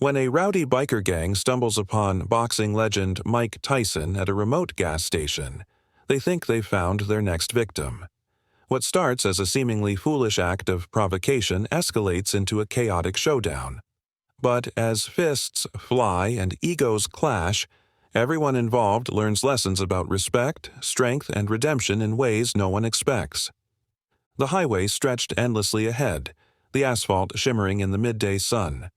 When a rowdy biker gang stumbles upon boxing legend Mike Tyson at a remote gas station, they think they've found their next victim. What starts as a seemingly foolish act of provocation escalates into a chaotic showdown. But as fists fly and egos clash, everyone involved learns lessons about respect, strength, and redemption in ways no one expects. The highway stretched endlessly ahead, the asphalt shimmering in the midday sun.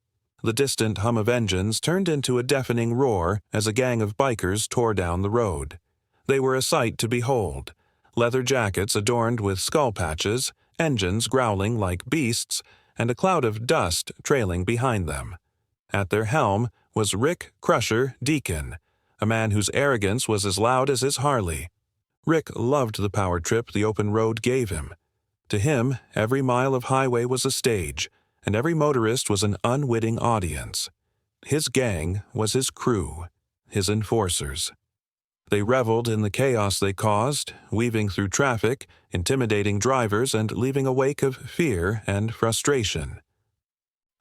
The distant hum of engines turned into a deafening roar as a gang of bikers tore down the road. They were a sight to behold. Leather jackets adorned with skull patches, engines growling like beasts, and a cloud of dust trailing behind them. At their helm was Rick Crusher Deacon, a man whose arrogance was as loud as his Harley. Rick loved the power trip the open road gave him. To him, every mile of highway was a stage, and every motorist was an unwitting audience. His gang was his crew, his enforcers. They reveled in the chaos they caused, weaving through traffic, intimidating drivers, and leaving a wake of fear and frustration.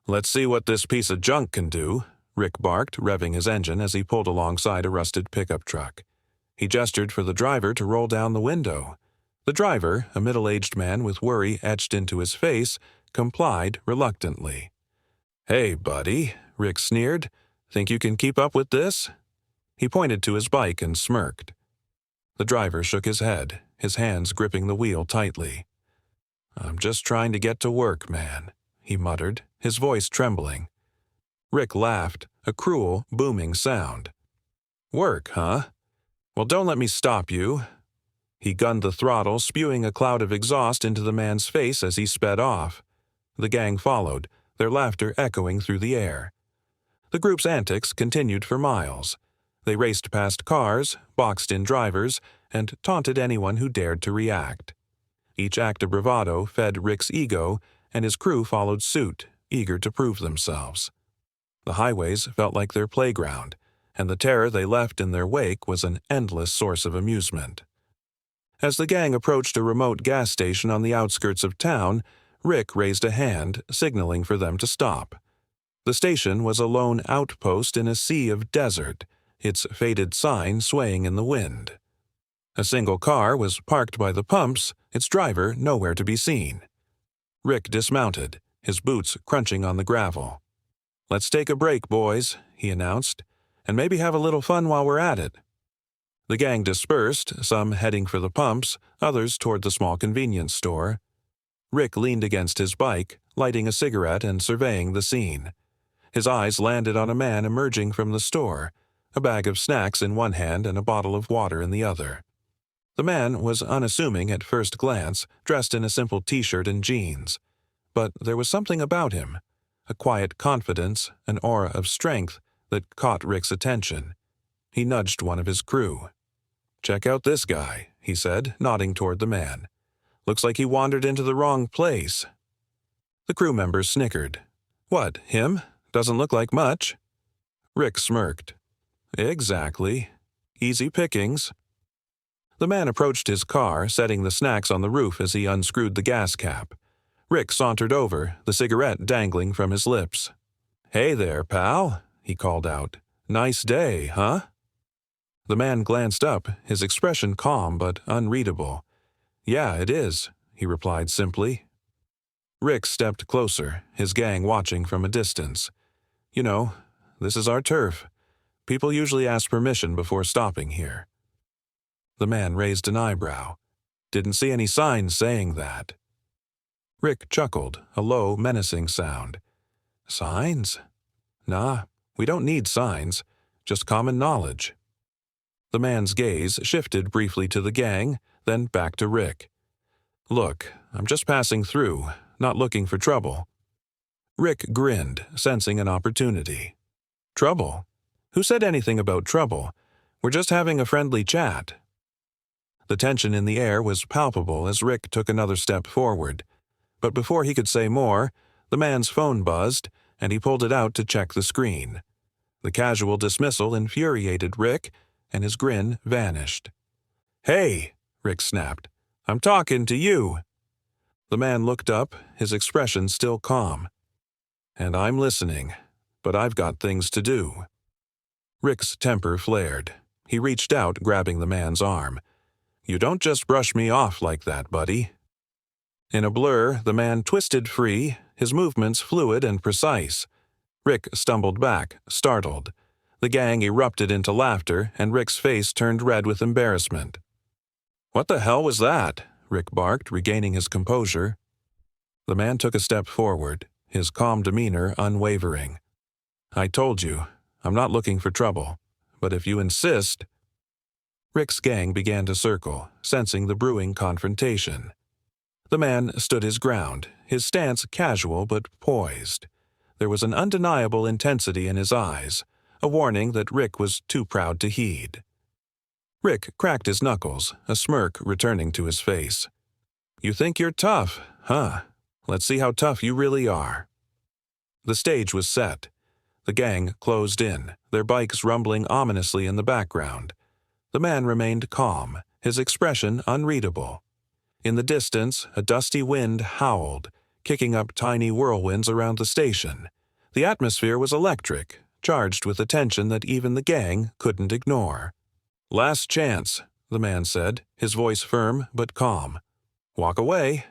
"Let's see what this piece of junk can do," Rick barked, revving his engine as he pulled alongside a rusted pickup truck. He gestured for the driver to roll down the window. The driver, a middle-aged man with worry etched into his face, complied reluctantly. "Hey, buddy," Rick sneered. "Think you can keep up with this?" He pointed to his bike and smirked. The driver shook his head, his hands gripping the wheel tightly. "I'm just trying to get to work, man," he muttered, his voice trembling. Rick laughed, a cruel, booming sound. "Work, huh? Well, don't let me stop you." He gunned the throttle, spewing a cloud of exhaust into the man's face as he sped off. The gang followed, their laughter echoing through the air. The group's antics continued for miles. They raced past cars, boxed in drivers, and taunted anyone who dared to react. Each act of bravado fed Rick's ego, and his crew followed suit, eager to prove themselves. The highways felt like their playground, and the terror they left in their wake was an endless source of amusement. As the gang approached a remote gas station on the outskirts of town, Rick raised a hand, signaling for them to stop. The station was a lone outpost in a sea of desert, its faded sign swaying in the wind. A single car was parked by the pumps, its driver nowhere to be seen. Rick dismounted, his boots crunching on the gravel. "Let's take a break, boys," he announced, "and maybe have a little fun while we're at it." The gang dispersed, some heading for the pumps, others toward the small convenience store. Rick leaned against his bike, lighting a cigarette and surveying the scene. His eyes landed on a man emerging from the store, a bag of snacks in one hand and a bottle of water in the other. The man was unassuming at first glance, dressed in a simple t-shirt and jeans. But there was something about him, a quiet confidence, an aura of strength, that caught Rick's attention. He nudged one of his crew. "Check out this guy," he said, nodding toward the man. "Looks like he wandered into the wrong place." The crew members snickered. "What, him? Doesn't look like much." Rick smirked. "Exactly. Easy pickings." The man approached his car, setting the snacks on the roof as he unscrewed the gas cap. Rick sauntered over, the cigarette dangling from his lips. "Hey there, pal," he called out. "Nice day, huh?" The man glanced up, his expression calm but unreadable. "Yeah, it is," he replied simply. Rick stepped closer, his gang watching from a distance. "You know, this is our turf. People usually ask permission before stopping here." The man raised an eyebrow. "Didn't see any signs saying that." Rick chuckled, a low, menacing sound. "Signs? Nah, we don't need signs, just common knowledge." The man's gaze shifted briefly to the gang, then back to Rick. "Look, I'm just passing through, not looking for trouble." Rick grinned, sensing an opportunity. "Trouble? Who said anything about trouble? We're just having a friendly chat." The tension in the air was palpable as Rick took another step forward. But before he could say more, the man's phone buzzed, and he pulled it out to check the screen. The casual dismissal infuriated Rick, and his grin vanished. "Hey," Rick snapped. "I'm talking to you." The man looked up, his expression still calm. "And I'm listening. but I've got things to do." Rick's temper flared. He reached out, grabbing the man's arm. "You don't just brush me off like that, buddy." In a blur, the man twisted free, his movements fluid and precise. Rick stumbled back, startled. The gang erupted into laughter, and Rick's face turned red with embarrassment. "What the hell was that?" Rick barked, regaining his composure. The man took a step forward, his calm demeanor unwavering. "I told you, I'm not looking for trouble, but if you insist—" Rick's gang began to circle, sensing the brewing confrontation. The man stood his ground, his stance casual but poised. There was an undeniable intensity in his eyes, a warning that Rick was too proud to heed. Rick cracked his knuckles, a smirk returning to his face. "You think you're tough, huh? Let's see how tough you really are." The stage was set. The gang closed in, their bikes rumbling ominously in the background. The man remained calm, his expression unreadable. In the distance, a dusty wind howled, kicking up tiny whirlwinds around the station. The atmosphere was electric, charged with a tension that even the gang couldn't ignore. "Last chance," the man said, his voice firm but calm. "Walk away."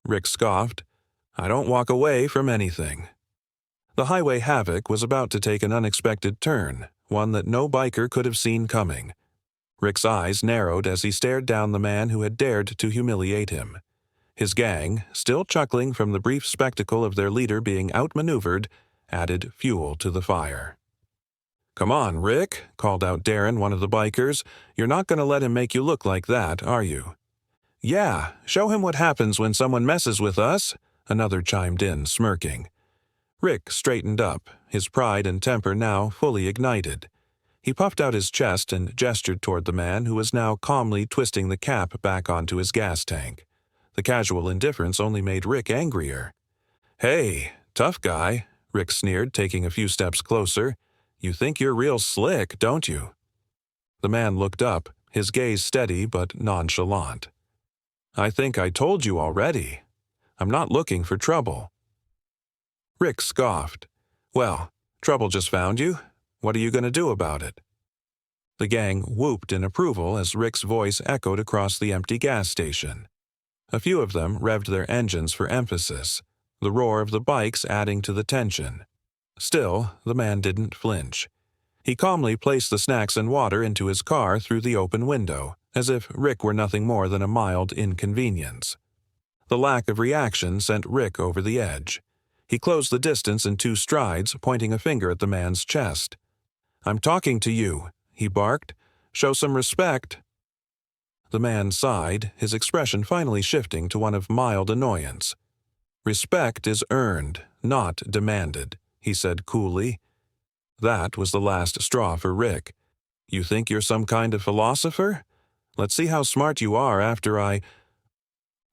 Rick scoffed. "I don't walk away from anything." The highway havoc was about to take an unexpected turn, one that no biker could have seen coming. Rick's eyes narrowed as he stared down the man who had dared to humiliate him. His gang, still chuckling from the brief spectacle of their leader being outmaneuvered, added fuel to the fire. "Come on, Rick," called out Darren, one of the bikers. "You're not going to let him make you look like that, are you?" "Yeah, show him what happens when someone messes with us," another chimed in, smirking. Rick straightened up, his pride and temper now fully ignited. He puffed out his chest and gestured toward the man who was now calmly twisting the cap back onto his gas tank. The casual indifference only made Rick angrier. "Hey, tough guy," Rick sneered, taking a few steps closer. "You think you're real slick, don't you?" The man looked up, his gaze steady but nonchalant. "I think I told you already. I'm not looking for trouble." Rick scoffed. "Well, trouble just found you. What are you going to do about it?" The gang whooped in approval as Rick's voice echoed across the empty gas station. A few of them revved their engines for emphasis, the roar of the bikes adding to the tension. Still, the man didn't flinch. He calmly placed the snacks and water into his car through the open window, as if Rick were nothing more than a mild inconvenience. The lack of reaction sent Rick over the edge. He closed the distance in 2 strides, pointing a finger at the man's chest. "I'm talking to you," he barked. "Show some respect." The man sighed, his expression finally shifting to one of mild annoyance. "Respect is earned, not demanded," he said coolly. That was the last straw for Rick. "You think you're some kind of philosopher? Let's see how smart you are after I—"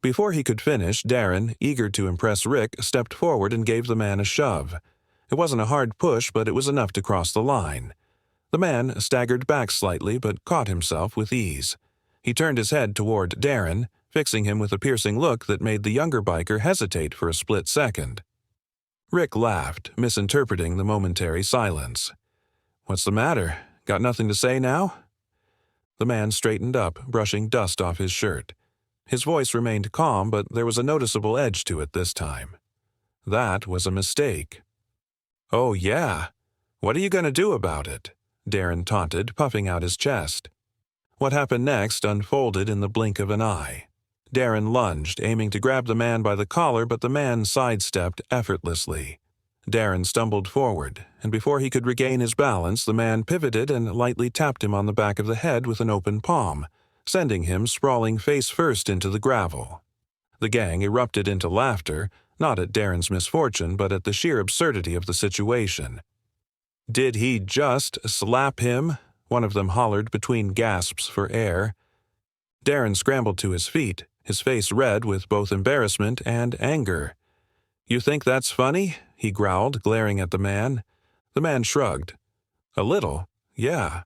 Before he could finish, Darren, eager to impress Rick, stepped forward and gave the man a shove. It wasn't a hard push, but it was enough to cross the line. The man staggered back slightly, but caught himself with ease. He turned his head toward Darren, fixing him with a piercing look that made the younger biker hesitate for a split second. Rick laughed, misinterpreting the momentary silence. "What's the matter? Got nothing to say now?" The man straightened up, brushing dust off his shirt. His voice remained calm, but there was a noticeable edge to it this time. "That was a mistake." "Oh, yeah? What are you going to do about it?" Darren taunted, puffing out his chest. What happened next unfolded in the blink of an eye. Darren lunged, aiming to grab the man by the collar, but the man sidestepped effortlessly. Darren stumbled forward, and before he could regain his balance, the man pivoted and lightly tapped him on the back of the head with an open palm, sending him sprawling face first into the gravel. The gang erupted into laughter, not at Darren's misfortune, but at the sheer absurdity of the situation. "Did he just slap him?" one of them hollered between gasps for air. Darren scrambled to his feet, his face red with both embarrassment and anger. "You think that's funny?" he growled, glaring at the man. The man shrugged. "A little, yeah."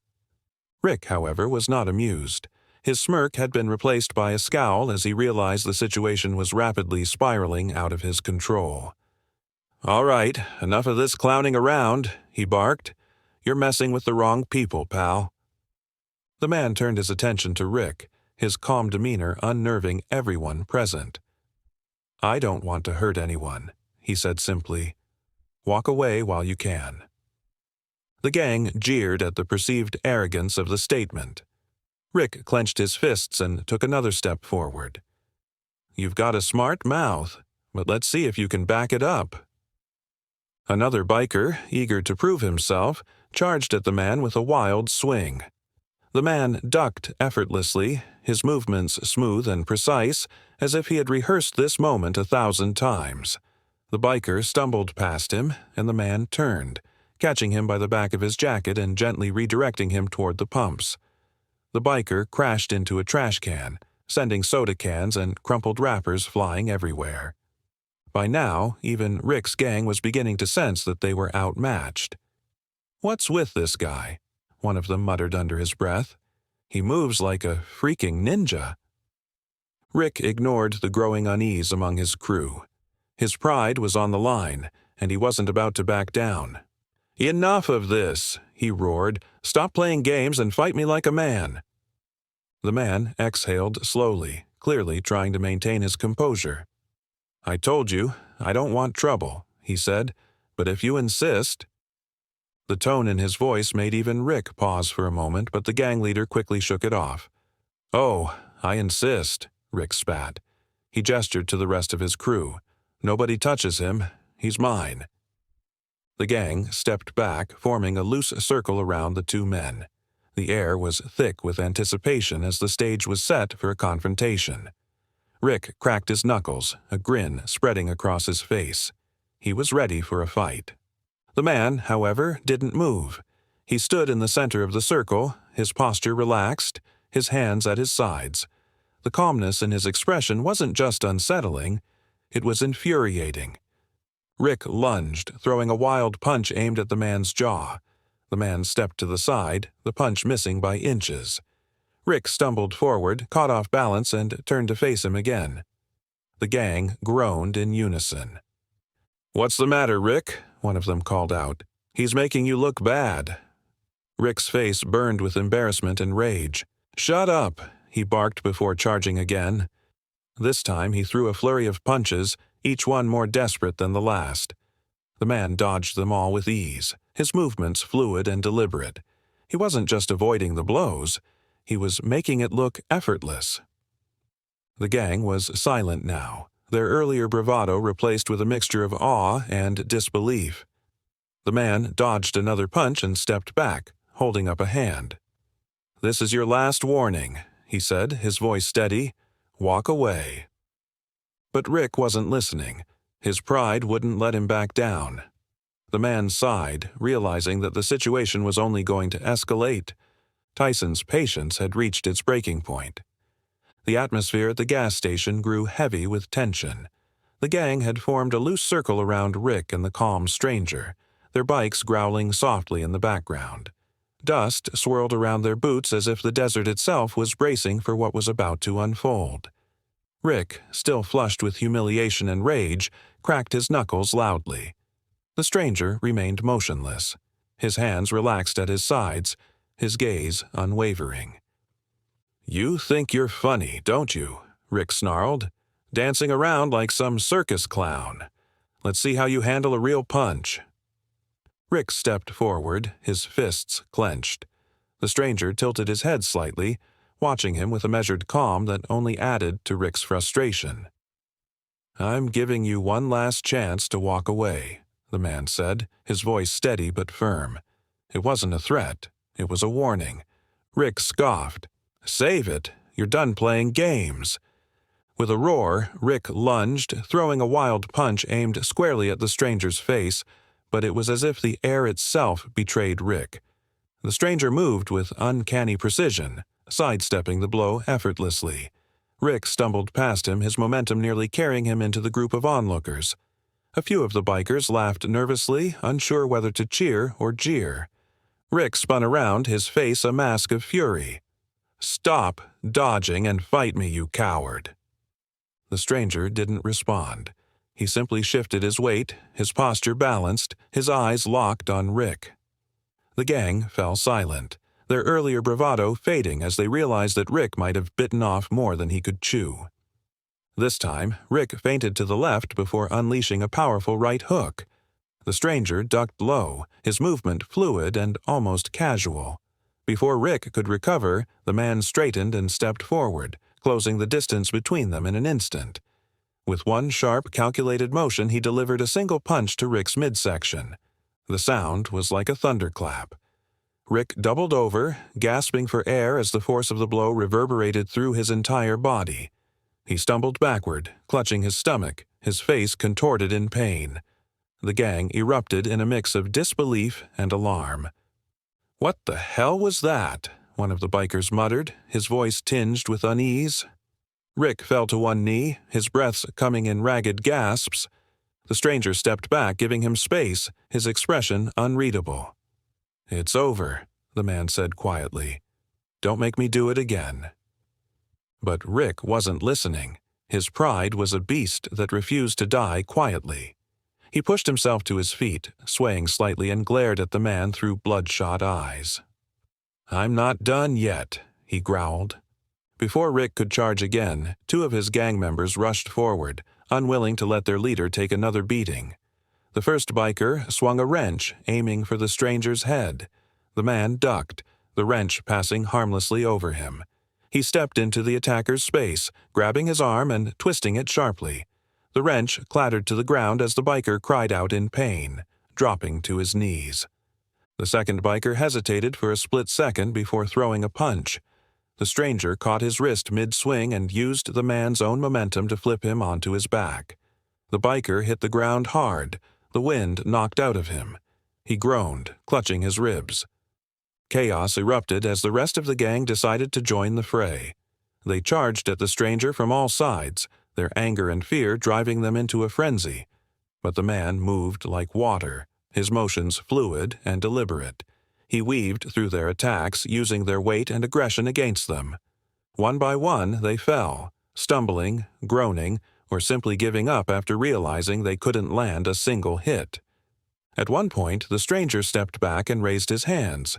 Rick, however, was not amused. His smirk had been replaced by a scowl as he realized the situation was rapidly spiraling out of his control. "All right, enough of this clowning around," he barked. "You're messing with the wrong people, pal." The man turned his attention to Rick, his calm demeanor unnerving everyone present. "I don't want to hurt anyone," he said simply. "Walk away while you can." The gang jeered at the perceived arrogance of the statement. Rick clenched his fists and took another step forward. "You've got a smart mouth, but let's see if you can back it up." Another biker, eager to prove himself, charged at the man with a wild swing. The man ducked effortlessly, his movements smooth and precise, as if he had rehearsed this moment 1,000 times. The biker stumbled past him, and the man turned, catching him by the back of his jacket and gently redirecting him toward the pumps. The biker crashed into a trash can, sending soda cans and crumpled wrappers flying everywhere. By now, even Rick's gang was beginning to sense that they were outmatched. "What's with this guy?" one of them muttered under his breath. "He moves like a freaking ninja." Rick ignored the growing unease among his crew. His pride was on the line, and he wasn't about to back down. "Enough of this," he roared. "Stop playing games and fight me like a man." The man exhaled slowly, clearly trying to maintain his composure. "I told you, I don't want trouble," he said, "but if you insist—" The tone in his voice made even Rick pause for a moment, but the gang leader quickly shook it off. "Oh, I insist," Rick spat. He gestured to the rest of his crew. "Nobody touches him. He's mine." The gang stepped back, forming a loose circle around the two men. The air was thick with anticipation as the stage was set for a confrontation. Rick cracked his knuckles, a grin spreading across his face. He was ready for a fight. The man, however, didn't move. He stood in the center of the circle, his posture relaxed, his hands at his sides. The calmness in his expression wasn't just unsettling, it was infuriating. Rick lunged, throwing a wild punch aimed at the man's jaw. The man stepped to the side, the punch missing by inches. Rick stumbled forward, caught off balance, and turned to face him again. The gang groaned in unison. "What's the matter, Rick?" one of them called out. "He's making you look bad." Rick's face burned with embarrassment and rage. "Shut up," he barked before charging again. This time he threw a flurry of punches, each one more desperate than the last. The man dodged them all with ease, his movements fluid and deliberate. He wasn't just avoiding the blows, he was making it look effortless. The gang was silent now, their earlier bravado replaced with a mixture of awe and disbelief. The man dodged another punch and stepped back, holding up a hand. "This is your last warning," he said, his voice steady. "Walk away." But Rick wasn't listening. His pride wouldn't let him back down. The man sighed, realizing that the situation was only going to escalate. Tyson's patience had reached its breaking point. The atmosphere at the gas station grew heavy with tension. The gang had formed a loose circle around Rick and the calm stranger, their bikes growling softly in the background. Dust swirled around their boots as if the desert itself was bracing for what was about to unfold. Rick, still flushed with humiliation and rage, cracked his knuckles loudly. The stranger remained motionless, his hands relaxed at his sides, his gaze unwavering. "You think you're funny, don't you?" Rick snarled. "Dancing around like some circus clown. Let's see how you handle a real punch." Rick stepped forward, his fists clenched. The stranger tilted his head slightly, watching him with a measured calm that only added to Rick's frustration. "I'm giving you one last chance to walk away," the man said, his voice steady but firm. It wasn't a threat, it was a warning. Rick scoffed. "Save it, you're done playing games." With a roar, Rick lunged, throwing a wild punch aimed squarely at the stranger's face, but it was as if the air itself betrayed Rick. The stranger moved with uncanny precision, sidestepping the blow effortlessly. Rick stumbled past him, his momentum nearly carrying him into the group of onlookers. A few of the bikers laughed nervously, unsure whether to cheer or jeer. Rick spun around, his face a mask of fury. "Stop dodging and fight me, you coward." The stranger didn't respond. He simply shifted his weight, his posture balanced, his eyes locked on Rick. The gang fell silent, their earlier bravado fading as they realized that Rick might have bitten off more than he could chew. This time, Rick feinted to the left before unleashing a powerful right hook. The stranger ducked low, his movement fluid and almost casual. Before Rick could recover, the man straightened and stepped forward, closing the distance between them in an instant. With one sharp, calculated motion, he delivered a single punch to Rick's midsection. The sound was like a thunderclap. Rick doubled over, gasping for air as the force of the blow reverberated through his entire body. He stumbled backward, clutching his stomach, his face contorted in pain. The gang erupted in a mix of disbelief and alarm. "What the hell was that?" one of the bikers muttered, his voice tinged with unease. Rick fell to one knee, his breaths coming in ragged gasps. The stranger stepped back, giving him space, his expression unreadable. "It's over," the man said quietly. "Don't make me do it again." But Rick wasn't listening. His pride was a beast that refused to die quietly. He pushed himself to his feet, swaying slightly, and glared at the man through bloodshot eyes. "I'm not done yet," he growled. Before Rick could charge again, two of his gang members rushed forward, unwilling to let their leader take another beating. The first biker swung a wrench, aiming for the stranger's head. The man ducked, the wrench passing harmlessly over him. He stepped into the attacker's space, grabbing his arm and twisting it sharply. The wrench clattered to the ground as the biker cried out in pain, dropping to his knees. The second biker hesitated for a split second before throwing a punch. The stranger caught his wrist mid-swing and used the man's own momentum to flip him onto his back. The biker hit the ground hard, the wind knocked out of him. He groaned, clutching his ribs. Chaos erupted as the rest of the gang decided to join the fray. They charged at the stranger from all sides, their anger and fear driving them into a frenzy. But the man moved like water, his motions fluid and deliberate. He weaved through their attacks, using their weight and aggression against them. One by one, they fell, stumbling, groaning, or simply giving up after realizing they couldn't land a single hit. At one point, the stranger stepped back and raised his hands.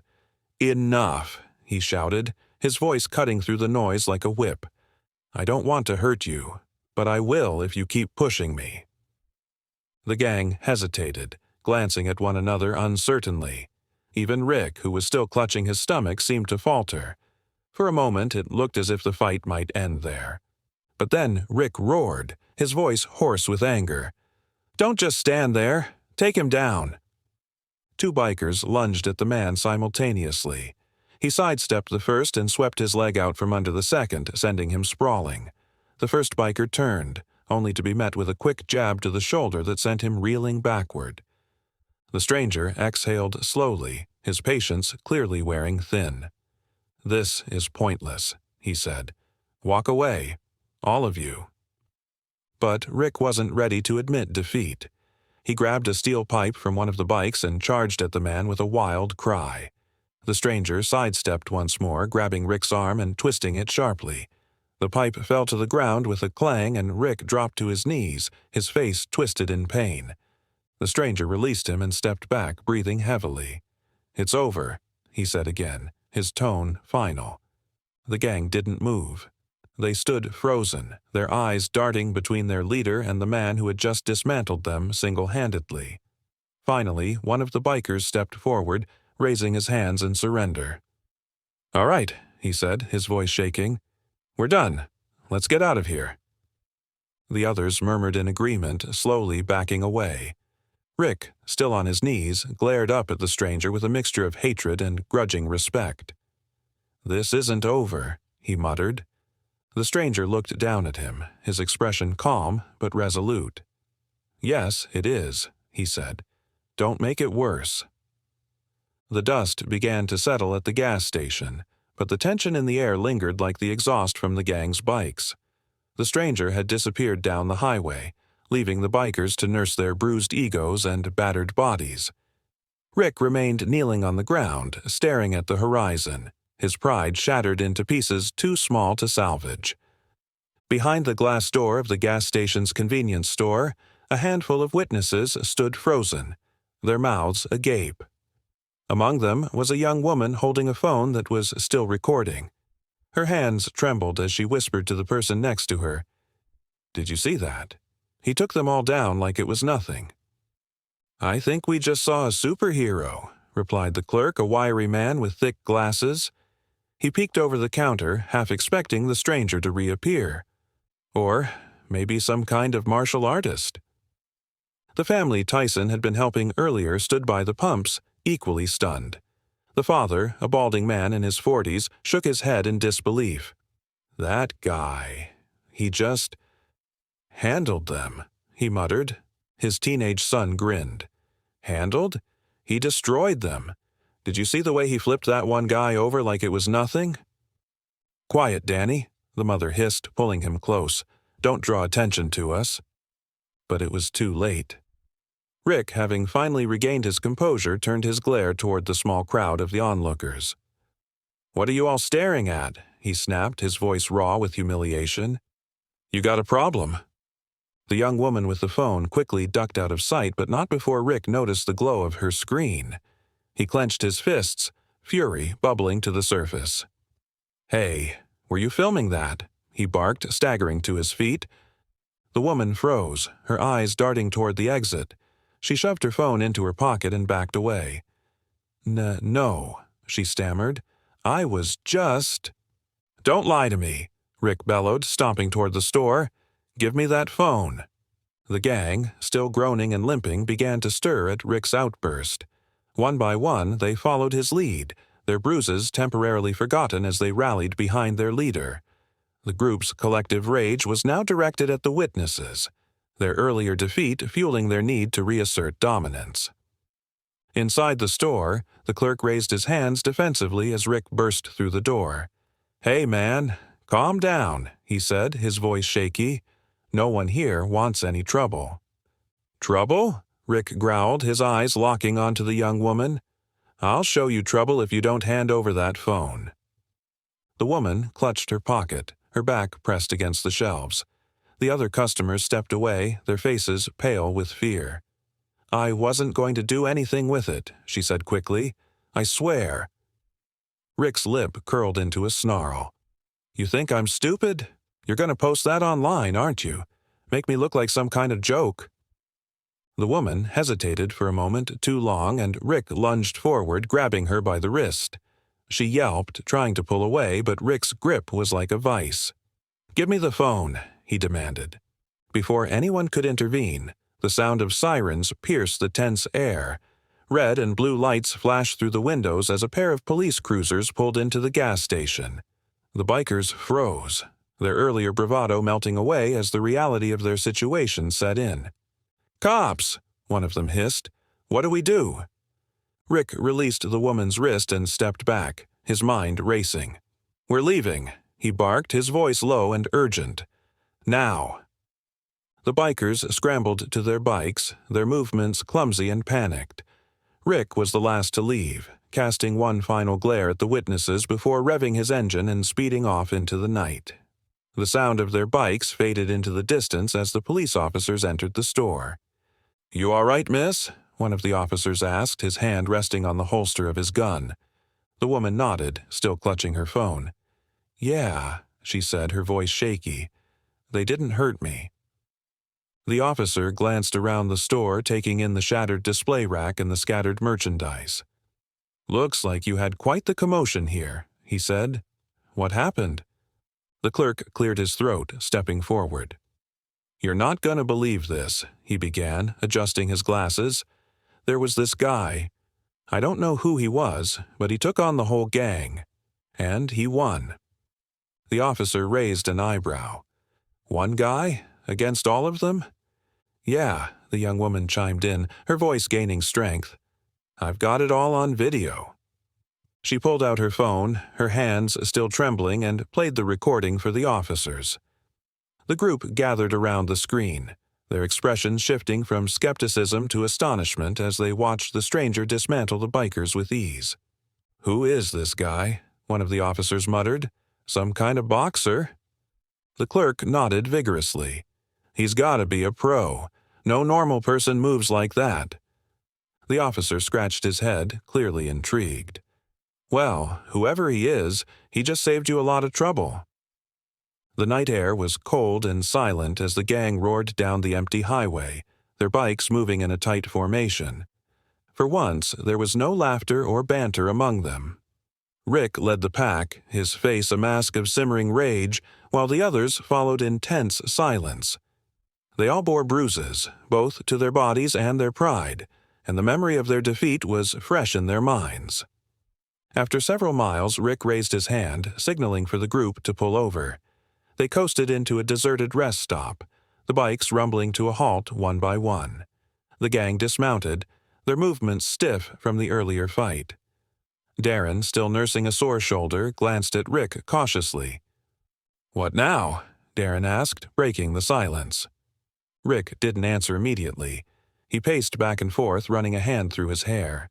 "Enough," he shouted, his voice cutting through the noise like a whip. "I don't want to hurt you, but I will if you keep pushing me." The gang hesitated, glancing at one another uncertainly. Even Rick, who was still clutching his stomach, seemed to falter. For a moment, it looked as if the fight might end there. But then Rick roared, his voice hoarse with anger. "Don't just stand there. Take him down." Two bikers lunged at the man simultaneously. He sidestepped the first and swept his leg out from under the second, sending him sprawling. The first biker turned, only to be met with a quick jab to the shoulder that sent him reeling backward. The stranger exhaled slowly, his patience clearly wearing thin. "This is pointless," he said. "Walk away, all of you." But Rick wasn't ready to admit defeat. He grabbed a steel pipe from one of the bikes and charged at the man with a wild cry. The stranger sidestepped once more, grabbing Rick's arm and twisting it sharply. The pipe fell to the ground with a clang and Rick dropped to his knees, his face twisted in pain. The stranger released him and stepped back, breathing heavily. "It's over," he said again, his tone final. The gang didn't move. They stood frozen, their eyes darting between their leader and the man who had just dismantled them single-handedly. Finally, one of the bikers stepped forward, raising his hands in surrender. "All right," he said, his voice shaking. "We're done. Let's get out of here." The others murmured in agreement, slowly backing away. Rick, still on his knees, glared up at the stranger with a mixture of hatred and grudging respect. "This isn't over," he muttered. The stranger looked down at him, his expression calm but resolute. "Yes, it is," he said. "Don't make it worse." The dust began to settle at the gas station, but the tension in the air lingered like the exhaust from the gang's bikes. The stranger had disappeared down the highway, leaving the bikers to nurse their bruised egos and battered bodies. Rick remained kneeling on the ground, staring at the horizon, his pride shattered into pieces too small to salvage. Behind the glass door of the gas station's convenience store, A handful of witnesses stood frozen, their mouths agape. Among them was a young woman holding a phone that was still recording. Her hands trembled as she whispered to the person next to her, "Did you see that? He took them all down like it was nothing." "I think we just saw a superhero," replied the clerk, a wiry man with thick glasses. He peeked over the counter, half expecting the stranger to reappear. Or maybe some kind of martial artist. The family Tyson had been helping earlier stood by the pumps, equally stunned. The father, a balding man in his 40s, shook his head in disbelief. "That guy, he just handled them," he muttered. His teenage son grinned. "Handled? He destroyed them. Did you see the way he flipped that one guy over like it was nothing?" "Quiet, Danny," the mother hissed, pulling him close. "Don't draw attention to us." But it was too late. Rick, having finally regained his composure, turned his glare toward the small crowd of the onlookers. "What are you all staring at?" he snapped, his voice raw with humiliation. "You got a problem." The young woman with the phone quickly ducked out of sight, but not before Rick noticed the glow of her screen. He clenched his fists, fury bubbling to the surface. "Hey, were you filming that?" he barked, staggering to his feet. The woman froze, her eyes darting toward the exit. She shoved her phone into her pocket and backed away. No, she stammered. "I was just—" "Don't lie to me," Rick bellowed, stomping toward the store. "Give me that phone." The gang, still groaning and limping, began to stir at Rick's outburst. One by one, they followed his lead, their bruises temporarily forgotten as they rallied behind their leader. The group's collective rage was now directed at the witnesses, their earlier defeat fueling their need to reassert dominance. Inside the store, the clerk raised his hands defensively as Rick burst through the door. "Hey, man, calm down," he said, his voice shaky. "No one here wants any trouble." "Trouble?" Rick growled, his eyes locking onto the young woman. "I'll show you trouble if you don't hand over that phone." The woman clutched her pocket, her back pressed against the shelves. The other customers stepped away, their faces pale with fear. "I wasn't going to do anything with it," she said quickly. "I swear." Rick's lip curled into a snarl. "You think I'm stupid? You're going to post that online, aren't you? Make me look like some kind of joke." The woman hesitated for a moment too long, and Rick lunged forward, grabbing her by the wrist. She yelped, trying to pull away, but Rick's grip was like a vice. "Give me the phone," he demanded. Before anyone could intervene, the sound of sirens pierced the tense air. Red and blue lights flashed through the windows as a pair of police cruisers pulled into the gas station. The bikers froze, their earlier bravado melting away as the reality of their situation set in. "Cops!" one of them hissed. "What do we do?" Rick released the woman's wrist and stepped back, his mind racing. "We're leaving," he barked, his voice low and urgent. "Now." The bikers scrambled to their bikes, their movements clumsy and panicked. Rick was the last to leave, casting one final glare at the witnesses before revving his engine and speeding off into the night. The sound of their bikes faded into the distance as the police officers entered the store. "You all right, miss?" one of the officers asked, his hand resting on the holster of his gun. The woman nodded, still clutching her phone. "Yeah," she said, her voice shaky. "They didn't hurt me." The officer glanced around the store, taking in the shattered display rack and the scattered merchandise. "Looks like you had quite the commotion here," he said. "What happened?" The clerk cleared his throat, stepping forward. "You're not going to believe this," he began, adjusting his glasses. "There was this guy. I don't know who he was, but he took on the whole gang. And he won." The officer raised an eyebrow. "One guy? Against all of them?" "Yeah," the young woman chimed in, her voice gaining strength. "I've got it all on video." She pulled out her phone, her hands still trembling, and played the recording for the officers. The group gathered around the screen, their expressions shifting from skepticism to astonishment as they watched the stranger dismantle the bikers with ease. "Who is this guy?" one of the officers muttered. "Some kind of boxer?" The clerk nodded vigorously. "He's got to be a pro. No normal person moves like that." The officer scratched his head, clearly intrigued. "Well, whoever he is, he just saved you a lot of trouble." The night air was cold and silent as the gang roared down the empty highway, their bikes moving in a tight formation. For once, there was no laughter or banter among them. Rick led the pack, his face a mask of simmering rage, while the others followed in tense silence. They all bore bruises, both to their bodies and their pride, and the memory of their defeat was fresh in their minds. After several miles, Rick raised his hand, signaling for the group to pull over. They coasted into a deserted rest stop, the bikes rumbling to a halt one by one. The gang dismounted, their movements stiff from the earlier fight. Darren, still nursing a sore shoulder, glanced at Rick cautiously. "What now?" Darren asked, breaking the silence. Rick didn't answer immediately. He paced back and forth, running a hand through his hair.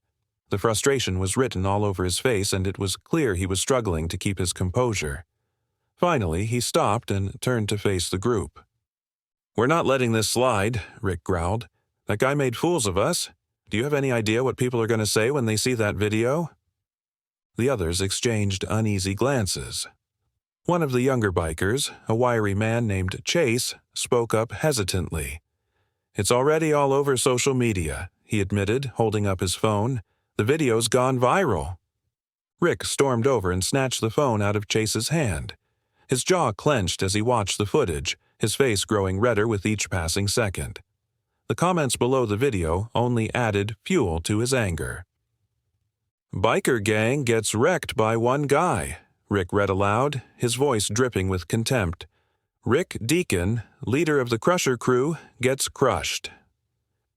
The frustration was written all over his face, and it was clear he was struggling to keep his composure. Finally, he stopped and turned to face the group. "We're not letting this slide," Rick growled. "That guy made fools of us. Do you have any idea what people are going to say when they see that video?" The others exchanged uneasy glances. One of the younger bikers, a wiry man named Chase, spoke up hesitantly. "It's already all over social media," he admitted, holding up his phone. "The video's gone viral." Rick stormed over and snatched the phone out of Chase's hand. His jaw clenched as he watched the footage, his face growing redder with each passing second. The comments below the video only added fuel to his anger. "Biker gang gets wrecked by one guy," Rick read aloud, his voice dripping with contempt. "Rick Deacon, leader of the Crusher crew, gets crushed."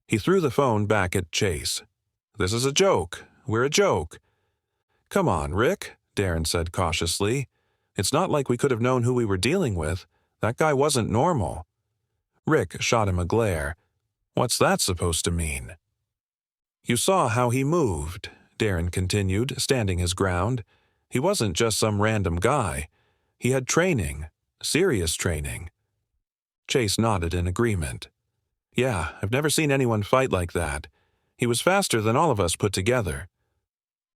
He threw the phone back at Chase. "This is a joke. We're a joke." "Come on, Rick," Darren said cautiously. "It's not like we could have known who we were dealing with. That guy wasn't normal." Rick shot him a glare. "What's that supposed to mean?" "You saw how he moved," Darren continued, standing his ground. "He wasn't just some random guy. He had training, serious training." Chase nodded in agreement. "Yeah, I've never seen anyone fight like that. He was faster than all of us put together."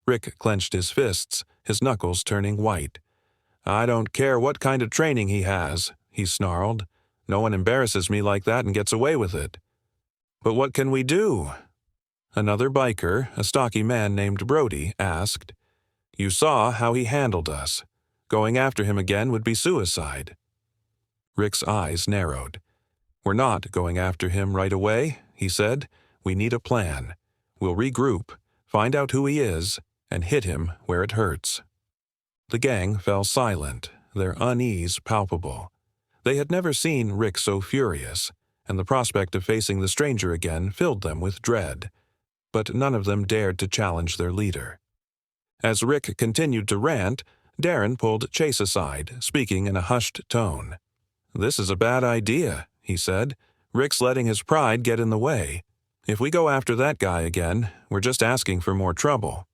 Rick clenched his fists, his knuckles turning white. "I don't care what kind of training he has," he snarled. "No one embarrasses me like that and gets away with it." "But what can we do?" Another biker, a stocky man named Brody, asked. "You saw how he handled us. Going after him again would be suicide." Rick's eyes narrowed. "We're not going after him right away," he said. "We need a plan. We'll regroup, find out who he is, and hit him where it hurts." The gang fell silent, their unease palpable. They had never seen Rick so furious, and the prospect of facing the stranger again filled them with dread. But none of them dared to challenge their leader. As Rick continued to rant, Darren pulled Chase aside, speaking in a hushed tone. "This is a bad idea," he said. "Rick's letting his pride get in the way. If we go after that guy again, we're just asking for more trouble."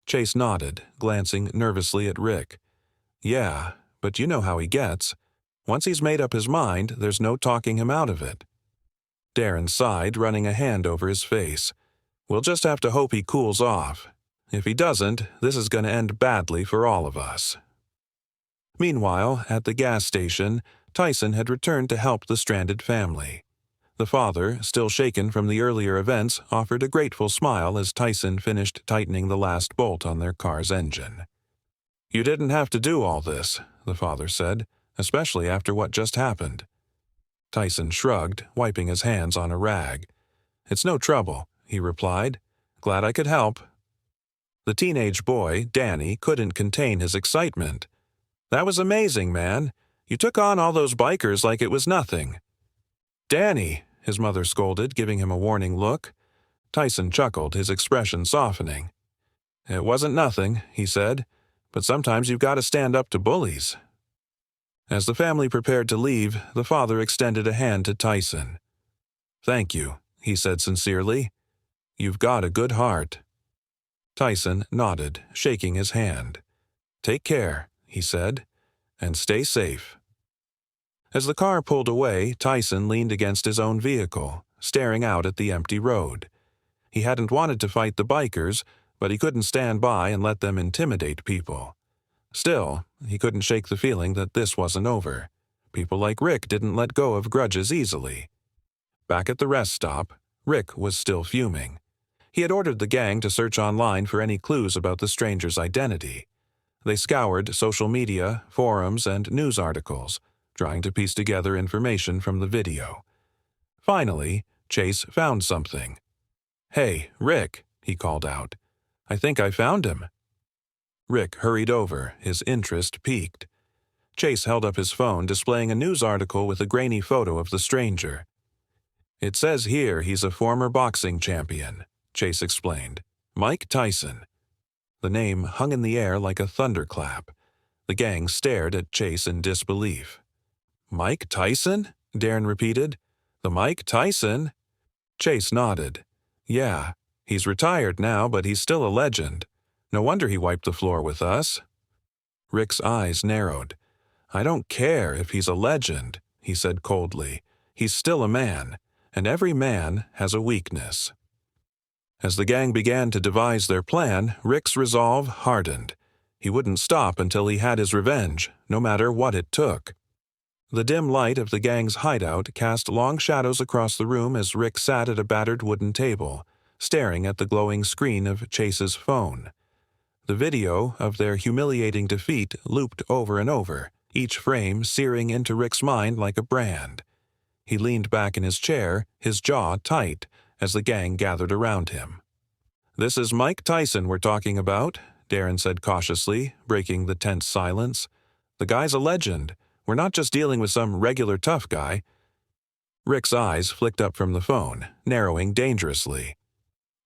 Chase nodded, glancing nervously at Rick. "Yeah, but you know how he gets. Once he's made up his mind, there's no talking him out of it." Darren sighed, running a hand over his face. "We'll just have to hope he cools off. If he doesn't, this is going to end badly for all of us." Meanwhile, at the gas station, Tyson had returned to help the stranded family. The father, still shaken from the earlier events, offered a grateful smile as Tyson finished tightening the last bolt on their car's engine. "You didn't have to do all this," the father said, "especially after what just happened." Tyson shrugged, wiping his hands on a rag. "It's no trouble," he replied. "Glad I could help." The teenage boy, Danny, couldn't contain his excitement. "That was amazing, man. You took on all those bikers like it was nothing." "Danny," his mother scolded, giving him a warning look. Tyson chuckled, his expression softening. "It wasn't nothing," he said, "but sometimes you've got to stand up to bullies." As the family prepared to leave, the father extended a hand to Tyson. "Thank you," he said sincerely. "You've got a good heart." Tyson nodded, shaking his hand. "Take care," he said, "and stay safe." As the car pulled away, Tyson leaned against his own vehicle, staring out at the empty road. He hadn't wanted to fight the bikers, but he couldn't stand by and let them intimidate people. Still, he couldn't shake the feeling that this wasn't over. People like Rick didn't let go of grudges easily. Back at the rest stop, Rick was still fuming. He had ordered the gang to search online for any clues about the stranger's identity. They scoured social media, forums, and news articles, trying to piece together information from the video. Finally, Chase found something. "Hey, Rick," he called out. "I think I found him." Rick hurried over, his interest piqued. Chase held up his phone, displaying a news article with a grainy photo of the stranger. "It says here he's a former boxing champion," Chase explained. "Mike Tyson." The name hung in the air like a thunderclap. The gang stared at Chase in disbelief. "Mike Tyson?" Darren repeated. "The Mike Tyson?" Chase nodded. "Yeah, he's retired now, but he's still a legend. No wonder he wiped the floor with us." Rick's eyes narrowed. "I don't care if he's a legend," he said coldly. "He's still a man, and every man has a weakness." As the gang began to devise their plan, Rick's resolve hardened. He wouldn't stop until he had his revenge, no matter what it took. The dim light of the gang's hideout cast long shadows across the room as Rick sat at a battered wooden table, staring at the glowing screen of Chase's phone. The video of their humiliating defeat looped over and over, each frame searing into Rick's mind like a brand. He leaned back in his chair, his jaw tight, as the gang gathered around him. "This is Mike Tyson we're talking about," Darren said cautiously, breaking the tense silence. "The guy's a legend. We're not just dealing with some regular tough guy." Rick's eyes flicked up from the phone, narrowing dangerously.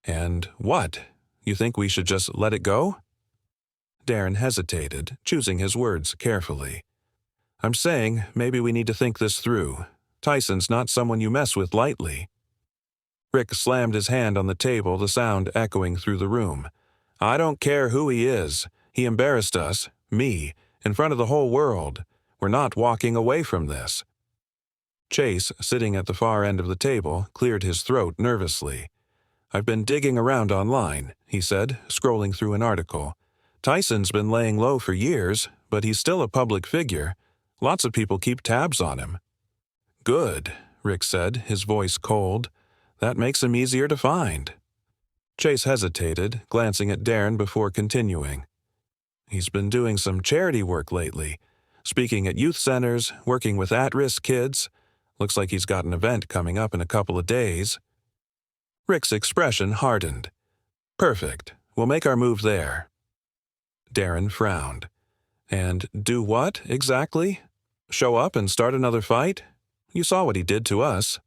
"And what? You think we should just let it go?" Darren hesitated, choosing his words carefully. "I'm saying maybe we need to think this through. Tyson's not someone you mess with lightly." Rick slammed his hand on the table, the sound echoing through the room. "I don't care who he is. He embarrassed us, me, in front of the whole world. We're not walking away from this." Chase, sitting at the far end of the table, cleared his throat nervously. "I've been digging around online," he said, scrolling through an article. "Tyson's been laying low for years, but he's still a public figure. Lots of people keep tabs on him." "Good," Rick said, his voice cold. "That makes him easier to find." Chase hesitated, glancing at Darren before continuing. "He's been doing some charity work lately, speaking at youth centers, working with at-risk kids. Looks like he's got an event coming up in a couple of days." Rick's expression hardened. "Perfect. We'll make our move there." Darren frowned. "And do what, exactly? Show up and start another fight? You saw what he did to us."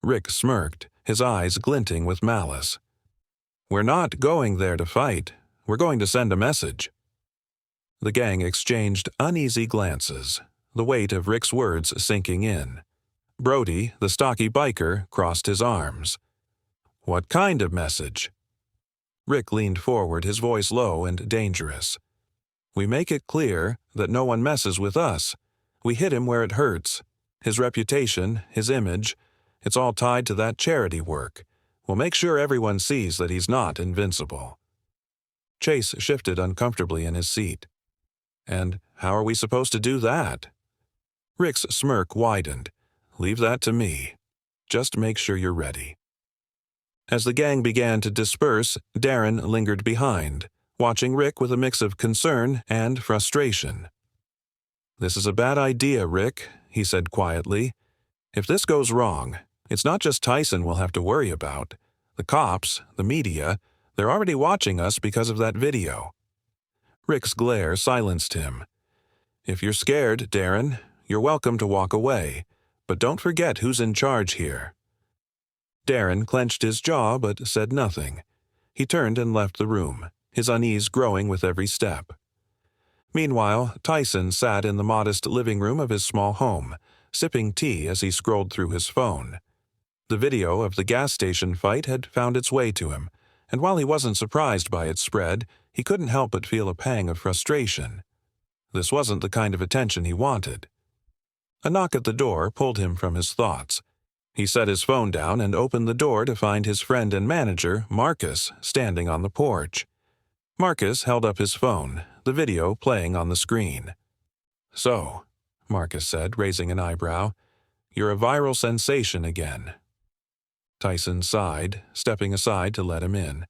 Rick smirked, his eyes glinting with malice. "We're not going there to fight. We're going to send a message." The gang exchanged uneasy glances, the weight of Rick's words sinking in. Brody, the stocky biker, crossed his arms. "What kind of message?" Rick leaned forward, his voice low and dangerous. "We make it clear that no one messes with us. We hit him where it hurts. His reputation, his image, it's all tied to that charity work. We'll make sure everyone sees that he's not invincible." Chase shifted uncomfortably in his seat. "And how are we supposed to do that?" Rick's smirk widened. "Leave that to me. Just make sure you're ready." As the gang began to disperse, Darren lingered behind, watching Rick with a mix of concern and frustration. "This is a bad idea, Rick," he said quietly. "If this goes wrong, it's not just Tyson we'll have to worry about. The cops, the media, they're already watching us because of that video." Rick's glare silenced him. "If you're scared, Darren, you're welcome to walk away, but don't forget who's in charge here." Darren clenched his jaw but said nothing. He turned and left the room, his unease growing with every step. Meanwhile, Tyson sat in the modest living room of his small home, sipping tea as he scrolled through his phone. The video of the gas station fight had found its way to him, and while he wasn't surprised by its spread, he couldn't help but feel a pang of frustration. This wasn't the kind of attention he wanted. A knock at the door pulled him from his thoughts. He set his phone down and opened the door to find his friend and manager, Marcus, standing on the porch. Marcus held up his phone, the video playing on the screen. "So," Marcus said, raising an eyebrow, "you're a viral sensation again." Tyson sighed, stepping aside to let him in.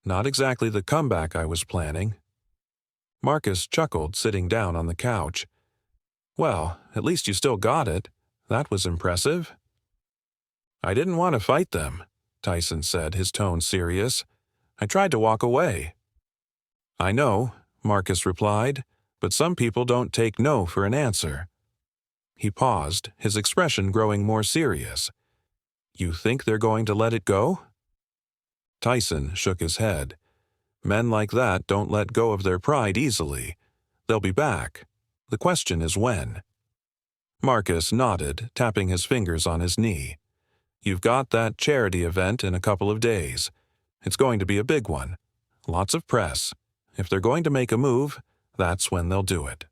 "Not exactly the comeback I was planning." Marcus chuckled, sitting down on the couch. "Well, at least you still got it. That was impressive." "I didn't want to fight them," Tyson said, his tone serious. "I tried to walk away." "I know," Marcus replied, "but some people don't take no for an answer." He paused, his expression growing more serious. "You think they're going to let it go?" Tyson shook his head. "Men like that don't let go of their pride easily. They'll be back. The question is when." Marcus nodded, tapping his fingers on his knee. "You've got that charity event in a couple of days. It's going to be a big one. Lots of press. If they're going to make a move, that's when they'll do it."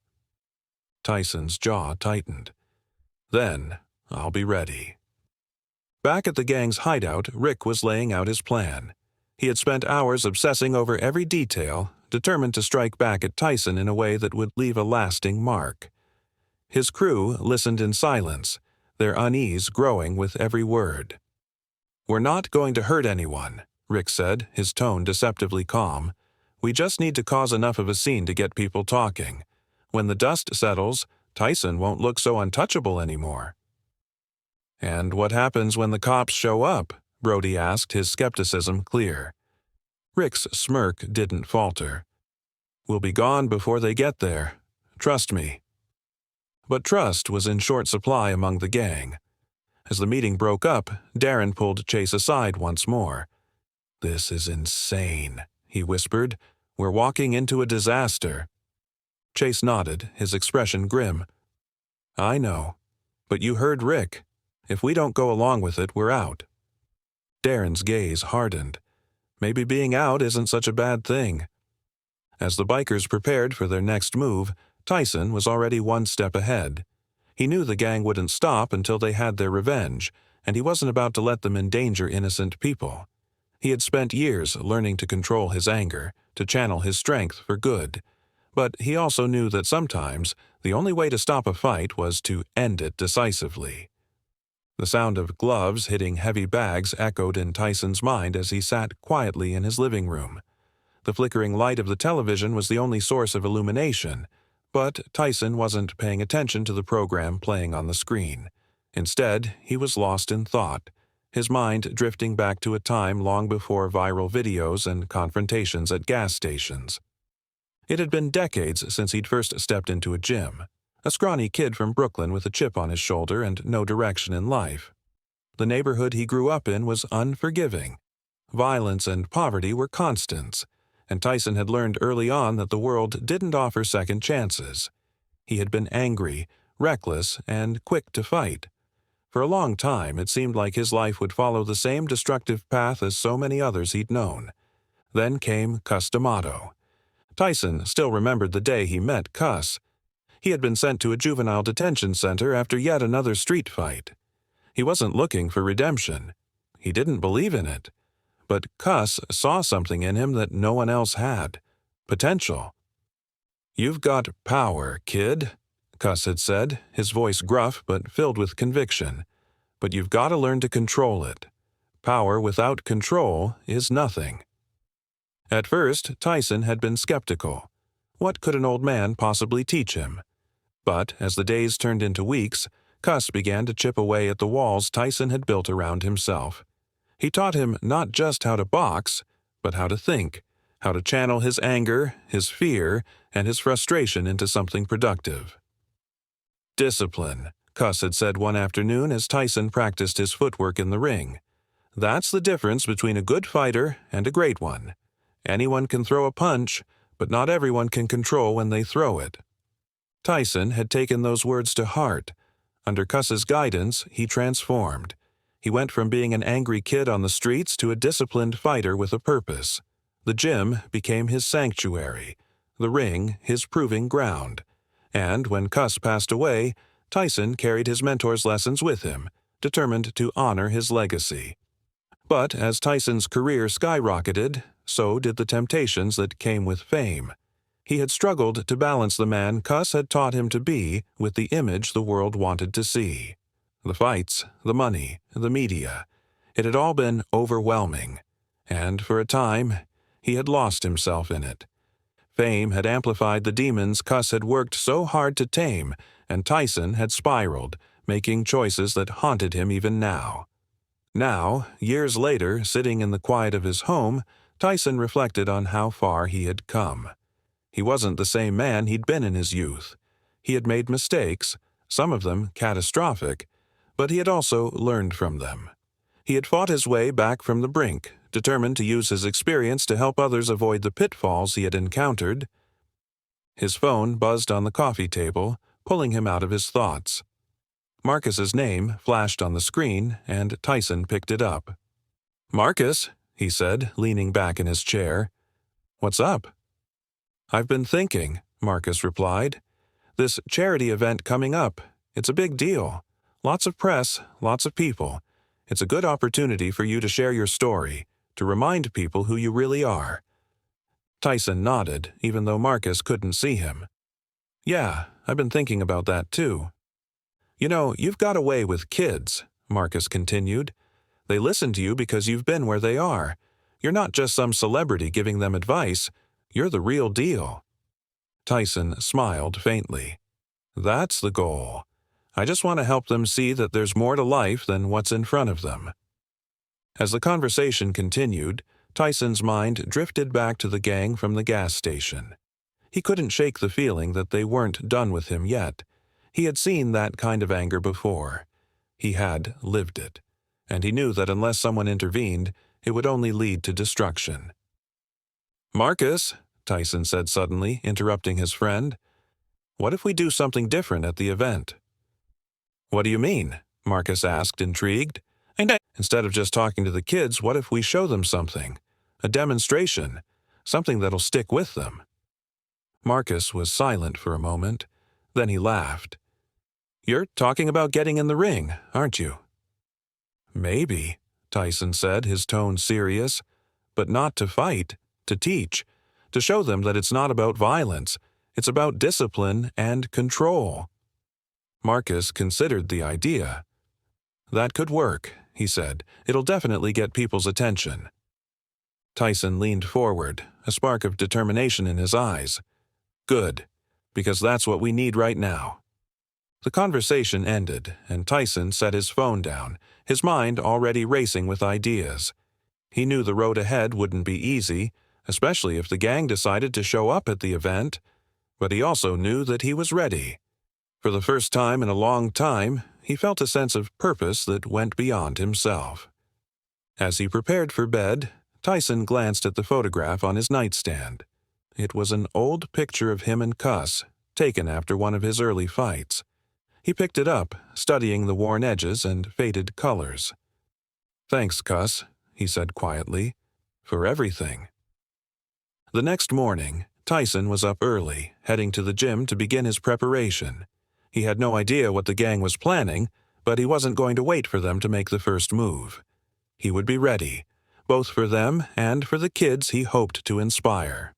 Tyson's jaw tightened. "Then, I'll be ready." Back at the gang's hideout, Rick was laying out his plan. He had spent hours obsessing over every detail, determined to strike back at Tyson in a way that would leave a lasting mark. His crew listened in silence, their unease growing with every word. "We're not going to hurt anyone," Rick said, his tone deceptively calm. "We just need to cause enough of a scene to get people talking. When the dust settles, Tyson won't look so untouchable anymore." "And what happens when the cops show up?" Brody asked, his skepticism clear. Rick's smirk didn't falter. "We'll be gone before they get there. Trust me." But trust was in short supply among the gang. As the meeting broke up, Darren pulled Chase aside once more. "This is insane," he whispered. "We're walking into a disaster." Chase nodded, his expression grim. "I know. But you heard Rick. If we don't go along with it, we're out." Darren's gaze hardened. Maybe being out isn't such a bad thing. As the bikers prepared for their next move, Tyson was already one step ahead. He knew the gang wouldn't stop until they had their revenge, and he wasn't about to let them endanger innocent people. He had spent years learning to control his anger, to channel his strength for good. But he also knew that sometimes the only way to stop a fight was to end it decisively. The sound of gloves hitting heavy bags echoed in Tyson's mind as he sat quietly in his living room. The flickering light of the television was the only source of illumination, but Tyson wasn't paying attention to the program playing on the screen. Instead, he was lost in thought, his mind drifting back to a time long before viral videos and confrontations at gas stations. It had been decades since he'd first stepped into a gym, a scrawny kid from Brooklyn with a chip on his shoulder and no direction in life. The neighborhood he grew up in was unforgiving. Violence and poverty were constants, and Tyson had learned early on that the world didn't offer second chances. He had been angry, reckless, and quick to fight. For a long time, it seemed like his life would follow the same destructive path as so many others he'd known. Then came Cuss D'Amato. Tyson still remembered the day he met Cuss. He had been sent to a juvenile detention center after yet another street fight. He wasn't looking for redemption. He didn't believe in it. But Cuss saw something in him that no one else had. Potential. "You've got power, kid," Cuss had said, his voice gruff but filled with conviction. "But you've got to learn to control it. Power without control is nothing." At first, Tyson had been skeptical. What could an old man possibly teach him? But as the days turned into weeks, Cuss began to chip away at the walls Tyson had built around himself. He taught him not just how to box, but how to think, how to channel his anger, his fear, and his frustration into something productive. "Discipline," Cuss had said one afternoon as Tyson practiced his footwork in the ring. "That's the difference between a good fighter and a great one. Anyone can throw a punch, but not everyone can control when they throw it." Tyson had taken those words to heart. Under Cuss's guidance, he transformed. He went from being an angry kid on the streets to a disciplined fighter with a purpose. The gym became his sanctuary, the ring his proving ground. And when Cuss passed away, Tyson carried his mentor's lessons with him, determined to honor his legacy. But as Tyson's career skyrocketed, so did the temptations that came with fame. He had struggled to balance the man Cuss had taught him to be with the image the world wanted to see. The fights, the money, the media. It had all been overwhelming, and for a time, he had lost himself in it. Fame had amplified the demons Cuss had worked so hard to tame, and Tyson had spiraled, making choices that haunted him even now. Now, years later, sitting in the quiet of his home, Tyson reflected on how far he had come. He wasn't the same man he'd been in his youth. He had made mistakes, some of them catastrophic, but he had also learned from them. He had fought his way back from the brink, determined to use his experience to help others avoid the pitfalls he had encountered. His phone buzzed on the coffee table, pulling him out of his thoughts. Marcus's name flashed on the screen, and Tyson picked it up. "Marcus," he said, leaning back in his chair. "What's up?" "I've been thinking," Marcus replied. "This charity event coming up, it's a big deal. Lots of press, lots of people. It's a good opportunity for you to share your story, to remind people who you really are." Tyson nodded, even though Marcus couldn't see him. "Yeah, I've been thinking about that too." "You know, you've got a way with kids," Marcus continued. "They listen to you because you've been where they are. You're not just some celebrity giving them advice. You're the real deal." Tyson smiled faintly. "That's the goal. I just want to help them see that there's more to life than what's in front of them." As the conversation continued, Tyson's mind drifted back to the gang from the gas station. He couldn't shake the feeling that they weren't done with him yet. He had seen that kind of anger before. He had lived it, and he knew that unless someone intervened, it would only lead to destruction. "Marcus," Tyson said suddenly, interrupting his friend, "what if we do something different at the event?" "What do you mean?" Marcus asked, intrigued. "Instead of just talking to the kids, what if we show them something? A demonstration, something that'll stick with them." Marcus was silent for a moment. Then he laughed. "You're talking about getting in the ring, aren't you?" "Maybe," Tyson said, his tone serious. "But not to fight, to teach, to show them that it's not about violence, it's about discipline and control." Marcus considered the idea. "That could work," he said. "It'll definitely get people's attention." Tyson leaned forward, a spark of determination in his eyes. "Good, because that's what we need right now." The conversation ended, and Tyson set his phone down, his mind already racing with ideas. He knew the road ahead wouldn't be easy, especially if the gang decided to show up at the event, but he also knew that he was ready. For the first time in a long time, he felt a sense of purpose that went beyond himself. As he prepared for bed, Tyson glanced at the photograph on his nightstand. It was an old picture of him and Cuss, taken after one of his early fights. He picked it up, studying the worn edges and faded colors. "Thanks, Cuss," he said quietly, "for everything." The next morning, Tyson was up early, heading to the gym to begin his preparation. He had no idea what the gang was planning, but he wasn't going to wait for them to make the first move. He would be ready, both for them and for the kids he hoped to inspire.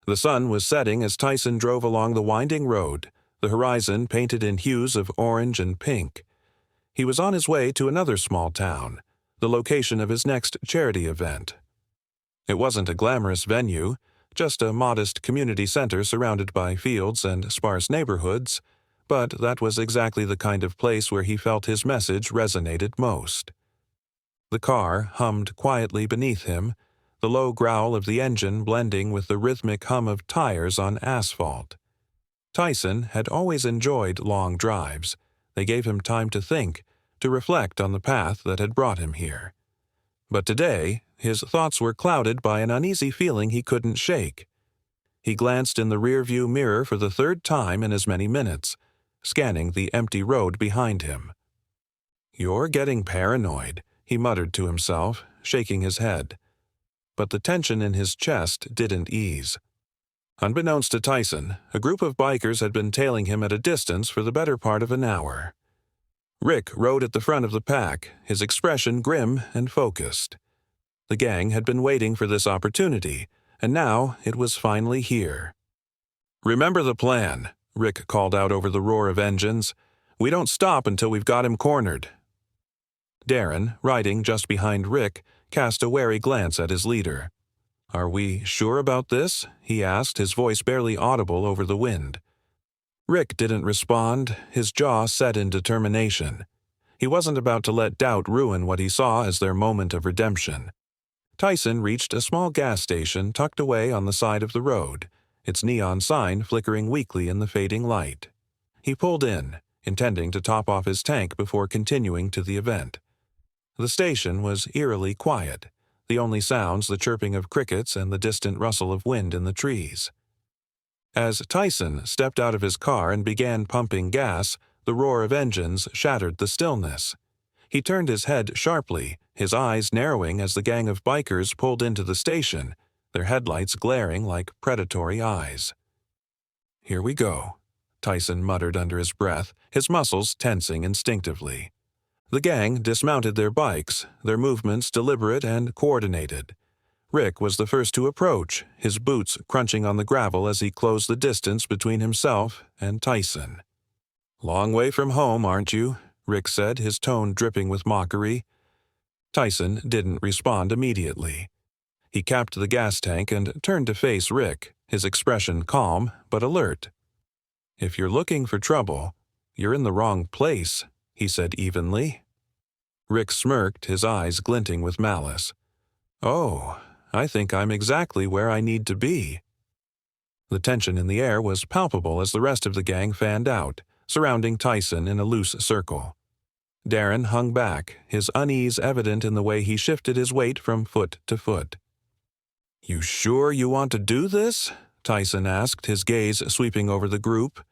The sun was setting as Tyson drove along the winding road, the horizon painted in hues of orange and pink. He was on his way to another small town, the location of his next charity event. It wasn't a glamorous venue, just a modest community center surrounded by fields and sparse neighborhoods, but that was exactly the kind of place where he felt his message resonated most. The car hummed quietly beneath him, the low growl of the engine blending with the rhythmic hum of tires on asphalt. Tyson had always enjoyed long drives. They gave him time to think, to reflect on the path that had brought him here. But today, his thoughts were clouded by an uneasy feeling he couldn't shake. He glanced in the rearview mirror for the third time in as many minutes, scanning the empty road behind him. "You're getting paranoid," he muttered to himself, shaking his head. But the tension in his chest didn't ease. Unbeknownst to Tyson, a group of bikers had been tailing him at a distance for the better part of an hour. Rick rode at the front of the pack, his expression grim and focused. The gang had been waiting for this opportunity, and now it was finally here. "Remember the plan," Rick called out over the roar of engines. "We don't stop until we've got him cornered." Darren, riding just behind Rick, cast a wary glance at his leader. "Are we sure about this?" he asked, his voice barely audible over the wind. Rick didn't respond, his jaw set in determination. He wasn't about to let doubt ruin what he saw as their moment of redemption. Tyson reached a small gas station tucked away on the side of the road, its neon sign flickering weakly in the fading light. He pulled in, intending to top off his tank before continuing to the event. The station was eerily quiet, the only sounds the chirping of crickets and the distant rustle of wind in the trees. As Tyson stepped out of his car and began pumping gas, the roar of engines shattered the stillness. He turned his head sharply, his eyes narrowing as the gang of bikers pulled into the station, their headlights glaring like predatory eyes. "Here we go," Tyson muttered under his breath, his muscles tensing instinctively. The gang dismounted their bikes, their movements deliberate and coordinated. Rick was the first to approach, his boots crunching on the gravel as he closed the distance between himself and Tyson. "Long way from home, aren't you?" Rick said, his tone dripping with mockery. Tyson didn't respond immediately. He capped the gas tank and turned to face Rick, his expression calm but alert. "If you're looking for trouble, you're in the wrong place," he said evenly. Rick smirked, his eyes glinting with malice. "Oh, I think I'm exactly where I need to be." The tension in the air was palpable as the rest of the gang fanned out, surrounding Tyson in a loose circle. Darren hung back, his unease evident in the way he shifted his weight from foot to foot. "You sure you want to do this?" Tyson asked, his gaze sweeping over the group.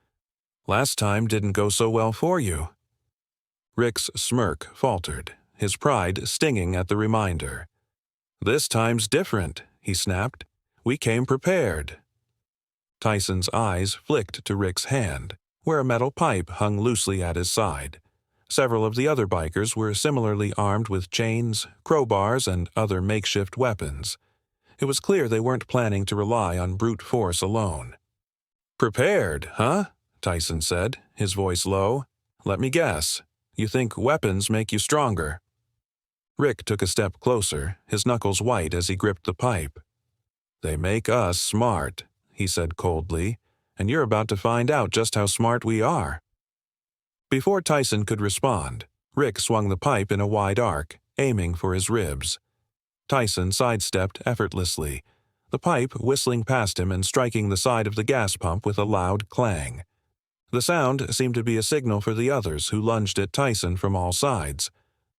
"Last time didn't go so well for you." Rick's smirk faltered, his pride stinging at the reminder. "This time's different," he snapped. "We came prepared." Tyson's eyes flicked to Rick's hand, where a metal pipe hung loosely at his side. Several of the other bikers were similarly armed with chains, crowbars, and other makeshift weapons. It was clear they weren't planning to rely on brute force alone. "Prepared, huh?" Tyson said, his voice low. "Let me guess. You think weapons make you stronger?" Rick took a step closer, his knuckles white as he gripped the pipe. "They make us smart," he said coldly, "and you're about to find out just how smart we are." Before Tyson could respond, Rick swung the pipe in a wide arc, aiming for his ribs. Tyson sidestepped effortlessly, the pipe whistling past him and striking the side of the gas pump with a loud clang. The sound seemed to be a signal for the others who lunged at Tyson from all sides.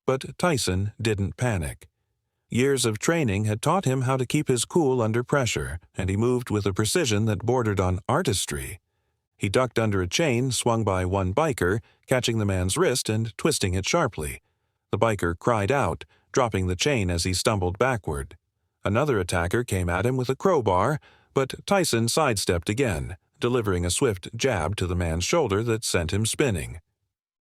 But Tyson didn't panic. Years of training had taught him how to keep his cool under pressure, and he moved with a precision that bordered on artistry. He ducked under a chain swung by one biker, catching the man's wrist and twisting it sharply. The biker cried out, dropping the chain as he stumbled backward. Another attacker came at him with a crowbar, but Tyson sidestepped again, delivering a swift jab to the man's shoulder that sent him spinning.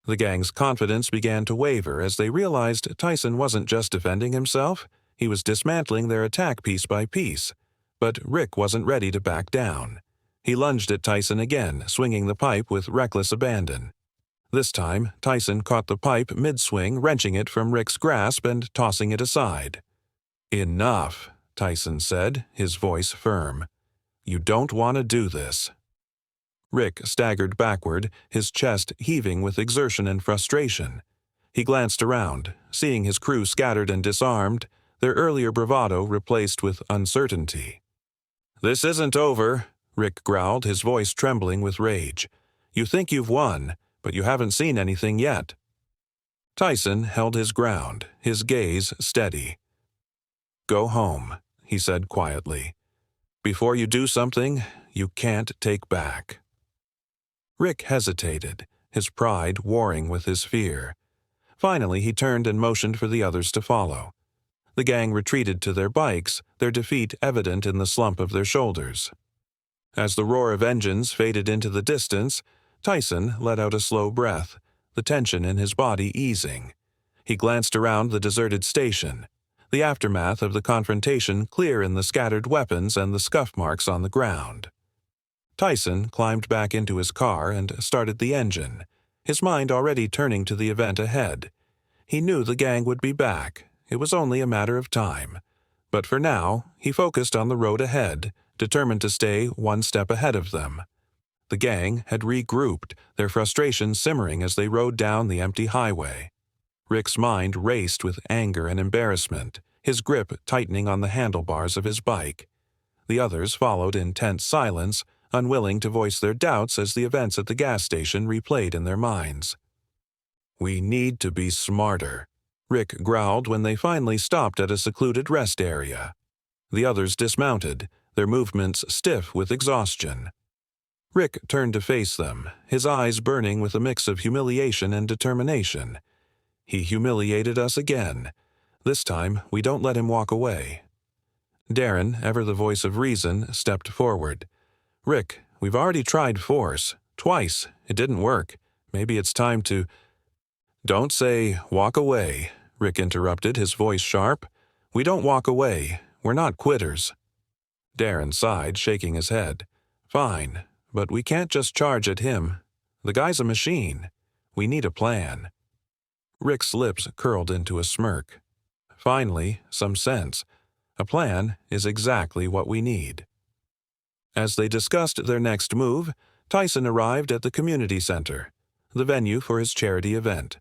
The gang's confidence began to waver as they realized Tyson wasn't just defending himself, he was dismantling their attack piece by piece. But Rick wasn't ready to back down. He lunged at Tyson again, swinging the pipe with reckless abandon. This time, Tyson caught the pipe mid-swing, wrenching it from Rick's grasp and tossing it aside. "Enough," Tyson said, his voice firm. "You don't want to do this." Rick staggered backward, his chest heaving with exertion and frustration. He glanced around, seeing his crew scattered and disarmed, their earlier bravado replaced with uncertainty. "This isn't over," Rick growled, his voice trembling with rage. "You think you've won, but you haven't seen anything yet." Tyson held his ground, his gaze steady. "Go home," he said quietly. "Before you do something you can't take back." Rick hesitated, his pride warring with his fear. Finally, he turned and motioned for the others to follow. The gang retreated to their bikes, their defeat evident in the slump of their shoulders. As the roar of engines faded into the distance, Tyson let out a slow breath, the tension in his body easing. He glanced around the deserted station, the aftermath of the confrontation clear in the scattered weapons and the scuff marks on the ground. Tyson climbed back into his car and started the engine, his mind already turning to the event ahead. He knew the gang would be back. It was only a matter of time. But for now, he focused on the road ahead, determined to stay one step ahead of them. The gang had regrouped, their frustration simmering as they rode down the empty highway. Rick's mind raced with anger and embarrassment, his grip tightening on the handlebars of his bike. The others followed in tense silence, unwilling to voice their doubts as the events at the gas station replayed in their minds. "We need to be smarter," Rick growled when they finally stopped at a secluded rest area. The others dismounted, their movements stiff with exhaustion. Rick turned to face them, his eyes burning with a mix of humiliation and determination. "He humiliated us again. This time, we don't let him walk away." Darren, ever the voice of reason, stepped forward. "Rick, we've already tried force. Twice. It didn't work. Maybe it's time to—" "Don't say, 'walk away,'" Rick interrupted, his voice sharp. "We don't walk away. We're not quitters." Darren sighed, shaking his head. "Fine, but we can't just charge at him. The guy's a machine. We need a plan." Rick's lips curled into a smirk. Finally, some sense. A plan is exactly what we need. As they discussed their next move, Tyson arrived at the community center, the venue for his charity event.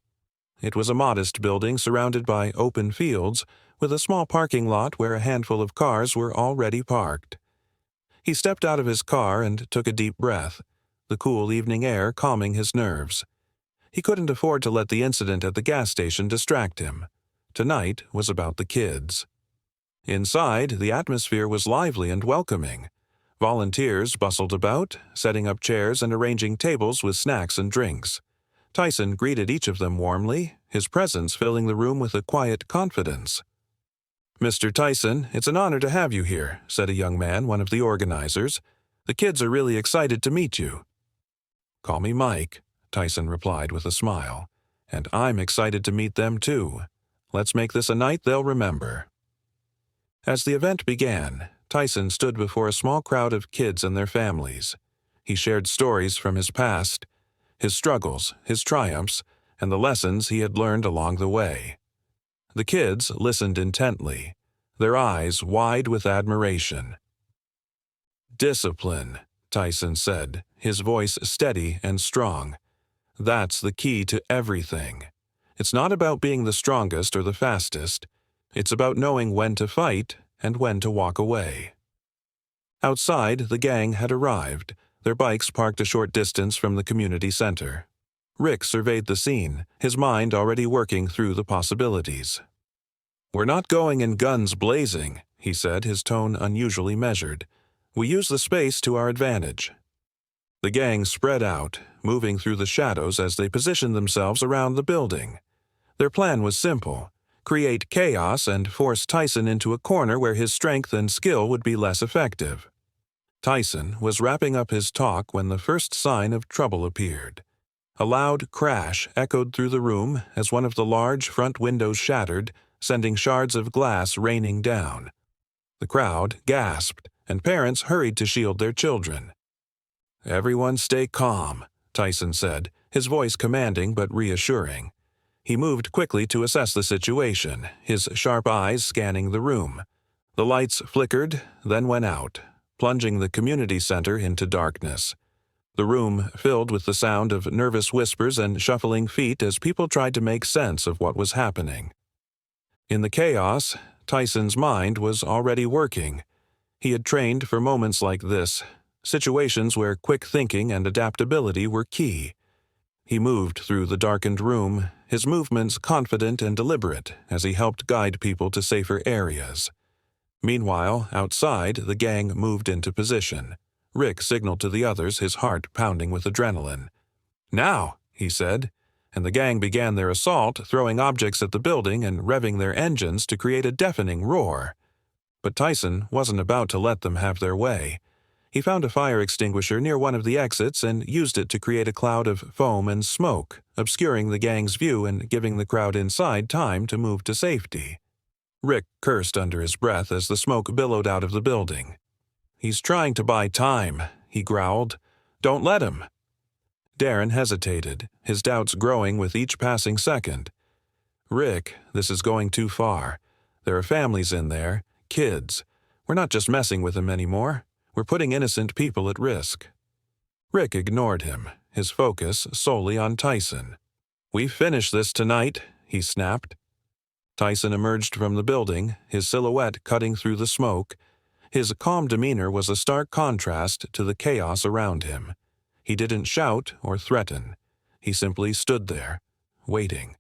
It was a modest building surrounded by open fields, with a small parking lot where a handful of cars were already parked. He stepped out of his car and took a deep breath, the cool evening air calming his nerves. He couldn't afford to let the incident at the gas station distract him. Tonight was about the kids. Inside, the atmosphere was lively and welcoming. Volunteers bustled about, setting up chairs and arranging tables with snacks and drinks. Tyson greeted each of them warmly, his presence filling the room with a quiet confidence. "Mr. Tyson, it's an honor to have you here," said a young man, one of the organizers. "The kids are really excited to meet you." "Call me Mike," Tyson replied with a smile. "And I'm excited to meet them too. Let's make this a night they'll remember." As the event began, Tyson stood before a small crowd of kids and their families. He shared stories from his past, his struggles, his triumphs, and the lessons he had learned along the way. The kids listened intently, their eyes wide with admiration. "Discipline," Tyson said, his voice steady and strong. "That's the key to everything. It's not about being the strongest or the fastest. It's about knowing when to fight and when to walk away." Outside, the gang had arrived, their bikes parked a short distance from the community center. Rick surveyed the scene, his mind already working through the possibilities. "We're not going in guns blazing," he said, his tone unusually measured. "We use the space to our advantage." The gang spread out, moving through the shadows as they positioned themselves around the building. Their plan was simple: create chaos and force Tyson into a corner where his strength and skill would be less effective. Tyson was wrapping up his talk when the first sign of trouble appeared. A loud crash echoed through the room as one of the large front windows shattered, sending shards of glass raining down. The crowd gasped, and parents hurried to shield their children. "Everyone stay calm," Tyson said, his voice commanding but reassuring. He moved quickly to assess the situation, his sharp eyes scanning the room. The lights flickered, then went out, plunging the community center into darkness. The room filled with the sound of nervous whispers and shuffling feet as people tried to make sense of what was happening. In the chaos, Tyson's mind was already working. He had trained for moments like this, situations where quick thinking and adaptability were key. He moved through the darkened room, his movements confident and deliberate as he helped guide people to safer areas. Meanwhile, outside, the gang moved into position. Rick signaled to the others, his heart pounding with adrenaline. "Now," he said, and the gang began their assault, throwing objects at the building and revving their engines to create a deafening roar. But Tyson wasn't about to let them have their way. He found a fire extinguisher near one of the exits and used it to create a cloud of foam and smoke, obscuring the gang's view and giving the crowd inside time to move to safety. Rick cursed under his breath as the smoke billowed out of the building. "He's trying to buy time," he growled. "Don't let him." Darren hesitated, his doubts growing with each passing second. "Rick, this is going too far. There are families in there, kids. We're not just messing with them anymore. We're putting innocent people at risk." Rick ignored him, his focus solely on Tyson. "We finish this tonight," he snapped. Tyson emerged from the building, his silhouette cutting through the smoke. His calm demeanor was a stark contrast to the chaos around him. He didn't shout or threaten. He simply stood there, waiting.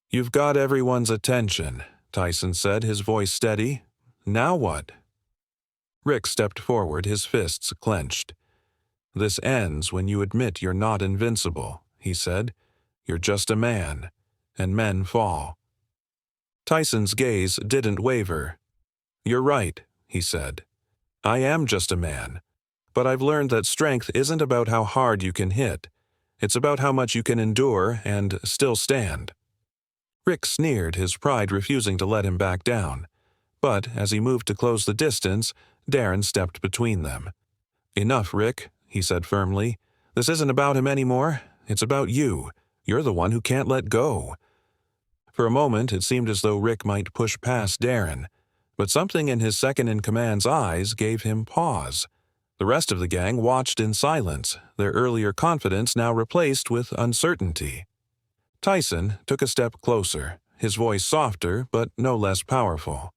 "You've got everyone's attention," Tyson said, his voice steady. "Now what?" Rick stepped forward, his fists clenched. "This ends when you admit you're not invincible," he said. "You're just a man, and men fall." Tyson's gaze didn't waver. "You're right," he said. "I am just a man. But I've learned that strength isn't about how hard you can hit. It's about how much you can endure and still stand." Rick sneered, his pride refusing to let him back down. But as he moved to close the distance, Darren stepped between them. "Enough, Rick," he said firmly. "This isn't about him anymore. It's about you. You're the one who can't let go." For a moment, it seemed as though Rick might push past Darren, but something in his second-in-command's eyes gave him pause. The rest of the gang watched in silence, their earlier confidence now replaced with uncertainty. Tyson took a step closer, his voice softer but no less powerful.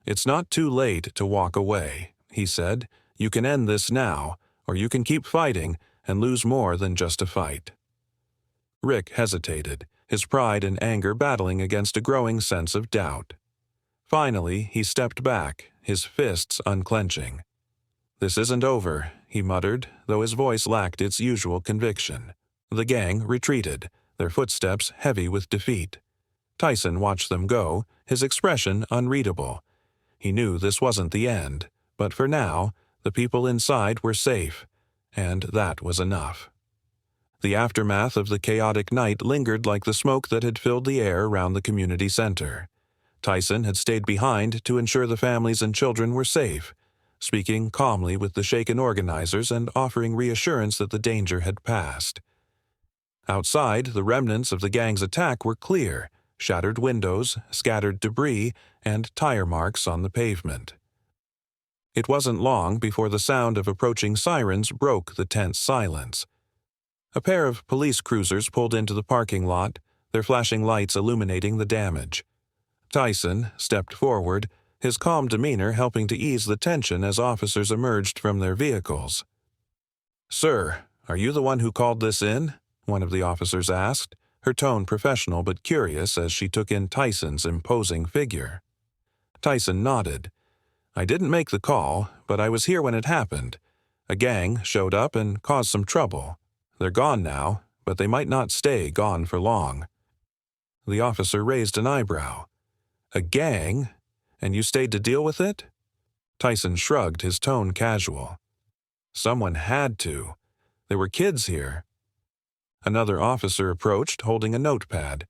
"It's not too late to walk away," he said. "You can end this now, or you can keep fighting and lose more than just a fight." Rick hesitated, his pride and anger battling against a growing sense of doubt. Finally, he stepped back, his fists unclenching. "This isn't over," he muttered, though his voice lacked its usual conviction. The gang retreated, their footsteps heavy with defeat. Tyson watched them go, his expression unreadable. He knew this wasn't the end, but for now, the people inside were safe, and that was enough. The aftermath of the chaotic night lingered like the smoke that had filled the air around the community center. Tyson had stayed behind to ensure the families and children were safe, speaking calmly with the shaken organizers and offering reassurance that the danger had passed. Outside, the remnants of the gang's attack were clear, shattered windows, scattered debris, and tire marks on the pavement. It wasn't long before the sound of approaching sirens broke the tense silence. A pair of police cruisers pulled into the parking lot, their flashing lights illuminating the damage. Tyson stepped forward, his calm demeanor helping to ease the tension as officers emerged from their vehicles. "Sir, are you the one who called this in?" one of the officers asked, her tone professional but curious as she took in Tyson's imposing figure. Tyson nodded. "I didn't make the call, but I was here when it happened. A gang showed up and caused some trouble. They're gone now, but they might not stay gone for long." The officer raised an eyebrow. "A gang? And you stayed to deal with it?" Tyson shrugged, his tone casual. "Someone had to. There were kids here." Another officer approached, holding a notepad.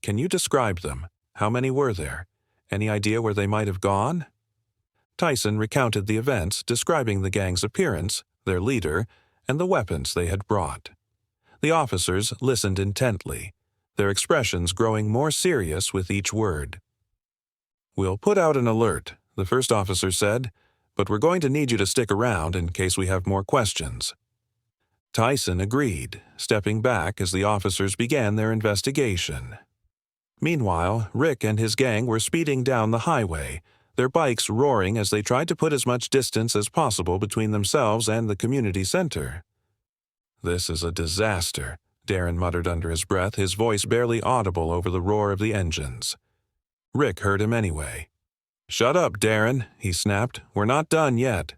"Can you describe them? How many were there? Any idea where they might have gone?" Tyson recounted the events, describing the gang's appearance, their leader, and the weapons they had brought. The officers listened intently, their expressions growing more serious with each word. "We'll put out an alert," the first officer said, "but we're going to need you to stick around in case we have more questions." Tyson agreed, stepping back as the officers began their investigation. Meanwhile, Rick and his gang were speeding down the highway, their bikes roaring as they tried to put as much distance as possible between themselves and the community center. "This is a disaster," Darren muttered under his breath, his voice barely audible over the roar of the engines. Rick heard him anyway. "Shut up, Darren," he snapped. "We're not done yet."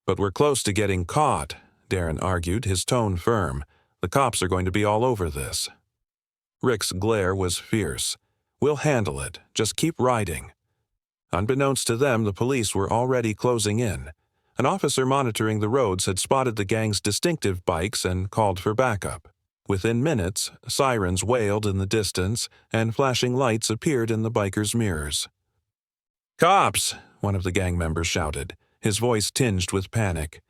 "But we're close to getting caught," Darren argued, his tone firm. "The cops are going to be all over this." Rick's glare was fierce. "We'll handle it. Just keep riding." Unbeknownst to them, the police were already closing in. An officer monitoring the roads had spotted the gang's distinctive bikes and called for backup. Within minutes, sirens wailed in the distance, and flashing lights appeared in the bikers' mirrors. "Cops!" one of the gang members shouted, his voice tinged with panic.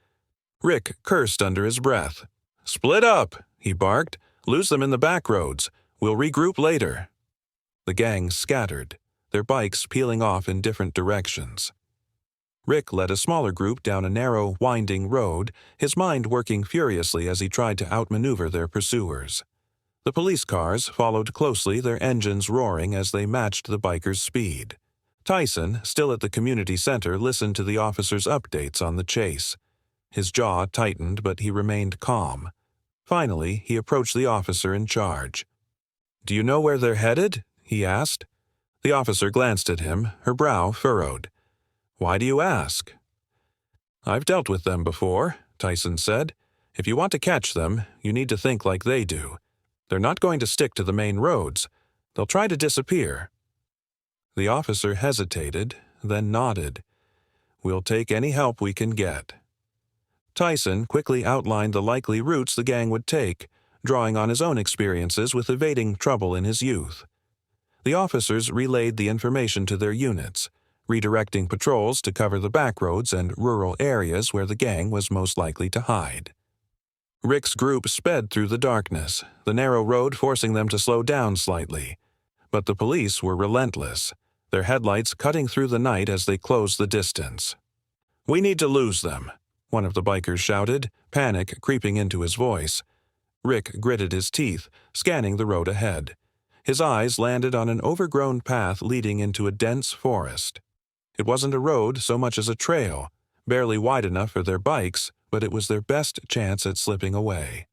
Rick cursed under his breath. "Split up!" he barked. "Lose them in the back roads. We'll regroup later." The gang scattered, their bikes peeling off in different directions. Rick led a smaller group down a narrow, winding road, his mind working furiously as he tried to outmaneuver their pursuers. The police cars followed closely, their engines roaring as they matched the bikers' speed. Tyson, still at the community center, listened to the officer's updates on the chase. His jaw tightened, but he remained calm. Finally, he approached the officer in charge. "Do you know where they're headed?" he asked. The officer glanced at him, her brow furrowed. "Why do you ask?" "I've dealt with them before," Tyson said. "If you want to catch them, you need to think like they do. They're not going to stick to the main roads. They'll try to disappear." The officer hesitated, then nodded. "We'll take any help we can get." Tyson quickly outlined the likely routes the gang would take, drawing on his own experiences with evading trouble in his youth. The officers relayed the information to their units, redirecting patrols to cover the backroads and rural areas where the gang was most likely to hide. Rick's group sped through the darkness, the narrow road forcing them to slow down slightly. But the police were relentless, their headlights cutting through the night as they closed the distance. "We need to lose them," one of the bikers shouted, panic creeping into his voice. Rick gritted his teeth, scanning the road ahead. His eyes landed on an overgrown path leading into a dense forest. It wasn't a road so much as a trail, barely wide enough for their bikes, but it was their best chance at slipping away.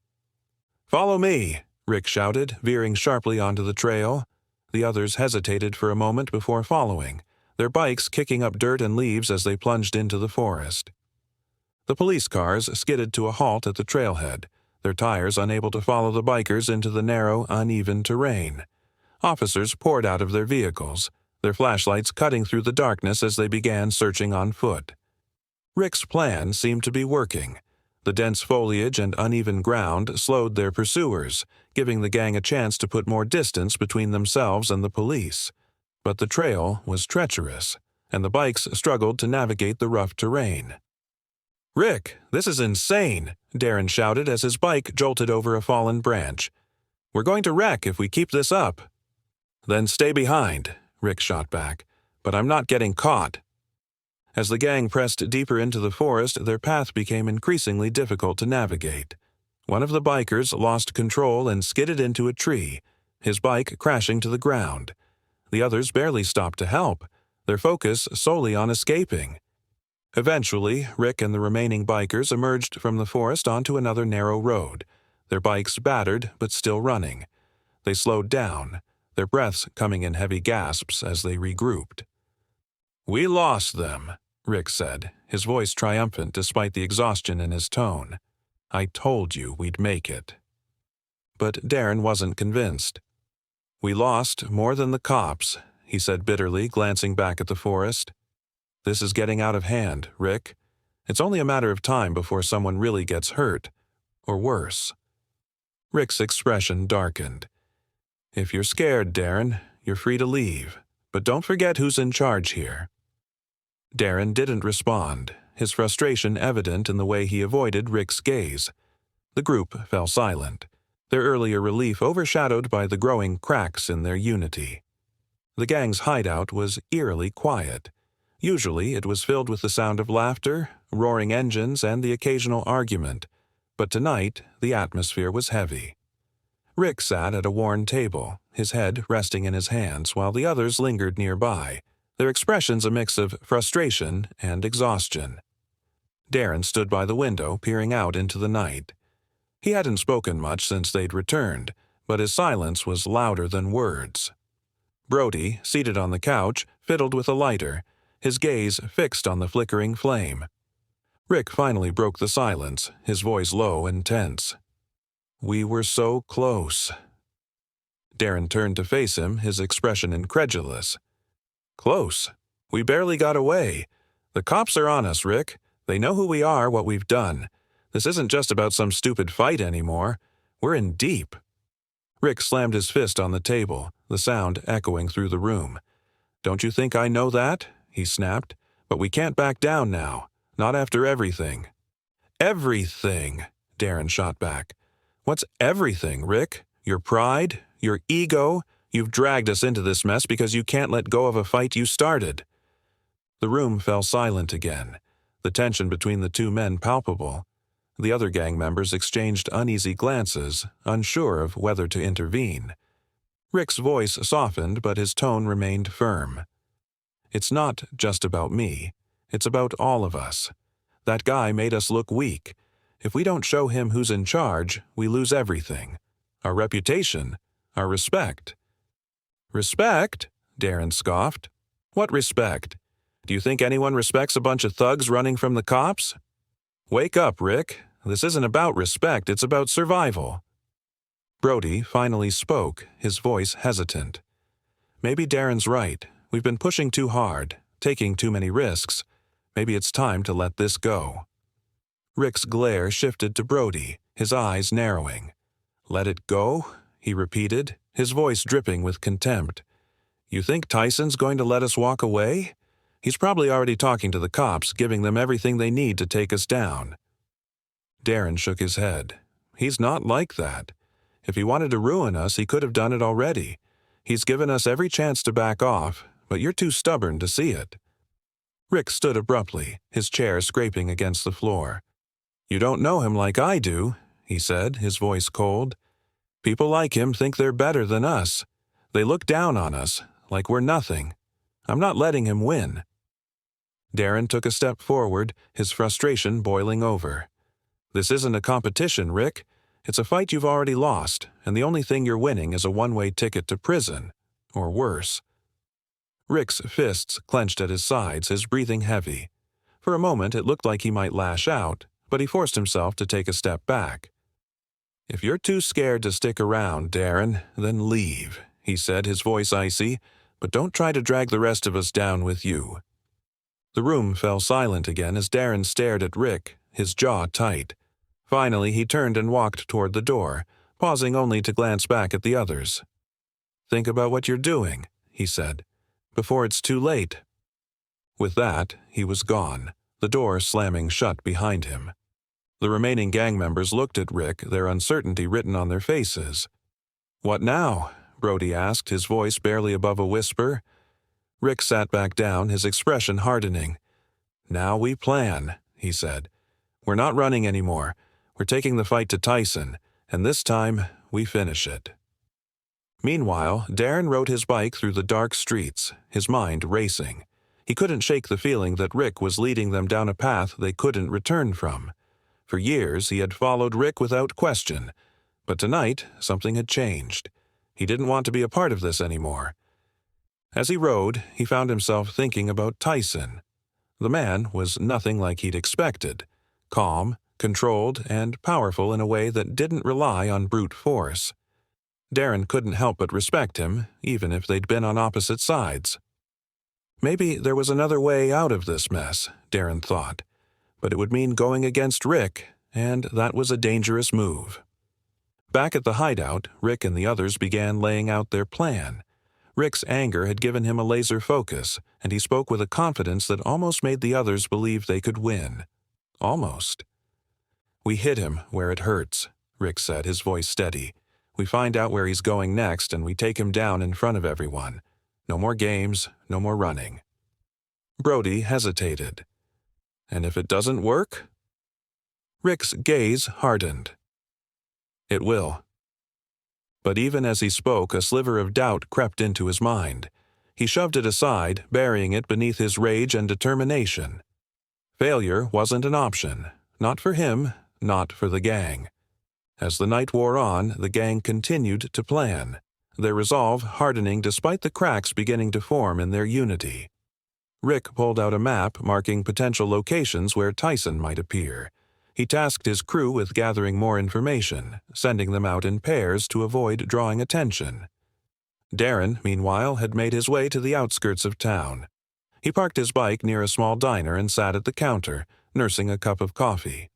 "Follow me," Rick shouted, veering sharply onto the trail. The others hesitated for a moment before following, their bikes kicking up dirt and leaves as they plunged into the forest. The police cars skidded to a halt at the trailhead, their tires unable to follow the bikers into the narrow, uneven terrain. Officers poured out of their vehicles, their flashlights cutting through the darkness as they began searching on foot. Rick's plan seemed to be working. The dense foliage and uneven ground slowed their pursuers, giving the gang a chance to put more distance between themselves and the police. But the trail was treacherous, and the bikes struggled to navigate the rough terrain. "Rick, this is insane," Darren shouted as his bike jolted over a fallen branch. "We're going to wreck if we keep this up." "Then stay behind," Rick shot back. "But I'm not getting caught." As the gang pressed deeper into the forest, their path became increasingly difficult to navigate. One of the bikers lost control and skidded into a tree, his bike crashing to the ground. The others barely stopped to help, their focus solely on escaping. Eventually, Rick and the remaining bikers emerged from the forest onto another narrow road, their bikes battered but still running. They slowed down, their breaths coming in heavy gasps as they regrouped. "We lost them," Rick said, his voice triumphant despite the exhaustion in his tone. "I told you we'd make it." But Darren wasn't convinced. "We lost more than the cops," he said bitterly, glancing back at the forest. "This is getting out of hand, Rick. It's only a matter of time before someone really gets hurt, or worse." Rick's expression darkened. "If you're scared, Darren, you're free to leave, but don't forget who's in charge here." Darren didn't respond, his frustration evident in the way he avoided Rick's gaze. The group fell silent, their earlier relief overshadowed by the growing cracks in their unity. The gang's hideout was eerily quiet. Usually it was filled with the sound of laughter, roaring engines, and the occasional argument, but tonight the atmosphere was heavy. Rick sat at a worn table, his head resting in his hands, while the others lingered nearby, their expressions a mix of frustration and exhaustion. Darren stood by the window, peering out into the night. He hadn't spoken much since they'd returned, but his silence was louder than words. Brody, seated on the couch, fiddled with a lighter, his gaze fixed on the flickering flame. Rick finally broke the silence, his voice low and tense. "We were so close." Darren turned to face him, his expression incredulous. "Close? We barely got away. The cops are on us, Rick. They know who we are, what we've done. This isn't just about some stupid fight anymore. We're in deep." Rick slammed his fist on the table, the sound echoing through the room. "Don't you think I know that?" he snapped. "But we can't back down now. Not after everything." "Everything," Darren shot back. "What's everything, Rick? Your pride? Your ego? You've dragged us into this mess because you can't let go of a fight you started." The room fell silent again, the tension between the two men palpable. The other gang members exchanged uneasy glances, unsure of whether to intervene. Rick's voice softened, but his tone remained firm. "It's not just about me. It's about all of us. That guy made us look weak. If we don't show him who's in charge, we lose everything. Our reputation, our respect." "Respect?" Darren scoffed. "What respect? Do you think anyone respects a bunch of thugs running from the cops? Wake up, Rick. This isn't about respect, it's about survival." Brody finally spoke, his voice hesitant. "Maybe Darren's right. We've been pushing too hard, taking too many risks. Maybe it's time to let this go." Rick's glare shifted to Brody, his eyes narrowing. "Let it go?" he repeated, his voice dripping with contempt. "You think Tyson's going to let us walk away? He's probably already talking to the cops, giving them everything they need to take us down." Darren shook his head. "He's not like that. If he wanted to ruin us, he could have done it already. He's given us every chance to back off, but you're too stubborn to see it." Rick stood abruptly, his chair scraping against the floor. "You don't know him like I do," he said, his voice cold. "People like him think they're better than us. They look down on us, like we're nothing. I'm not letting him win." Darren took a step forward, his frustration boiling over. "This isn't a competition, Rick. It's a fight you've already lost, and the only thing you're winning is a one-way ticket to prison. Or worse." Rick's fists clenched at his sides, his breathing heavy. For a moment it looked like he might lash out, but he forced himself to take a step back. "If you're too scared to stick around, Darren, then leave," he said, his voice icy, "but don't try to drag the rest of us down with you." The room fell silent again as Darren stared at Rick, his jaw tight. Finally, he turned and walked toward the door, pausing only to glance back at the others. "Think about what you're doing," he said, "before it's too late." With that, he was gone, the door slamming shut behind him. The remaining gang members looked at Rick, their uncertainty written on their faces. "What now?" Brody asked, his voice barely above a whisper. Rick sat back down, his expression hardening. "Now we plan," he said. "We're not running anymore. We're taking the fight to Tyson, and this time we finish it." Meanwhile, Darren rode his bike through the dark streets, his mind racing. He couldn't shake the feeling that Rick was leading them down a path they couldn't return from. For years he had followed Rick without question, but tonight something had changed. He didn't want to be a part of this anymore. As he rode, he found himself thinking about Tyson. The man was nothing like he'd expected. Calm, controlled, and powerful in a way that didn't rely on brute force. Darren couldn't help but respect him, even if they'd been on opposite sides. Maybe there was another way out of this mess, Darren thought, but it would mean going against Rick, and that was a dangerous move. Back at the hideout, Rick and the others began laying out their plan. Rick's anger had given him a laser focus, and he spoke with a confidence that almost made the others believe they could win. Almost. "We hit him where it hurts," Rick said, his voice steady. "We find out where he's going next, and we take him down in front of everyone. No more games, no more running." Brody hesitated. "And if it doesn't work?" Rick's gaze hardened. "It will." But even as he spoke, a sliver of doubt crept into his mind. He shoved it aside, burying it beneath his rage and determination. Failure wasn't an option. Not for him, not for the gang. As the night wore on, the gang continued to plan, their resolve hardening despite the cracks beginning to form in their unity. Rick pulled out a map marking potential locations where Tyson might appear. He tasked his crew with gathering more information, sending them out in pairs to avoid drawing attention. Darren, meanwhile, had made his way to the outskirts of town. He parked his bike near a small diner and sat at the counter, nursing a cup of coffee.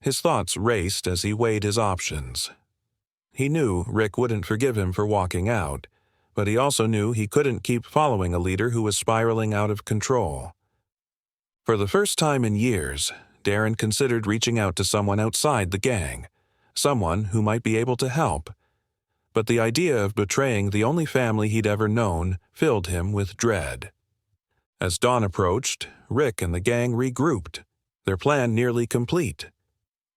His thoughts raced as he weighed his options. He knew Rick wouldn't forgive him for walking out, but he also knew he couldn't keep following a leader who was spiraling out of control. For the first time in years, Darren considered reaching out to someone outside the gang, someone who might be able to help. But the idea of betraying the only family he'd ever known filled him with dread. As dawn approached, Rick and the gang regrouped, their plan nearly complete.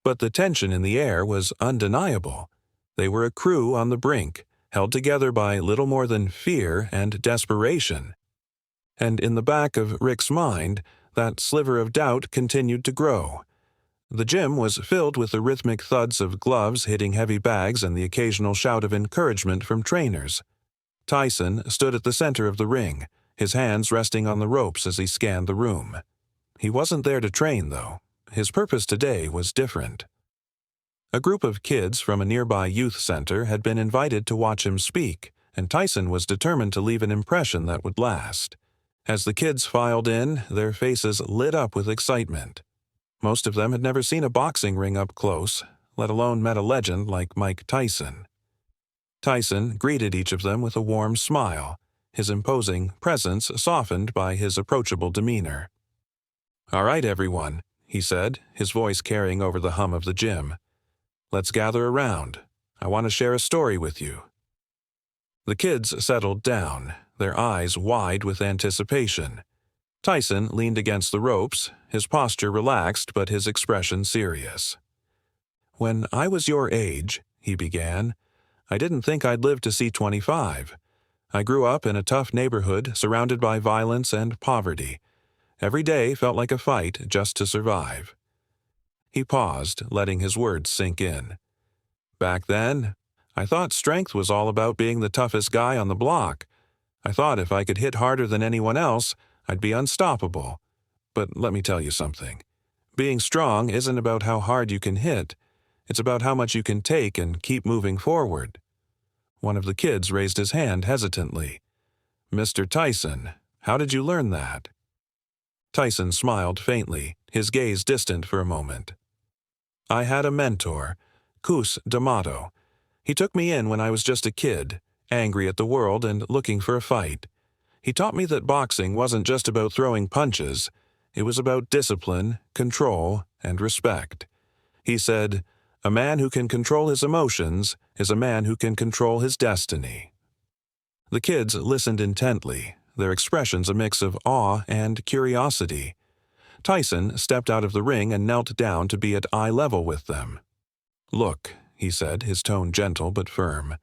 But the tension in the air was undeniable. They were a crew on the brink, held together by little more than fear and desperation. And in the back of Rick's mind, that sliver of doubt continued to grow. The gym was filled with the rhythmic thuds of gloves hitting heavy bags and the occasional shout of encouragement from trainers. Tyson stood at the center of the ring, his hands resting on the ropes as he scanned the room. He wasn't there to train, though. His purpose today was different. A group of kids from a nearby youth center had been invited to watch him speak, and Tyson was determined to leave an impression that would last. As the kids filed in, their faces lit up with excitement. Most of them had never seen a boxing ring up close, let alone met a legend like Mike Tyson. Tyson greeted each of them with a warm smile, his imposing presence softened by his approachable demeanor. "All right, everyone," he said, his voice carrying over the hum of the gym. "Let's gather around. I want to share a story with you." The kids settled down, their eyes wide with anticipation. Tyson leaned against the ropes, his posture relaxed but his expression serious. "When I was your age," he began, "I didn't think I'd live to see 25. I grew up in a tough neighborhood surrounded by violence and poverty. Every day felt like a fight just to survive." He paused, letting his words sink in. "Back then, I thought strength was all about being the toughest guy on the block. I thought if I could hit harder than anyone else, I'd be unstoppable. But let me tell you something. Being strong isn't about how hard you can hit. It's about how much you can take and keep moving forward." One of the kids raised his hand hesitantly. "Mr. Tyson, how did you learn that?" Tyson smiled faintly, his gaze distant for a moment. "I had a mentor, Cus D'Amato. He took me in when I was just a kid, angry at the world and looking for a fight. He taught me that boxing wasn't just about throwing punches. It was about discipline, control, and respect. He said, 'A man who can control his emotions is a man who can control his destiny.'" The kids listened intently, their expressions a mix of awe and curiosity. Tyson stepped out of the ring and knelt down to be at eye level with them. "Look," he said, his tone gentle but firm,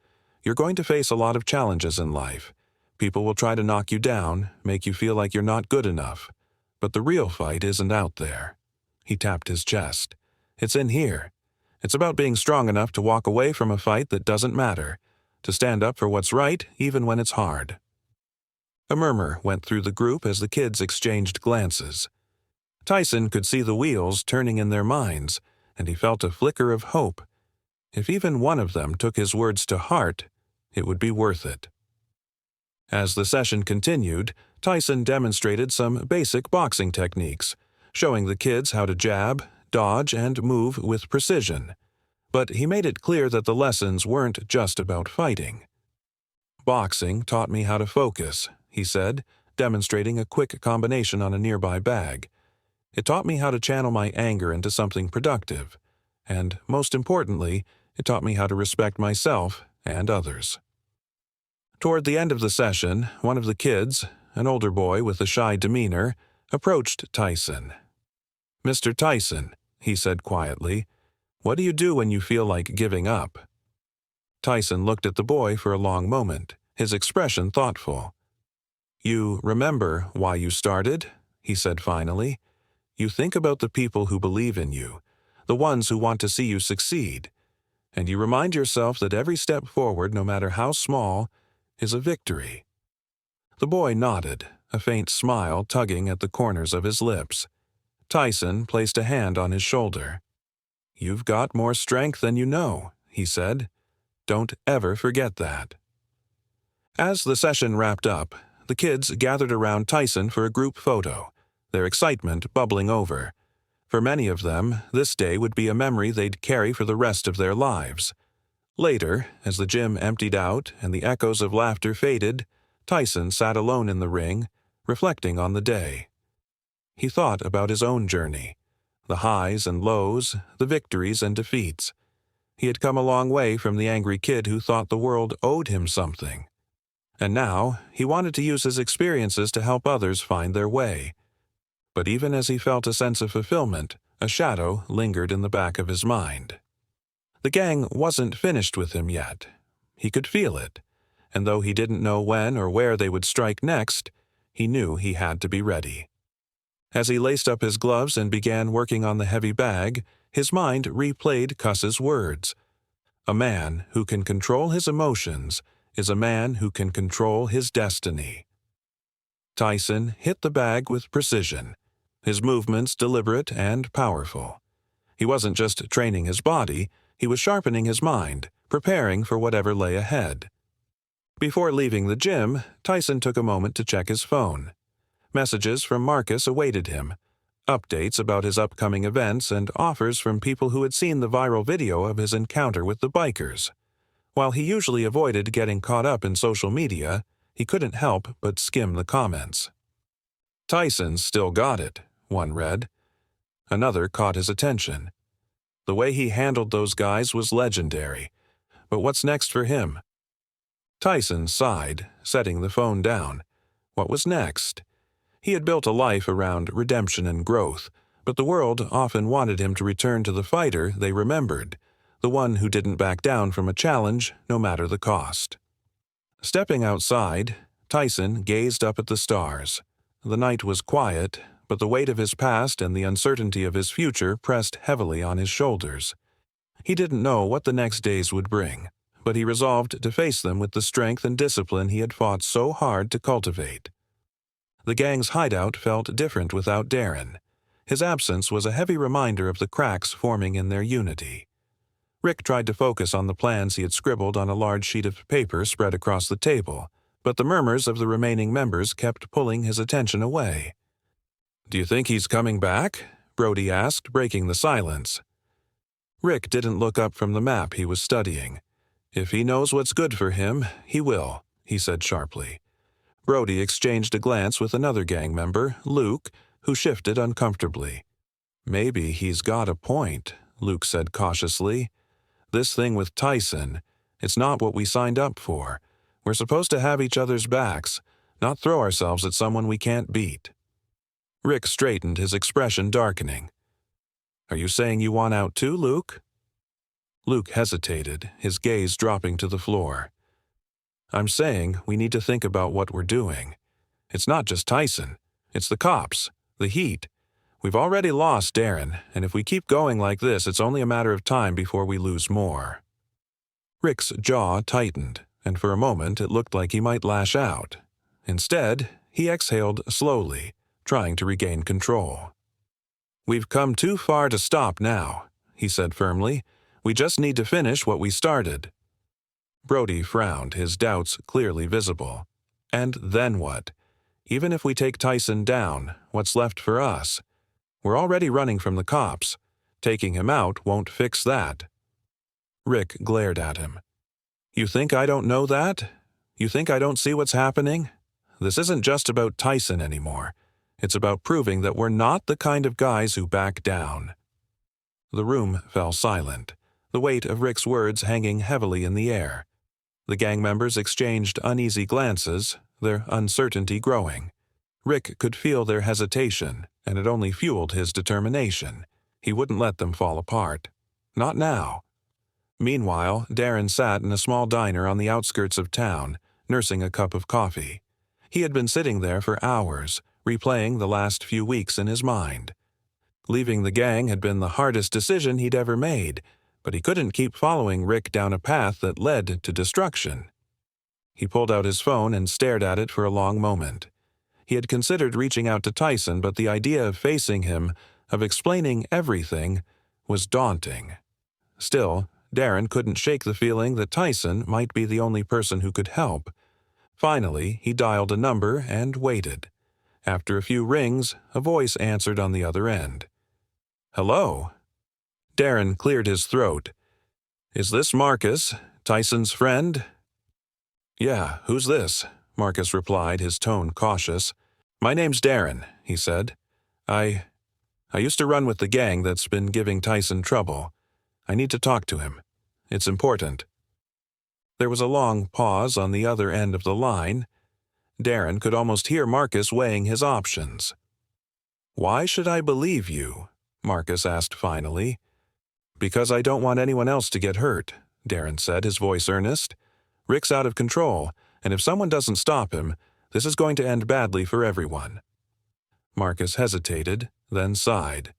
"you're going to face a lot of challenges in life. People will try to knock you down, make you feel like you're not good enough. But the real fight isn't out there." He tapped his chest. "It's in here. It's about being strong enough to walk away from a fight that doesn't matter, to stand up for what's right even when it's hard." A murmur went through the group as the kids exchanged glances. Tyson could see the wheels turning in their minds, and he felt a flicker of hope. If even one of them took his words to heart, it would be worth it. As the session continued, Tyson demonstrated some basic boxing techniques, showing the kids how to jab, dodge, and move with precision. But he made it clear that the lessons weren't just about fighting. "Boxing taught me how to focus," he said, demonstrating a quick combination on a nearby bag. "It taught me how to channel my anger into something productive. And, most importantly, it taught me how to respect myself and others." Toward the end of the session, one of the kids, an older boy with a shy demeanor, approached Tyson. "Mr. Tyson," he said quietly, "what do you do when you feel like giving up?" Tyson looked at the boy for a long moment, his expression thoughtful. "You remember why you started?" he said finally. "You think about the people who believe in you, the ones who want to see you succeed, and you remind yourself that every step forward, no matter how small, is a victory." The boy nodded, a faint smile tugging at the corners of his lips. Tyson placed a hand on his shoulder. "You've got more strength than you know," he said. "Don't ever forget that." As the session wrapped up, the kids gathered around Tyson for a group photo, their excitement bubbling over. For many of them, this day would be a memory they'd carry for the rest of their lives. Later, as the gym emptied out and the echoes of laughter faded, Tyson sat alone in the ring, reflecting on the day. He thought about his own journey, the highs and lows, the victories and defeats. He had come a long way from the angry kid who thought the world owed him something. And now, he wanted to use his experiences to help others find their way. But even as he felt a sense of fulfillment, a shadow lingered in the back of his mind. The gang wasn't finished with him yet. He could feel it, and though he didn't know when or where they would strike next, he knew he had to be ready. As he laced up his gloves and began working on the heavy bag, his mind replayed Cuss's words. A man who can control his emotions is a man who can control his destiny. Tyson hit the bag with precision, his movements deliberate and powerful. He wasn't just training his body, he was sharpening his mind, preparing for whatever lay ahead. Before leaving the gym, Tyson took a moment to check his phone. Messages from Marcus awaited him, updates about his upcoming events and offers from people who had seen the viral video of his encounter with the bikers. While he usually avoided getting caught up in social media, he couldn't help but skim the comments. "Tyson's still got it," one read. Another caught his attention. "The way he handled those guys was legendary. But what's next for him?" Tyson sighed, setting the phone down. What was next? He had built a life around redemption and growth, but the world often wanted him to return to the fighter they remembered, the one who didn't back down from a challenge no matter the cost. Stepping outside, Tyson gazed up at the stars. The night was quiet, but the weight of his past and the uncertainty of his future pressed heavily on his shoulders. He didn't know what the next days would bring, but he resolved to face them with the strength and discipline he had fought so hard to cultivate. The gang's hideout felt different without Darren. His absence was a heavy reminder of the cracks forming in their unity. Rick tried to focus on the plans he had scribbled on a large sheet of paper spread across the table, but the murmurs of the remaining members kept pulling his attention away. "Do you think he's coming back?" Brody asked, breaking the silence. Rick didn't look up from the map he was studying. "If he knows what's good for him, he will," he said sharply. Brody exchanged a glance with another gang member, Luke, who shifted uncomfortably. "Maybe he's got a point," Luke said cautiously. "This thing with Tyson, it's not what we signed up for. We're supposed to have each other's backs, not throw ourselves at someone we can't beat." Rick straightened, his expression darkening. "Are you saying you want out too, Luke?" Luke hesitated, his gaze dropping to the floor. "I'm saying we need to think about what we're doing. It's not just Tyson. It's the cops, the heat. We've already lost Darren, and if we keep going like this, it's only a matter of time before we lose more." Rick's jaw tightened, and for a moment it looked like he might lash out. Instead, he exhaled slowly, trying to regain control. "We've come too far to stop now," he said firmly. "We just need to finish what we started." Brody frowned, his doubts clearly visible. "And then what? Even if we take Tyson down, what's left for us? We're already running from the cops. Taking him out won't fix that." Rick glared at him. "You think I don't know that? You think I don't see what's happening? This isn't just about Tyson anymore. It's about proving that we're not the kind of guys who back down." The room fell silent, the weight of Rick's words hanging heavily in the air. The gang members exchanged uneasy glances, their uncertainty growing. Rick could feel their hesitation, and it only fueled his determination. He wouldn't let them fall apart. Not now. Meanwhile, Darren sat in a small diner on the outskirts of town, nursing a cup of coffee. He had been sitting there for hours, replaying the last few weeks in his mind. Leaving the gang had been the hardest decision he'd ever made, but he couldn't keep following Rick down a path that led to destruction. He pulled out his phone and stared at it for a long moment. He had considered reaching out to Tyson, but the idea of facing him, of explaining everything, was daunting. Still, Darren couldn't shake the feeling that Tyson might be the only person who could help. Finally, he dialed a number and waited. After a few rings, a voice answered on the other end. "Hello." Darren cleared his throat. "Is this Marcus, Tyson's friend?" "Yeah, who's this?" Marcus replied, his tone cautious. "My name's Darren," he said. I used to run with the gang that's been giving Tyson trouble. I need to talk to him. It's important." There was a long pause on the other end of the line. Darren could almost hear Marcus weighing his options. "Why should I believe you?" Marcus asked finally. "Because I don't want anyone else to get hurt," Darren said, his voice earnest. "Rick's out of control, and if someone doesn't stop him, this is going to end badly for everyone." Marcus hesitated, then sighed.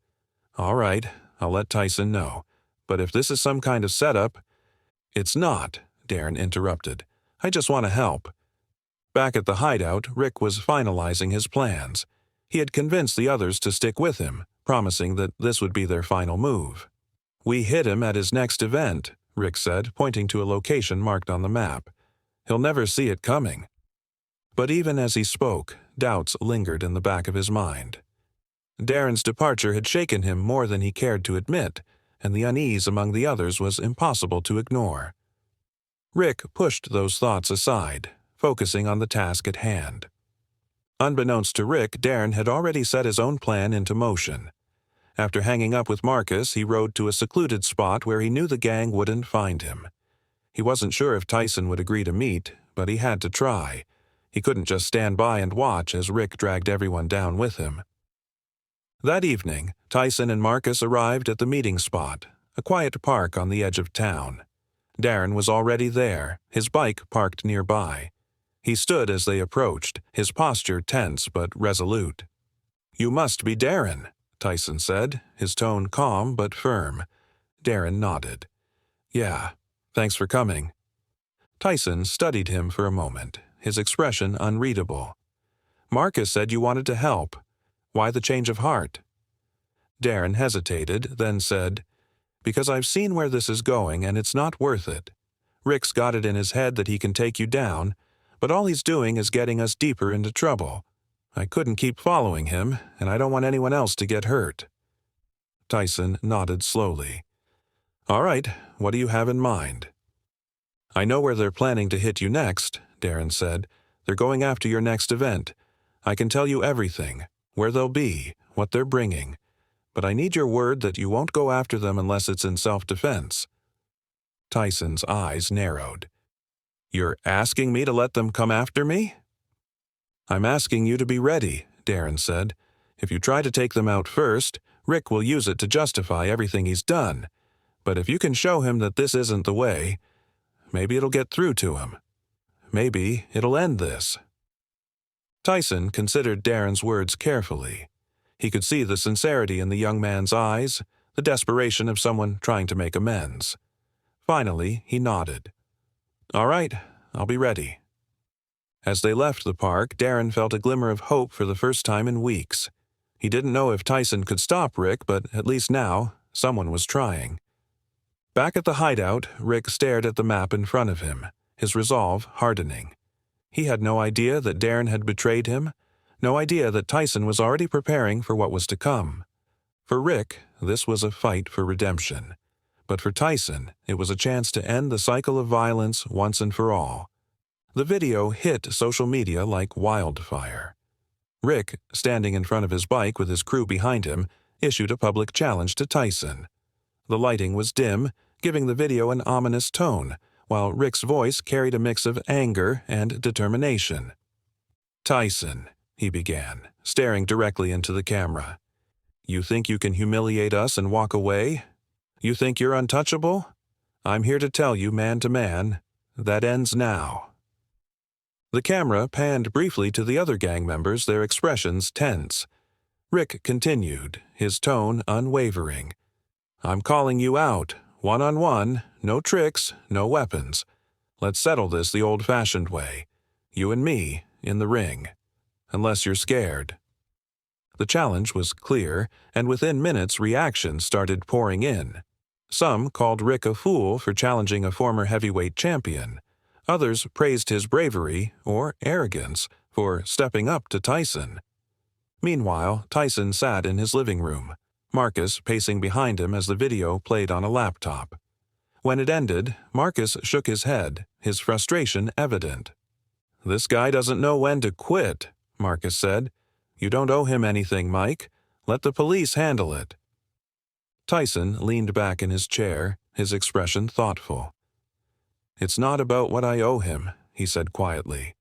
"All right, I'll let Tyson know. But if this is some kind of setup—" "It's not," Darren interrupted. "I just want to help." Back at the hideout, Rick was finalizing his plans. He had convinced the others to stick with him, promising that this would be their final move. "We hit him at his next event," Rick said, pointing to a location marked on the map. "He'll never see it coming." But even as he spoke, doubts lingered in the back of his mind. Darren's departure had shaken him more than he cared to admit, and the unease among the others was impossible to ignore. Rick pushed those thoughts aside, focusing on the task at hand. Unbeknownst to Rick, Darren had already set his own plan into motion. After hanging up with Marcus, he rode to a secluded spot where he knew the gang wouldn't find him. He wasn't sure if Tyson would agree to meet, but he had to try. He couldn't just stand by and watch as Rick dragged everyone down with him. That evening, Tyson and Marcus arrived at the meeting spot, a quiet park on the edge of town. Darren was already there, his bike parked nearby. He stood as they approached, his posture tense but resolute. "You must be Darren," Tyson said, his tone calm but firm. Darren nodded. "Yeah, thanks for coming." Tyson studied him for a moment, his expression unreadable. "Marcus said you wanted to help. Why the change of heart?" Darren hesitated, then said, "Because I've seen where this is going and it's not worth it. Rick's got it in his head that he can take you down, but all he's doing is getting us deeper into trouble. I couldn't keep following him, and I don't want anyone else to get hurt." Tyson nodded slowly. "All right, what do you have in mind?" "I know where they're planning to hit you next," Darren said. "They're going after your next event. I can tell you everything, where they'll be, what they're bringing. But I need your word that you won't go after them unless it's in self-defense." Tyson's eyes narrowed. "You're asking me to let them come after me?" "I'm asking you to be ready," Darren said. "If you try to take them out first, Rick will use it to justify everything he's done. But if you can show him that this isn't the way, maybe it'll get through to him. Maybe it'll end this." Tyson considered Darren's words carefully. He could see the sincerity in the young man's eyes, the desperation of someone trying to make amends. Finally, he nodded. "All right, I'll be ready." As they left the park, Darren felt a glimmer of hope for the first time in weeks. He didn't know if Tyson could stop Rick, but at least now, someone was trying. Back at the hideout, Rick stared at the map in front of him, his resolve hardening. He had no idea that Darren had betrayed him, no idea that Tyson was already preparing for what was to come. For Rick, this was a fight for redemption. But for Tyson, it was a chance to end the cycle of violence once and for all. The video hit social media like wildfire. Rick, standing in front of his bike with his crew behind him, issued a public challenge to Tyson. The lighting was dim, giving the video an ominous tone, while Rick's voice carried a mix of anger and determination. "Tyson," he began, staring directly into the camera. "You think you can humiliate us and walk away? You think you're untouchable? I'm here to tell you, man to man, that ends now." The camera panned briefly to the other gang members, their expressions tense. Rick continued, his tone unwavering. "I'm calling you out, one-on-one, no tricks, no weapons. Let's settle this the old-fashioned way. You and me, in the ring. Unless you're scared." The challenge was clear, and within minutes reactions started pouring in. Some called Rick a fool for challenging a former heavyweight champion. Others praised his bravery, or arrogance, for stepping up to Tyson. Meanwhile, Tyson sat in his living room. Marcus pacing behind him as the video played on a laptop. When it ended, Marcus shook his head, his frustration evident. "This guy doesn't know when to quit," Marcus said. "You don't owe him anything, Mike. Let the police handle it." Tyson leaned back in his chair, his expression thoughtful. "It's not about what I owe him," he said quietly.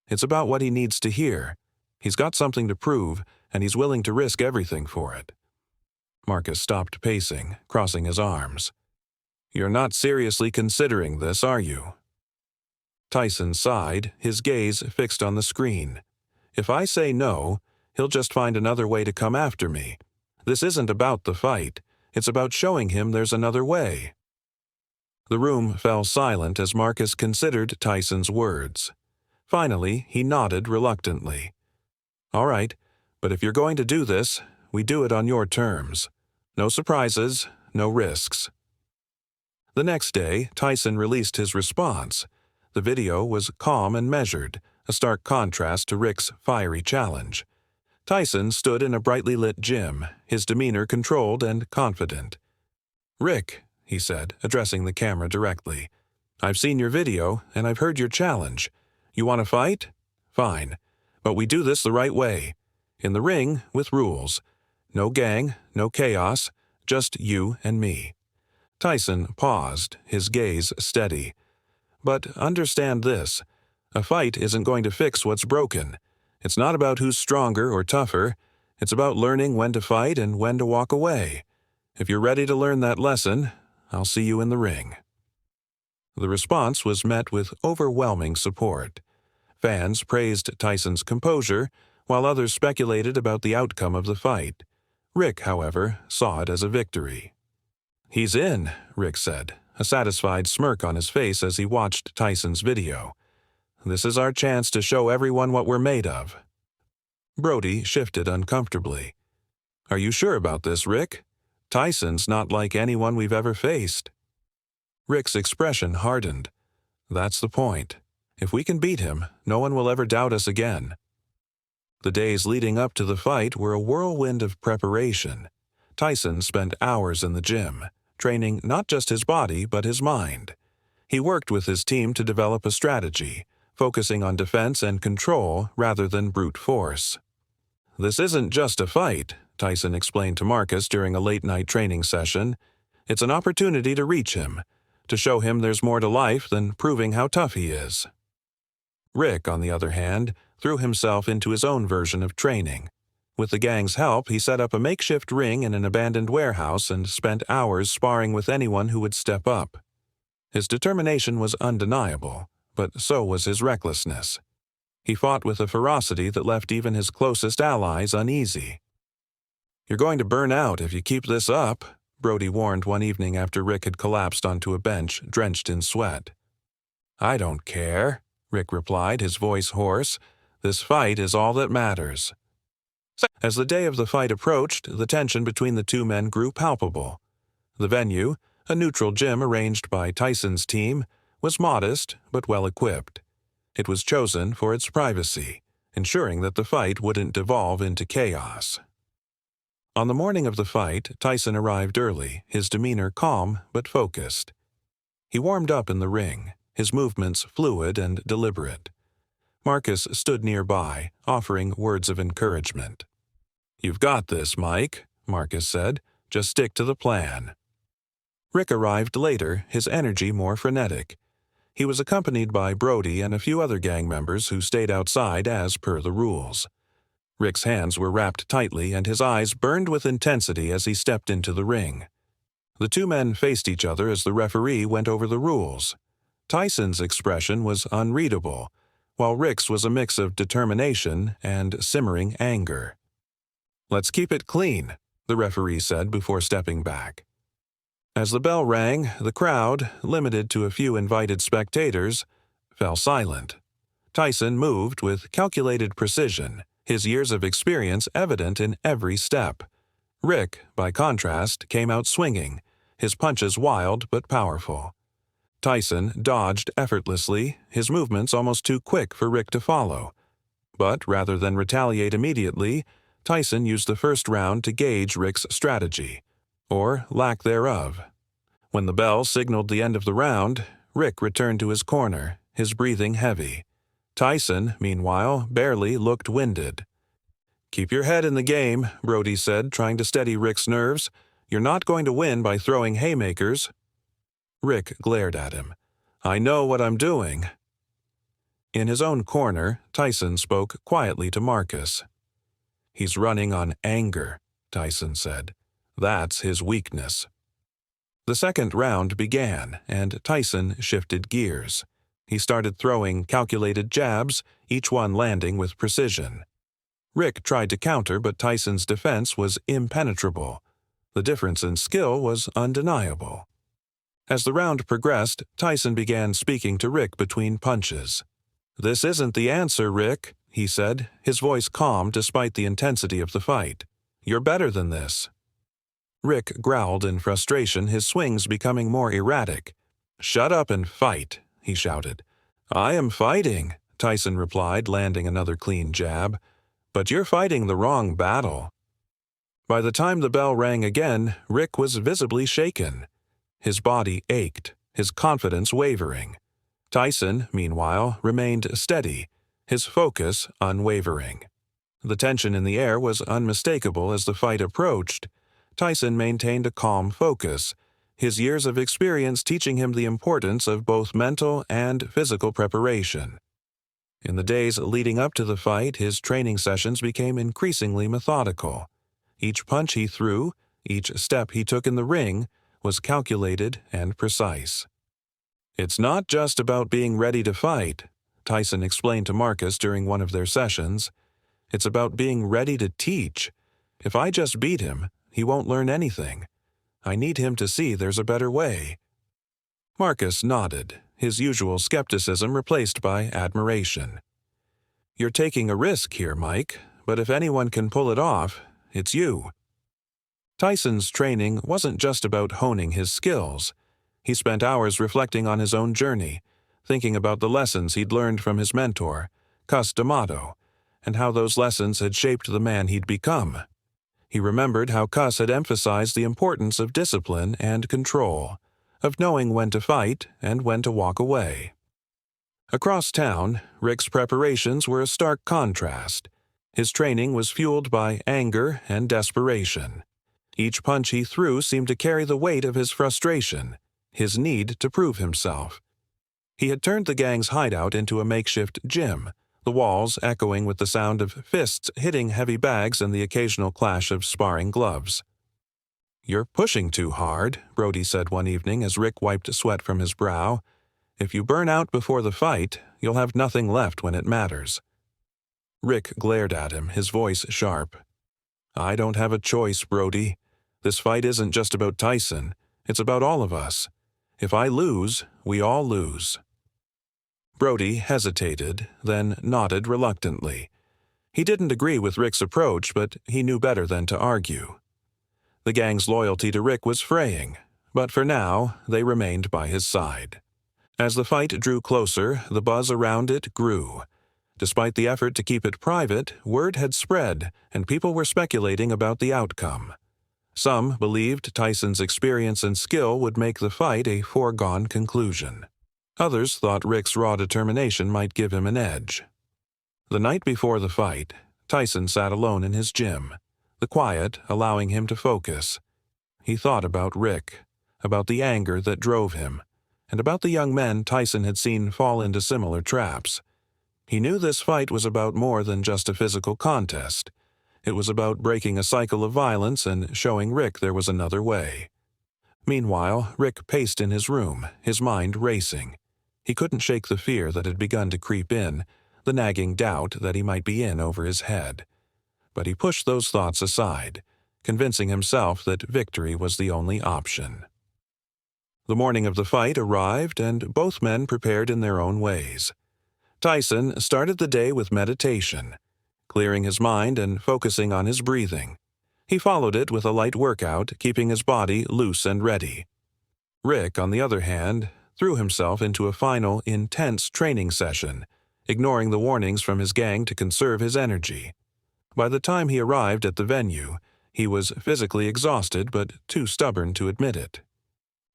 "It's about what he needs to hear. He's got something to prove, and he's willing to risk everything for it." Marcus stopped pacing, crossing his arms. "You're not seriously considering this, are you?" Tyson sighed, his gaze fixed on the screen. "If I say no, he'll just find another way to come after me. This isn't about the fight. It's about showing him there's another way." The room fell silent as Marcus considered Tyson's words. Finally, he nodded reluctantly. "All right, but if you're going to do this, we do it on your terms. No surprises, no risks." The next day, Tyson released his response. The video was calm and measured, a stark contrast to Rick's fiery challenge. Tyson stood in a brightly lit gym, his demeanor controlled and confident. "Rick," he said, addressing the camera directly, "I've seen your video, and I've heard your challenge. You want to fight? Fine. But we do this the right way. In the ring, with rules. No gang, no chaos, just you and me." Tyson paused, his gaze steady. "But understand this. A fight isn't going to fix what's broken. It's not about who's stronger or tougher. It's about learning when to fight and when to walk away. If you're ready to learn that lesson, I'll see you in the ring." The response was met with overwhelming support. Fans praised Tyson's composure, while others speculated about the outcome of the fight. Rick, however, saw it as a victory. "He's in," Rick said, a satisfied smirk on his face as he watched Tyson's video. "This is our chance to show everyone what we're made of." Brody shifted uncomfortably. "Are you sure about this, Rick? Tyson's not like anyone we've ever faced." Rick's expression hardened. "That's the point. If we can beat him, no one will ever doubt us again." The days leading up to the fight were a whirlwind of preparation. Tyson spent hours in the gym, training not just his body but his mind. He worked with his team to develop a strategy, focusing on defense and control rather than brute force. "This isn't just a fight," Tyson explained to Marcus during a late-night training session. "It's an opportunity to reach him, to show him there's more to life than proving how tough he is." Rick, on the other hand, threw himself into his own version of training. With the gang's help, he set up a makeshift ring in an abandoned warehouse and spent hours sparring with anyone who would step up. His determination was undeniable, but so was his recklessness. He fought with a ferocity that left even his closest allies uneasy. "You're going to burn out if you keep this up," Brody warned one evening after Rick had collapsed onto a bench, drenched in sweat. "I don't care," Rick replied, his voice hoarse. "This fight is all that matters." As the day of the fight approached, the tension between the two men grew palpable. The venue, a neutral gym arranged by Tyson's team, was modest but well-equipped. It was chosen for its privacy, ensuring that the fight wouldn't devolve into chaos. On the morning of the fight, Tyson arrived early, his demeanor calm but focused. He warmed up in the ring, his movements fluid and deliberate. Marcus stood nearby, offering words of encouragement. "You've got this, Mike," Marcus said. "Just stick to the plan." Rick arrived later, his energy more frenetic. He was accompanied by Brody and a few other gang members who stayed outside as per the rules. Rick's hands were wrapped tightly and his eyes burned with intensity as he stepped into the ring. The two men faced each other as the referee went over the rules. Tyson's expression was unreadable, while Rick's was a mix of determination and simmering anger. "Let's keep it clean," the referee said before stepping back. As the bell rang, the crowd, limited to a few invited spectators, fell silent. Tyson moved with calculated precision, his years of experience evident in every step. Rick, by contrast, came out swinging, his punches wild but powerful. Tyson dodged effortlessly, his movements almost too quick for Rick to follow. But rather than retaliate immediately, Tyson used the first round to gauge Rick's strategy, or lack thereof. When the bell signaled the end of the round, Rick returned to his corner, his breathing heavy. Tyson, meanwhile, barely looked winded. "Keep your head in the game," Brody said, trying to steady Rick's nerves. "You're not going to win by throwing haymakers." Rick glared at him. "I know what I'm doing." In his own corner, Tyson spoke quietly to Marcus. "He's running on anger," Tyson said. "That's his weakness." The second round began, and Tyson shifted gears. He started throwing calculated jabs, each one landing with precision. Rick tried to counter, but Tyson's defense was impenetrable. The difference in skill was undeniable. As the round progressed, Tyson began speaking to Rick between punches. "This isn't the answer, Rick," he said, his voice calm despite the intensity of the fight. "You're better than this." Rick growled in frustration, his swings becoming more erratic. "Shut up and fight," he shouted. "I am fighting," Tyson replied, landing another clean jab. "But you're fighting the wrong battle." By the time the bell rang again, Rick was visibly shaken. His body ached, his confidence wavering. Tyson, meanwhile, remained steady, his focus unwavering. The tension in the air was unmistakable as the fight approached. Tyson maintained a calm focus, his years of experience teaching him the importance of both mental and physical preparation. In the days leading up to the fight, his training sessions became increasingly methodical. Each punch he threw, each step he took in the ring, was calculated and precise. "It's not just about being ready to fight," Tyson explained to Marcus during one of their sessions. "It's about being ready to teach. If I just beat him, he won't learn anything. I need him to see there's a better way." Marcus nodded, his usual skepticism replaced by admiration. "You're taking a risk here, Mike, but if anyone can pull it off, it's you." Tyson's training wasn't just about honing his skills. He spent hours reflecting on his own journey, thinking about the lessons he'd learned from his mentor, Cus D'Amato, and how those lessons had shaped the man he'd become. He remembered how Cus had emphasized the importance of discipline and control, of knowing when to fight and when to walk away. Across town, Rick's preparations were a stark contrast. His training was fueled by anger and desperation. Each punch he threw seemed to carry the weight of his frustration, his need to prove himself. He had turned the gang's hideout into a makeshift gym, the walls echoing with the sound of fists hitting heavy bags and the occasional clash of sparring gloves. "You're pushing too hard," Brody said one evening as Rick wiped sweat from his brow. "If you burn out before the fight, you'll have nothing left when it matters." Rick glared at him, his voice sharp. "I don't have a choice, Brody. This fight isn't just about Tyson. It's about all of us. If I lose, we all lose." Brody hesitated, then nodded reluctantly. He didn't agree with Rick's approach, but he knew better than to argue. The gang's loyalty to Rick was fraying, but for now, they remained by his side. As the fight drew closer, the buzz around it grew. Despite the effort to keep it private, word had spread, and people were speculating about the outcome. Some believed Tyson's experience and skill would make the fight a foregone conclusion. Others thought Rick's raw determination might give him an edge. The night before the fight, Tyson sat alone in his gym, the quiet allowing him to focus. He thought about Rick, about the anger that drove him, and about the young men Tyson had seen fall into similar traps. He knew this fight was about more than just a physical contest. It was about breaking a cycle of violence and showing Rick there was another way. Meanwhile, Rick paced in his room, his mind racing. He couldn't shake the fear that had begun to creep in, the nagging doubt that he might be in over his head. But he pushed those thoughts aside, convincing himself that victory was the only option. The morning of the fight arrived, and both men prepared in their own ways. Tyson started the day with meditation, clearing his mind and focusing on his breathing. He followed it with a light workout, keeping his body loose and ready. Rick, on the other hand, threw himself into a final, intense training session, ignoring the warnings from his gang to conserve his energy. By the time he arrived at the venue, he was physically exhausted but too stubborn to admit it.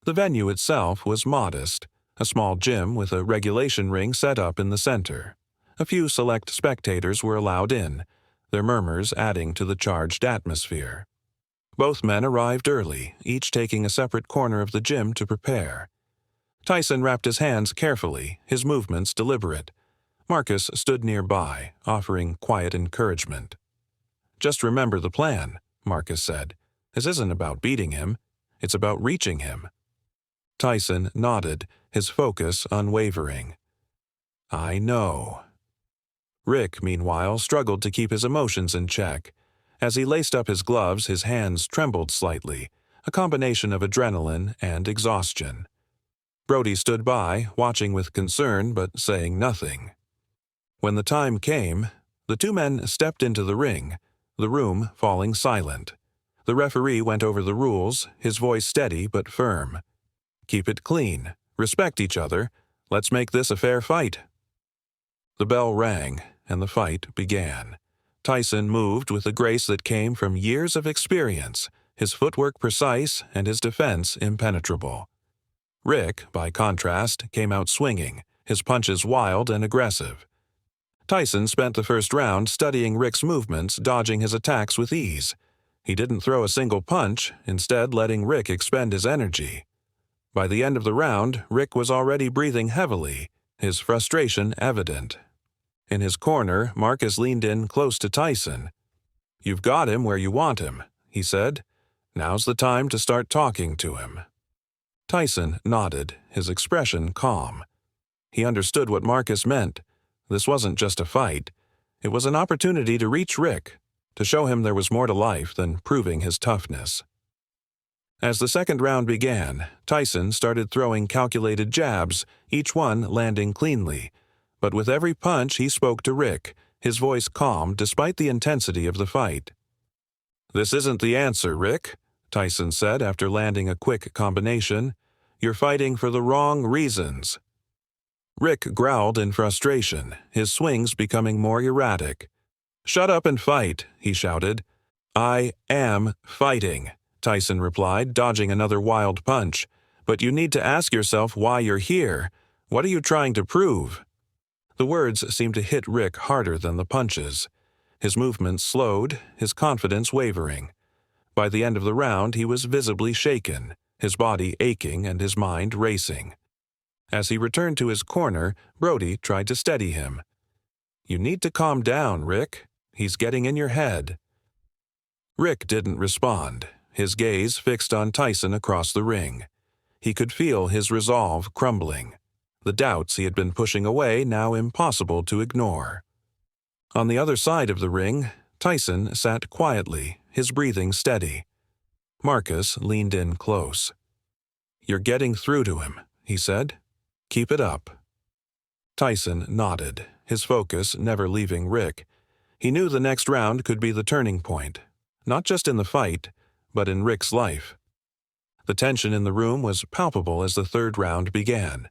The venue itself was modest, a small gym with a regulation ring set up in the center. A few select spectators were allowed in, their murmurs adding to the charged atmosphere. Both men arrived early, each taking a separate corner of the gym to prepare. Tyson wrapped his hands carefully, his movements deliberate. Marcus stood nearby, offering quiet encouragement. "Just remember the plan," Marcus said. "This isn't about beating him. It's about reaching him." Tyson nodded, his focus unwavering. "I know." Rick, meanwhile, struggled to keep his emotions in check. As he laced up his gloves, his hands trembled slightly, a combination of adrenaline and exhaustion. Brody stood by, watching with concern but saying nothing. When the time came, the two men stepped into the ring, the room falling silent. The referee went over the rules, his voice steady but firm. "Keep it clean. Respect each other. Let's make this a fair fight." The bell rang, and the fight began. Tyson moved with a grace that came from years of experience, his footwork precise and his defense impenetrable. Rick, by contrast, came out swinging, his punches wild and aggressive. Tyson spent the first round studying Rick's movements, dodging his attacks with ease. He didn't throw a single punch, instead letting Rick expend his energy. By the end of the round, Rick was already breathing heavily, his frustration evident. In his corner, Marcus leaned in close to Tyson. "You've got him where you want him," he said. "Now's the time to start talking to him." Tyson nodded, his expression calm. He understood what Marcus meant. This wasn't just a fight. It was an opportunity to reach Rick, to show him there was more to life than proving his toughness. As the second round began, Tyson started throwing calculated jabs, each one landing cleanly. But with every punch he spoke to Rick, his voice calm despite the intensity of the fight. "This isn't the answer, Rick," Tyson said after landing a quick combination. "You're fighting for the wrong reasons." Rick growled in frustration, his swings becoming more erratic. "Shut up and fight," he shouted. "I am fighting," Tyson replied, dodging another wild punch. "But you need to ask yourself why you're here. What are you trying to prove?" The words seemed to hit Rick harder than the punches. His movements slowed, his confidence wavering. By the end of the round, he was visibly shaken, his body aching and his mind racing. As he returned to his corner, Brody tried to steady him. "You need to calm down, Rick. He's getting in your head." Rick didn't respond, his gaze fixed on Tyson across the ring. He could feel his resolve crumbling, the doubts he had been pushing away now impossible to ignore. On the other side of the ring, Tyson sat quietly, his breathing steady. Marcus leaned in close. "You're getting through to him," he said. "Keep it up." Tyson nodded, his focus never leaving Rick. He knew the next round could be the turning point, not just in the fight, but in Rick's life. The tension in the room was palpable as the third round began.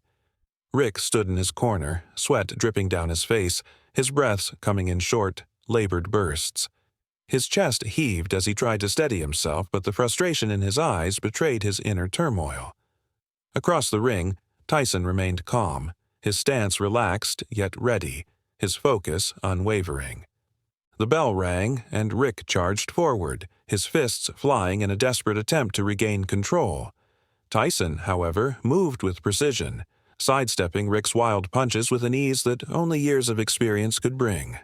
Rick stood in his corner, sweat dripping down his face, his breaths coming in short, labored bursts. His chest heaved as he tried to steady himself, but the frustration in his eyes betrayed his inner turmoil. Across the ring, Tyson remained calm, his stance relaxed yet ready, his focus unwavering. The bell rang, and Rick charged forward, his fists flying in a desperate attempt to regain control. Tyson, however, moved with precision, sidestepping Rick's wild punches with an ease that only years of experience could bring.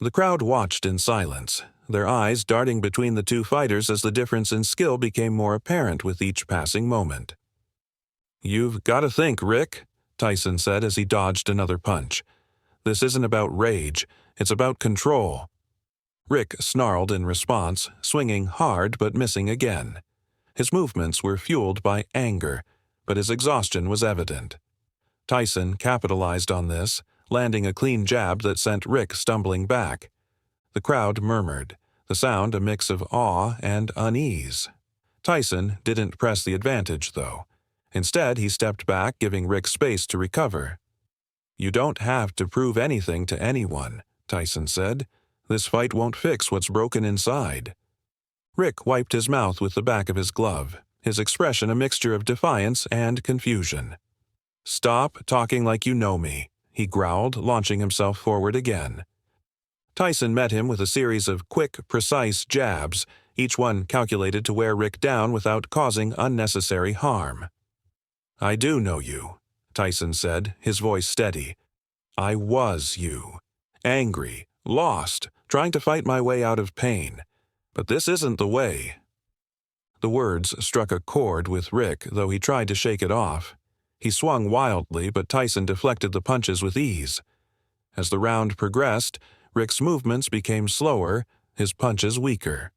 The crowd watched in silence, their eyes darting between the two fighters as the difference in skill became more apparent with each passing moment. "You've got to think, Rick," Tyson said as he dodged another punch. "This isn't about rage, it's about control." Rick snarled in response, swinging hard but missing again. His movements were fueled by anger, but his exhaustion was evident. Tyson capitalized on this, landing a clean jab that sent Rick stumbling back. The crowd murmured, the sound a mix of awe and unease. Tyson didn't press the advantage, though. Instead, he stepped back, giving Rick space to recover. "You don't have to prove anything to anyone," Tyson said. This fight won't fix what's broken inside." Rick wiped his mouth with the back of his glove, his expression a mixture of defiance and confusion. "Stop talking like you know me," he growled, launching himself forward again. Tyson met him with a series of quick, precise jabs, each one calculated to wear Rick down without causing unnecessary harm. "I do know you," Tyson said, his voice steady. "I was you. Angry, lost, trying to fight my way out of pain. But this isn't the way." The words struck a chord with Rick, though he tried to shake it off. He swung wildly, but Tyson deflected the punches with ease. As the round progressed, Rick's movements became slower, his punches weaker.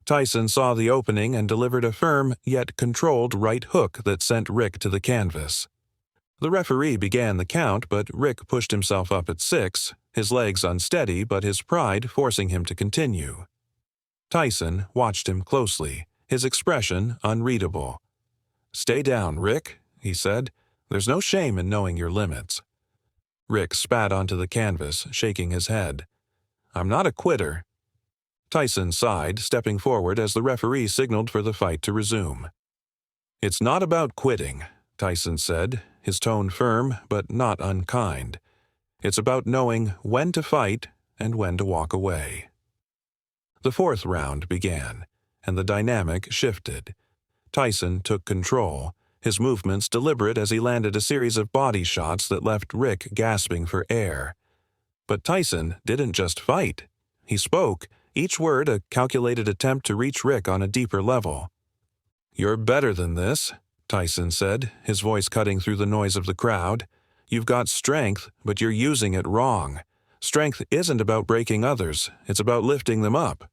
Tyson saw the opening and delivered a firm yet controlled right hook that sent Rick to the canvas. The referee began the count, but Rick pushed himself up at 6, his legs unsteady but his pride forcing him to continue. Tyson watched him closely, his expression unreadable. "Stay down, Rick," he said. "There's no shame in knowing your limits." Rick spat onto the canvas, shaking his head. "I'm not a quitter." Tyson sighed, stepping forward as the referee signaled for the fight to resume. "It's not about quitting," Tyson said, his tone firm but not unkind. "It's about knowing when to fight and when to walk away." The 4th round began, and the dynamic shifted. Tyson took control, his movements deliberate as he landed a series of body shots that left Rick gasping for air. But Tyson didn't just fight. He spoke, each word a calculated attempt to reach Rick on a deeper level. "You're better than this," Tyson said, his voice cutting through the noise of the crowd. "You've got strength, but you're using it wrong. Strength isn't about breaking others, it's about lifting them up."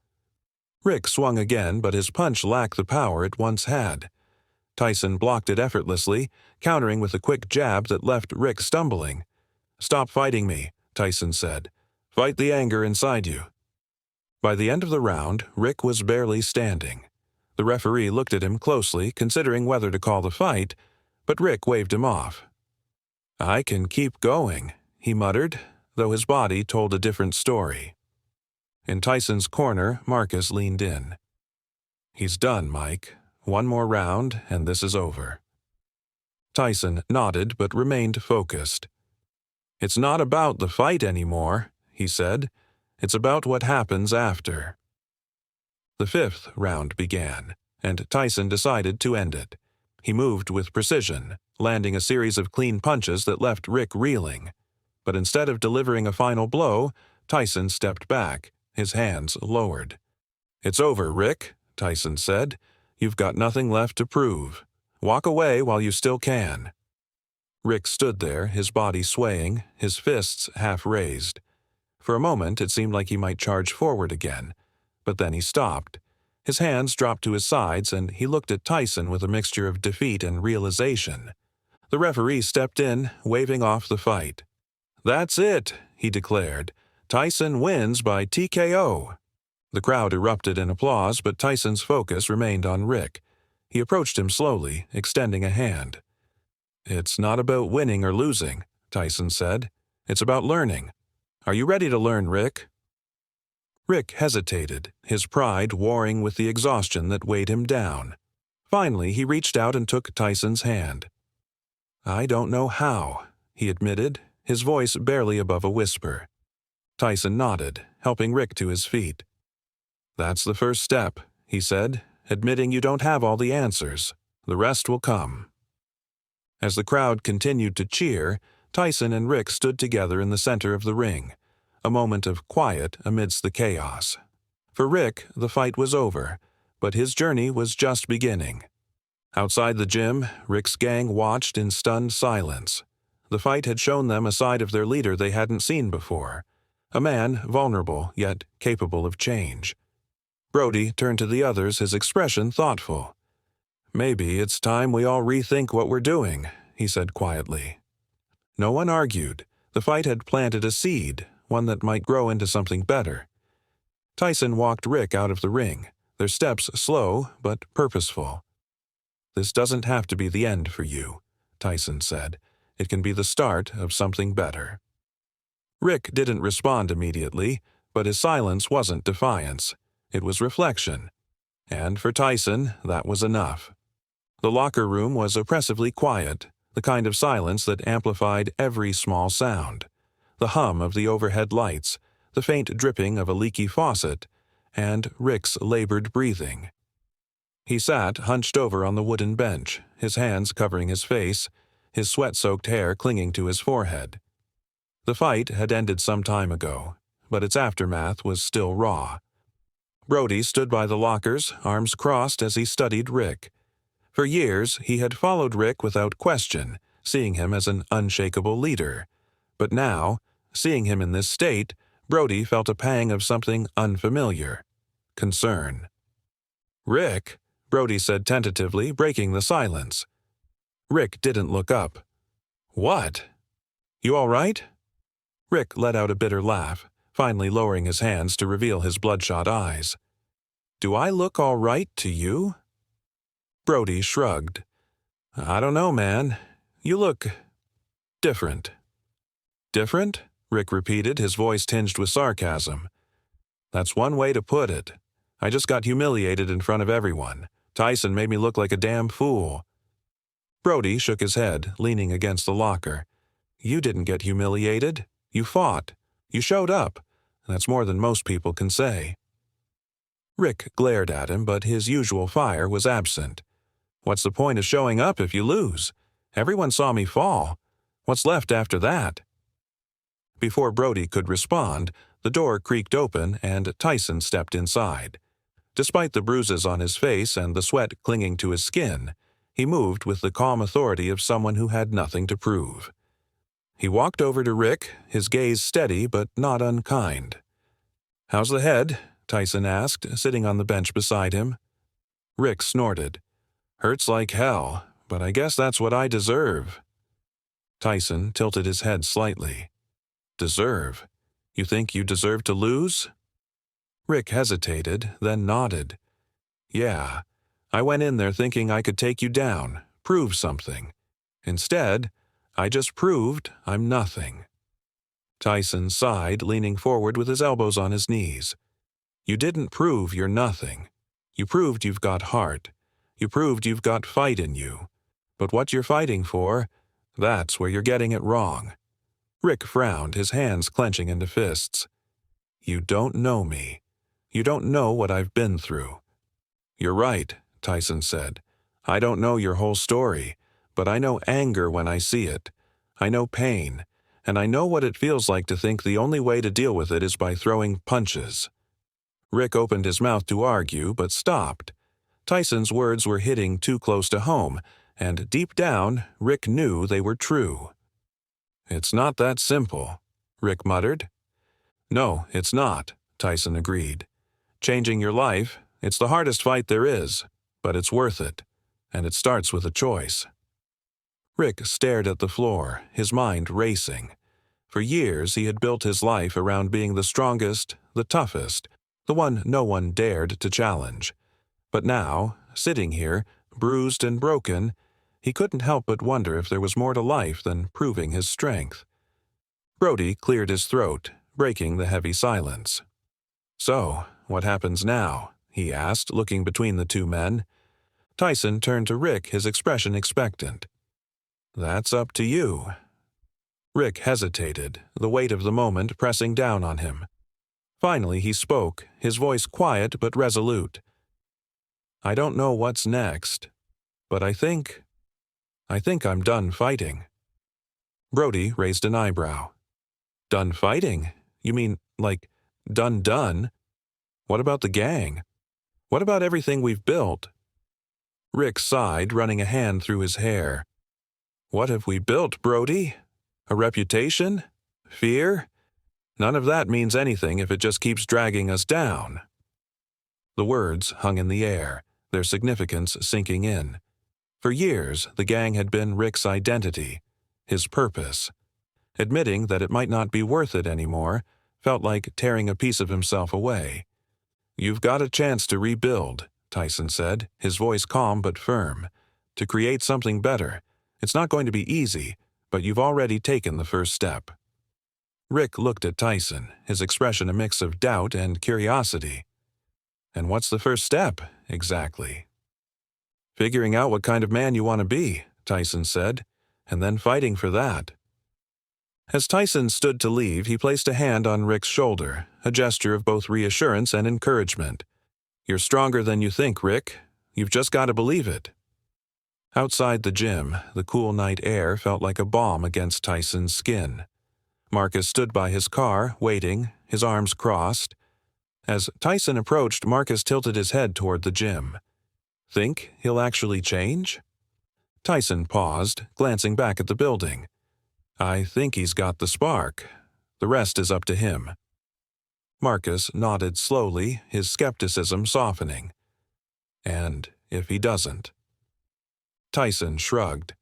Rick swung again, but his punch lacked the power it once had. Tyson blocked it effortlessly, countering with a quick jab that left Rick stumbling. "Stop fighting me," Tyson said. "Fight the anger inside you." By the end of the round, Rick was barely standing. The referee looked at him closely, considering whether to call the fight, but Rick waved him off. "I can keep going," he muttered, though his body told a different story. In Tyson's corner, Marcus leaned in. "He's done, Mike. One more round, and this is over." Tyson nodded but remained focused. "It's not about the fight anymore," he said. "It's about what happens after." The 5th round began, and Tyson decided to end it. He moved with precision, landing a series of clean punches that left Rick reeling. But instead of delivering a final blow, Tyson stepped back, his hands lowered. "It's over, Rick," Tyson said. "You've got nothing left to prove. Walk away while you still can." Rick stood there, his body swaying, his fists half raised. For a moment it seemed like he might charge forward again, but then he stopped. His hands dropped to his sides, and he looked at Tyson with a mixture of defeat and realization. The referee stepped in, waving off the fight. "That's it," he declared. "Tyson wins by TKO." The crowd erupted in applause, but Tyson's focus remained on Rick. He approached him slowly, extending a hand. "It's not about winning or losing," Tyson said. "It's about learning. Are you ready to learn, Rick?" Rick hesitated, his pride warring with the exhaustion that weighed him down. Finally, he reached out and took Tyson's hand. "I don't know how," he admitted, his voice barely above a whisper. Tyson nodded, helping Rick to his feet. "That's the first step," he said, admitting you don't have all the answers. The rest will come. As the crowd continued to cheer, Tyson and Rick stood together in the center of the ring, a moment of quiet amidst the chaos. For Rick, the fight was over, but his journey was just beginning. Outside the gym, Rick's gang watched in stunned silence. The fight had shown them a side of their leader they hadn't seen before, a man vulnerable yet capable of change. Brody turned to the others, his expression thoughtful. "Maybe it's time we all rethink what we're doing," he said quietly. No one argued. The fight had planted a seed, one that might grow into something better. Tyson walked Rick out of the ring, their steps slow but purposeful. "This doesn't have to be the end for you," Tyson said. "It can be the start of something better." Rick didn't respond immediately, but his silence wasn't defiance. It was reflection. And for Tyson, that was enough. The locker room was oppressively quiet, the kind of silence that amplified every small sound. The hum of the overhead lights, the faint dripping of a leaky faucet, and Rick's labored breathing. He sat hunched over on the wooden bench, his hands covering his face, his sweat-soaked hair clinging to his forehead. The fight had ended some time ago, but its aftermath was still raw. Brody stood by the lockers, arms crossed as he studied Rick. For years, he had followed Rick without question, seeing him as an unshakable leader. But now, seeing him in this state, Brody felt a pang of something unfamiliar. Concern. "Rick," Brody said tentatively, breaking the silence. Rick didn't look up. "What? You all right?" Rick let out a bitter laugh, finally lowering his hands to reveal his bloodshot eyes. "Do I look all right to you?" Brody shrugged. "I don't know, man. You look different." "Different?" Rick repeated, his voice tinged with sarcasm. "That's one way to put it. I just got humiliated in front of everyone. Tyson made me look like a damn fool." Brody shook his head, leaning against the locker. "You didn't get humiliated. You fought. You showed up. That's more than most people can say." Rick glared at him, but his usual fire was absent. "What's the point of showing up if you lose? Everyone saw me fall. What's left after that?" Before Brody could respond, the door creaked open and Tyson stepped inside. Despite the bruises on his face and the sweat clinging to his skin, he moved with the calm authority of someone who had nothing to prove. He walked over to Rick, his gaze steady but not unkind. "How's the head?" Tyson asked, sitting on the bench beside him. Rick snorted. "Hurts like hell, but I guess that's what I deserve." Tyson tilted his head slightly. "Deserve? You think you deserve to lose?" Rick hesitated, then nodded. "Yeah, I went in there thinking I could take you down, prove something. Instead, I just proved I'm nothing." Tyson sighed, leaning forward with his elbows on his knees. "You didn't prove you're nothing. You proved you've got heart. You proved you've got fight in you. But what you're fighting for, that's where you're getting it wrong." Rick frowned, his hands clenching into fists. "You don't know me. You don't know what I've been through." "You're right," Tyson said. "I don't know your whole story, but I know anger when I see it. I know pain, and I know what it feels like to think the only way to deal with it is by throwing punches." Rick opened his mouth to argue, but stopped. Tyson's words were hitting too close to home, and deep down, Rick knew they were true. "It's not that simple," Rick muttered. "No, it's not," Tyson agreed. "Changing your life, it's the hardest fight there is, but it's worth it, and it starts with a choice." Rick stared at the floor, his mind racing. For years he had built his life around being the strongest, the toughest, the one no one dared to challenge. But now, sitting here, bruised and broken, he couldn't help but wonder if there was more to life than proving his strength. Brody cleared his throat, breaking the heavy silence. "So, what happens now?" he asked, looking between the two men. Tyson turned to Rick, his expression expectant. "That's up to you." Rick hesitated, the weight of the moment pressing down on him. Finally he spoke, his voice quiet but resolute. "I don't know what's next, but I think I'm done fighting." Brody raised an eyebrow. "Done fighting? You mean, like, done? What about the gang? What about everything we've built?" Rick sighed, running a hand through his hair. "What have we built, Brody? A reputation? Fear? None of that means anything if it just keeps dragging us down." The words hung in the air, their significance sinking in. For years, the gang had been Rick's identity, his purpose. Admitting that it might not be worth it anymore felt like tearing a piece of himself away. "You've got a chance to rebuild," Tyson said, his voice calm but firm. "To create something better. It's not going to be easy, but you've already taken the first step." Rick looked at Tyson, his expression a mix of doubt and curiosity. "And what's the first step, exactly?" "Figuring out what kind of man you want to be," Tyson said, "and then fighting for that." As Tyson stood to leave, he placed a hand on Rick's shoulder, a gesture of both reassurance and encouragement. "You're stronger than you think, Rick. You've just got to believe it." Outside the gym, the cool night air felt like a balm against Tyson's skin. Marcus stood by his car, waiting, his arms crossed. As Tyson approached, Marcus tilted his head toward the gym. "Think he'll actually change?" Tyson paused, glancing back at the building. "I think he's got the spark. The rest is up to him." Marcus nodded slowly, his skepticism softening. "And if he doesn't?" Tyson shrugged.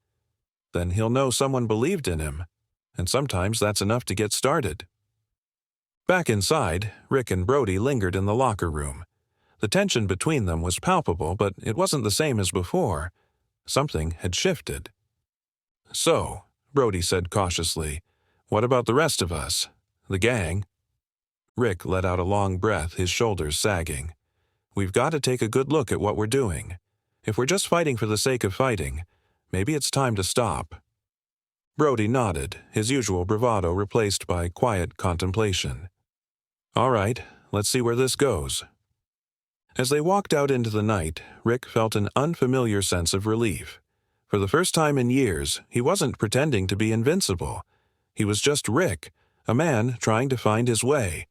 "Then he'll know someone believed in him, and sometimes that's enough to get started." Back inside, Rick and Brody lingered in the locker room. The tension between them was palpable, but it wasn't the same as before. Something had shifted. "So," Brody said cautiously, "what about the rest of us? The gang?" Rick let out a long breath, his shoulders sagging. "We've got to take a good look at what we're doing. If we're just fighting for the sake of fighting, maybe it's time to stop." Brody nodded, his usual bravado replaced by quiet contemplation. "All right, let's see where this goes." As they walked out into the night, Rick felt an unfamiliar sense of relief. For the first time in years, he wasn't pretending to be invincible. He was just Rick, a man trying to find his way.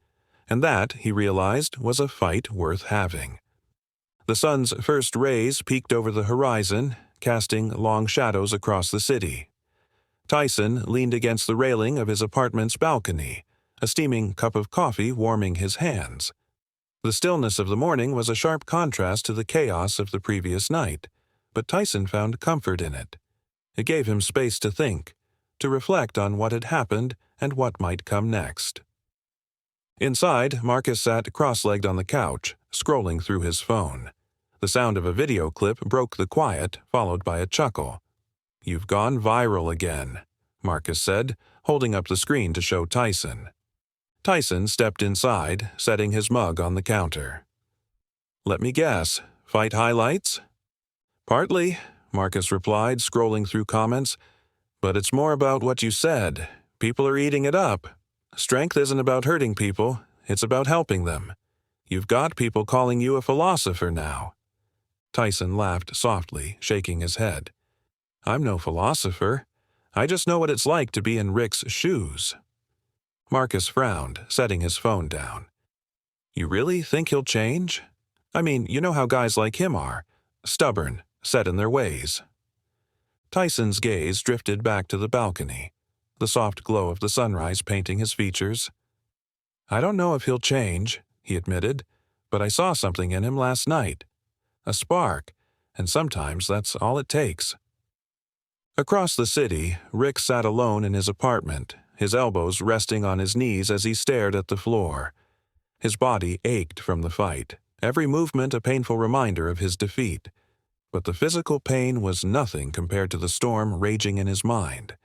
And that, he realized, was a fight worth having. The sun's first rays peeked over the horizon, casting long shadows across the city. Tyson leaned against the railing of his apartment's balcony, a steaming cup of coffee warming his hands. The stillness of the morning was a sharp contrast to the chaos of the previous night, but Tyson found comfort in it. It gave him space to think, to reflect on what had happened and what might come next. Inside, Marcus sat cross-legged on the couch, scrolling through his phone. The sound of a video clip broke the quiet, followed by a chuckle. "You've gone viral again," Marcus said, holding up the screen to show Tyson. Tyson stepped inside, setting his mug on the counter. "Let me guess, fight highlights?" "Partly," Marcus replied, scrolling through comments. "But it's more about what you said. People are eating it up. Strength isn't about hurting people, it's about helping them. You've got people calling you a philosopher now." Tyson laughed softly, shaking his head. "I'm no philosopher. I just know what it's like to be in Rick's shoes." Marcus frowned, setting his phone down. "You really think he'll change? I mean, you know how guys like him are. Stubborn, set in their ways." Tyson's gaze drifted back to the balcony, the soft glow of the sunrise painting his features. "I don't know if he'll change," he admitted, "but I saw something in him last night. A spark, and sometimes that's all it takes." Across the city, Rick sat alone in his apartment, his elbows resting on his knees as he stared at the floor. His body ached from the fight, every movement a painful reminder of his defeat. But the physical pain was nothing compared to the storm raging in his mind.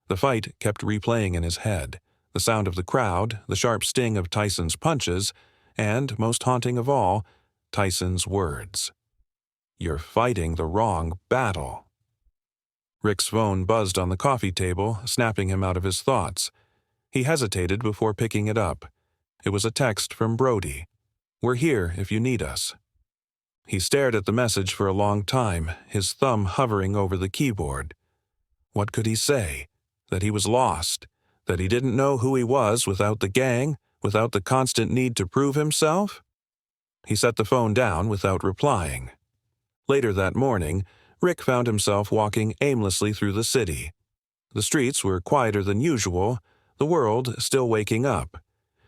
The fight kept replaying in his head, the sound of the crowd, the sharp sting of Tyson's punches, and, most haunting of all, Tyson's words. "You're fighting the wrong battle." Rick's phone buzzed on the coffee table, snapping him out of his thoughts. He hesitated before picking it up. It was a text from Brody. "We're here if you need us." He stared at the message for a long time, his thumb hovering over the keyboard. What could he say? That he was lost? That he didn't know who he was without the gang, without the constant need to prove himself? He set the phone down without replying. Later that morning, Rick found himself walking aimlessly through the city. The streets were quieter than usual, the world still waking up.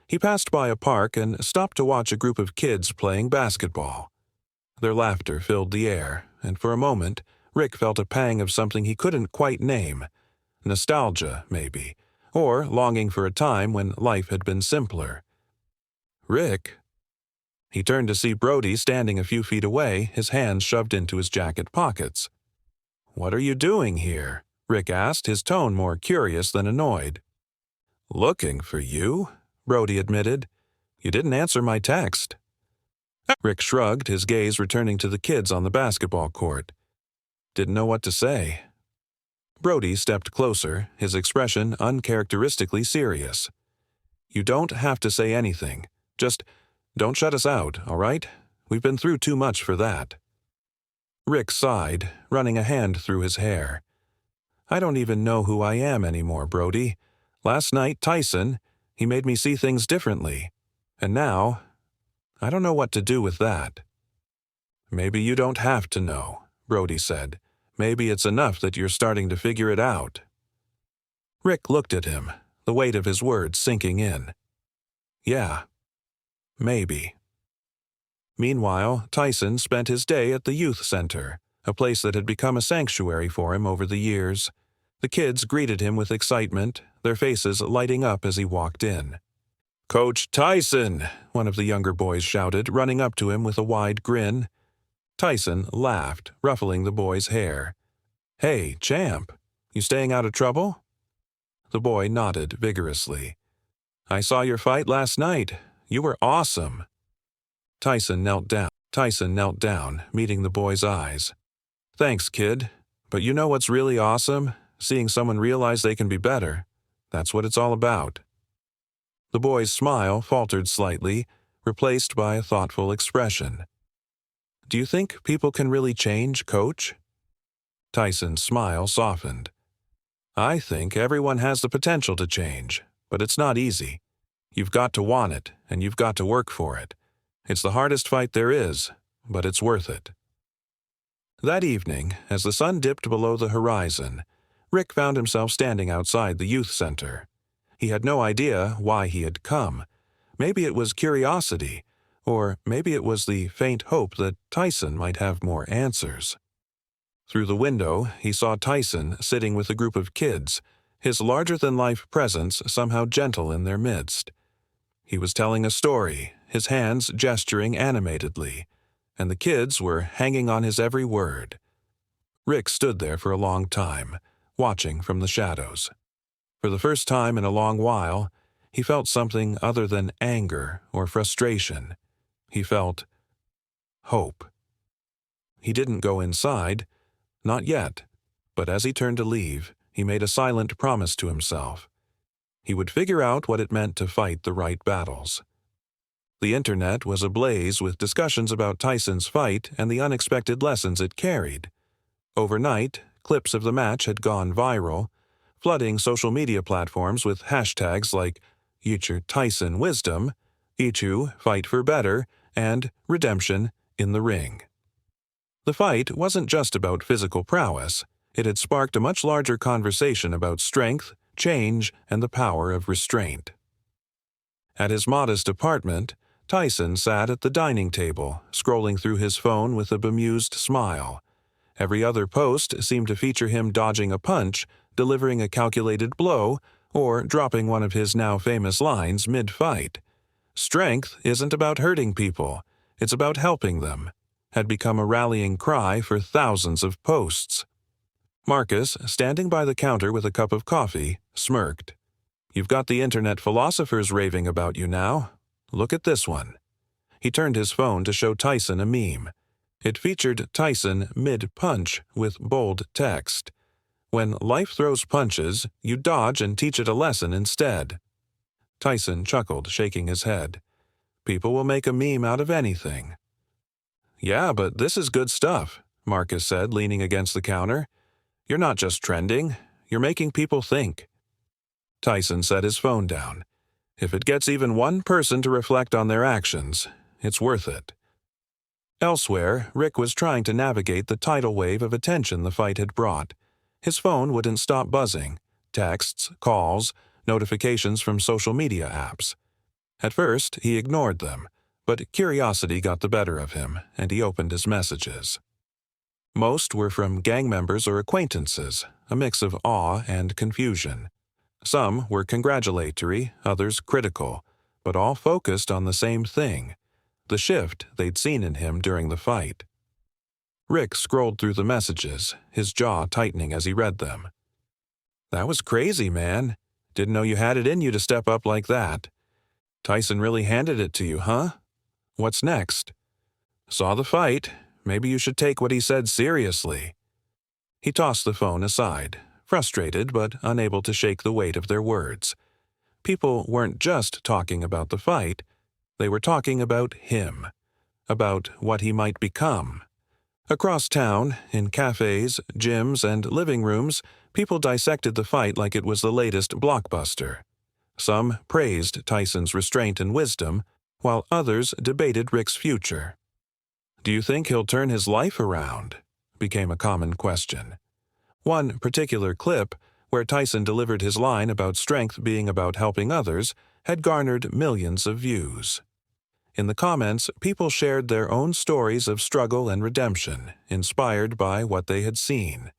He passed by a park and stopped to watch a group of kids playing basketball. Their laughter filled the air, and for a moment, Rick felt a pang of something he couldn't quite name. Nostalgia, maybe, or longing for a time when life had been simpler. "Rick?" He turned to see Brody standing a few feet away, his hands shoved into his jacket pockets. "What are you doing here?" Rick asked, his tone more curious than annoyed. Looking for you? Brody admitted. You didn't answer my text. Rick shrugged, his gaze returning to the kids on the basketball court. Didn't know what to say. Brody stepped closer, his expression uncharacteristically serious. You don't have to say anything. Just don't shut us out, all right? We've been through too much for that. Rick sighed, running a hand through his hair. I don't even know who I am anymore, Brody. Last night, Tyson, he made me see things differently. And now, I don't know what to do with that. Maybe you don't have to know, Brody said. Maybe it's enough that you're starting to figure it out. Rick looked at him, the weight of his words sinking in. Yeah, maybe. Meanwhile, Tyson spent his day at the youth center, a place that had become a sanctuary for him over the years. The kids greeted him with excitement, their faces lighting up as he walked in. Coach Tyson, one of the younger boys shouted, running up to him with a wide grin. Tyson laughed, ruffling the boy's hair. Hey, champ, you staying out of trouble? The boy nodded vigorously. I saw your fight last night. You were awesome. Tyson knelt down, meeting the boy's eyes. Thanks, kid. But you know what's really awesome? Seeing someone realize they can be better. That's what it's all about. The boy's smile faltered slightly, replaced by a thoughtful expression. Do you think people can really change, Coach? Tyson's smile softened. I think everyone has the potential to change, but it's not easy. You've got to want it, and you've got to work for it. It's the hardest fight there is, but it's worth it. That evening, as the sun dipped below the horizon, Rick found himself standing outside the youth center. He had no idea why he had come. Maybe it was curiosity, or maybe it was the faint hope that Tyson might have more answers. Through the window, he saw Tyson sitting with a group of kids, his larger-than-life presence somehow gentle in their midst. He was telling a story, his hands gesturing animatedly, and the kids were hanging on his every word. Rick stood there for a long time, watching from the shadows. For the first time in a long while, he felt something other than anger or frustration. He felt hope. He didn't go inside, not yet, but as he turned to leave, he made a silent promise to himself. He would figure out what it meant to fight the right battles. The internet was ablaze with discussions about Tyson's fight and the unexpected lessons it carried. Overnight, clips of the match had gone viral, flooding social media platforms with hashtags like Future Tyson Wisdom, Ichu Fight for Better, and Redemption in the Ring. The fight wasn't just about physical prowess. It had sparked a much larger conversation about strength, change, and the power of restraint. At his modest apartment, Tyson sat at the dining table, scrolling through his phone with a bemused smile. Every other post seemed to feature him dodging a punch, delivering a calculated blow, or dropping one of his now famous lines mid-fight. Strength isn't about hurting people, it's about helping them, had become a rallying cry for thousands of posts. Marcus, standing by the counter with a cup of coffee, smirked. You've got the internet philosophers raving about you now. Look at this one. He turned his phone to show Tyson a meme. It featured Tyson mid-punch with bold text. When life throws punches, you dodge and teach it a lesson instead. Tyson chuckled, shaking his head. People will make a meme out of anything. Yeah, but this is good stuff, Marcus said, leaning against the counter. You're not just trending, you're making people think. Tyson set his phone down. If it gets even one person to reflect on their actions, it's worth it. Elsewhere, Rick was trying to navigate the tidal wave of attention the fight had brought. His phone wouldn't stop buzzing. Texts, calls, notifications from social media apps. At first, he ignored them, but curiosity got the better of him, and he opened his messages. Most were from gang members or acquaintances, a mix of awe and confusion. Some were congratulatory, others critical, but all focused on the same thing, the shift they'd seen in him during the fight. Rick scrolled through the messages, his jaw tightening as he read them. That was crazy, man. Didn't know you had it in you to step up like that. Tyson really handed it to you, huh? What's next? Saw the fight. Maybe you should take what he said seriously. He tossed the phone aside, frustrated but unable to shake the weight of their words. People weren't just talking about the fight. They were talking about him, about what he might become. Across town, in cafes, gyms, and living rooms, people dissected the fight like it was the latest blockbuster. Some praised Tyson's restraint and wisdom, while others debated Rick's future. "Do you think he'll turn his life around?" became a common question. One particular clip, where Tyson delivered his line about strength being about helping others, had garnered millions of views. In the comments, people shared their own stories of struggle and redemption, inspired by what they had seen.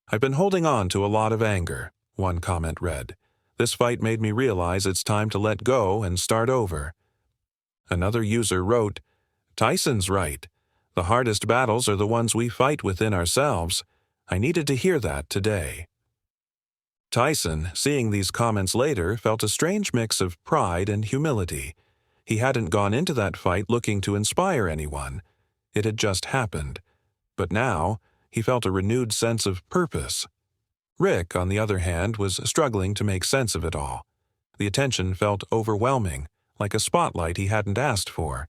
"I've been holding on to a lot of anger," one comment read. "This fight made me realize it's time to let go and start over." Another user wrote, "Tyson's right. The hardest battles are the ones we fight within ourselves. I needed to hear that today." Tyson, seeing these comments later, felt a strange mix of pride and humility. He hadn't gone into that fight looking to inspire anyone. It had just happened. But now, he felt a renewed sense of purpose. Rick, on the other hand, was struggling to make sense of it all. The attention felt overwhelming, like a spotlight he hadn't asked for.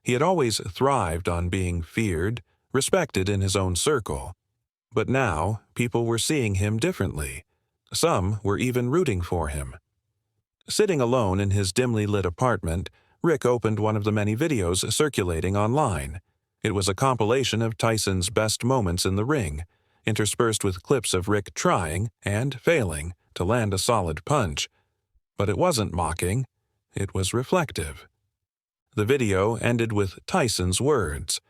He had always thrived on being feared, respected in his own circle. But now, people were seeing him differently. Some were even rooting for him. Sitting alone in his dimly lit apartment, Rick opened one of the many videos circulating online. It was a compilation of Tyson's best moments in the ring, interspersed with clips of Rick trying and failing to land a solid punch. But it wasn't mocking. It was reflective. The video ended with Tyson's words,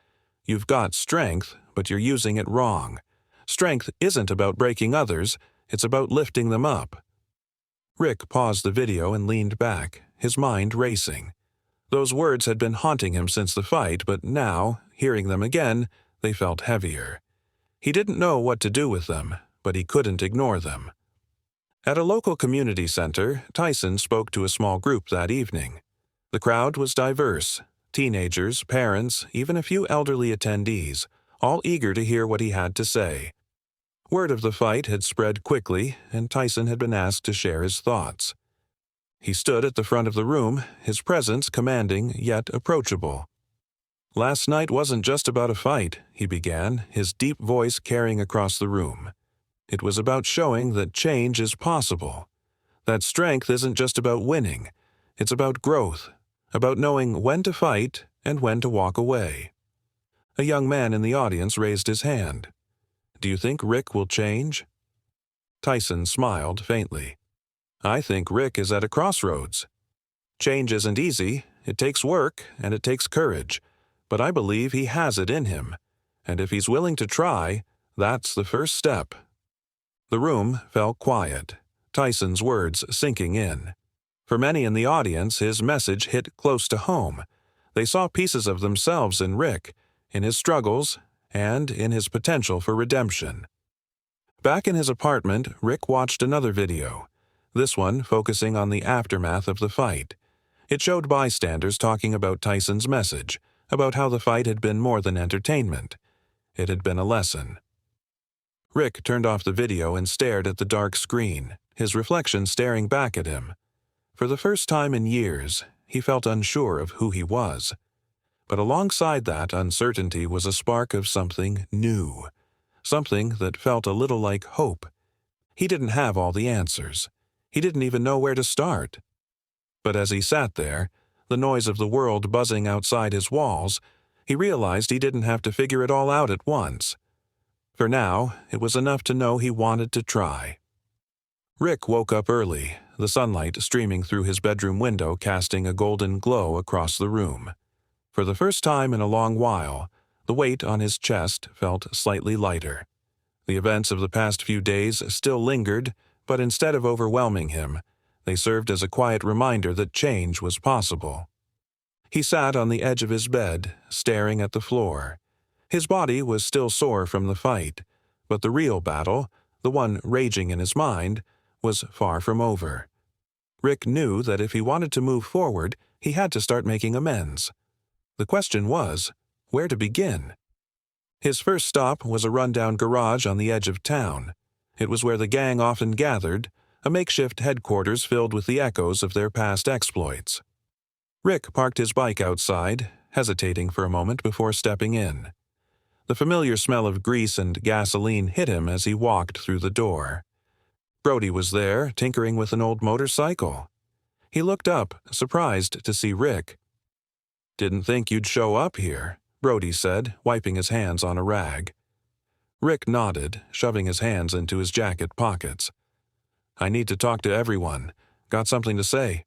"You've got strength, but you're using it wrong. Strength isn't about breaking others, it's about lifting them up." Rick paused the video and leaned back, his mind racing. Those words had been haunting him since the fight, but now, hearing them again, they felt heavier. He didn't know what to do with them, but he couldn't ignore them. At a local community center, Tyson spoke to a small group that evening. The crowd was diverse: teenagers, parents, even a few elderly attendees, all eager to hear what he had to say. Word of the fight had spread quickly, and Tyson had been asked to share his thoughts. He stood at the front of the room, his presence commanding yet approachable. "Last night wasn't just about a fight," he began, his deep voice carrying across the room. "It was about showing that change is possible. That strength isn't just about winning. It's about growth, about knowing when to fight and when to walk away." A young man in the audience raised his hand. "Do you think Rick will change?" Tyson smiled faintly. "I think Rick is at a crossroads. Change isn't easy, it takes work and it takes courage, but I believe he has it in him, and if he's willing to try, that's the first step." The room fell quiet, Tyson's words sinking in. For many in the audience, his message hit close to home. They saw pieces of themselves in Rick, in his struggles, and in his potential for redemption. Back in his apartment, Rick watched another video, this one focusing on the aftermath of the fight. It showed bystanders talking about Tyson's message, about how the fight had been more than entertainment. It had been a lesson. Rick turned off the video and stared at the dark screen, his reflection staring back at him. For the first time in years, he felt unsure of who he was. But alongside that uncertainty was a spark of something new, something that felt a little like hope. He didn't have all the answers. He didn't even know where to start. But as he sat there, the noise of the world buzzing outside his walls, he realized he didn't have to figure it all out at once. For now, it was enough to know he wanted to try. Rick woke up early, the sunlight streaming through his bedroom window casting a golden glow across the room. For the first time in a long while, the weight on his chest felt slightly lighter. The events of the past few days still lingered, but instead of overwhelming him, they served as a quiet reminder that change was possible. He sat on the edge of his bed, staring at the floor. His body was still sore from the fight, but the real battle, the one raging in his mind, was far from over. Rick knew that if he wanted to move forward, he had to start making amends. The question was, where to begin? His first stop was a rundown garage on the edge of town. It was where the gang often gathered, a makeshift headquarters filled with the echoes of their past exploits. Rick parked his bike outside, hesitating for a moment before stepping in. The familiar smell of grease and gasoline hit him as he walked through the door. Brody was there, tinkering with an old motorcycle. He looked up, surprised to see Rick. "Didn't think you'd show up here," Brody said, wiping his hands on a rag. Rick nodded, shoving his hands into his jacket pockets. "I need to talk to everyone. Got something to say."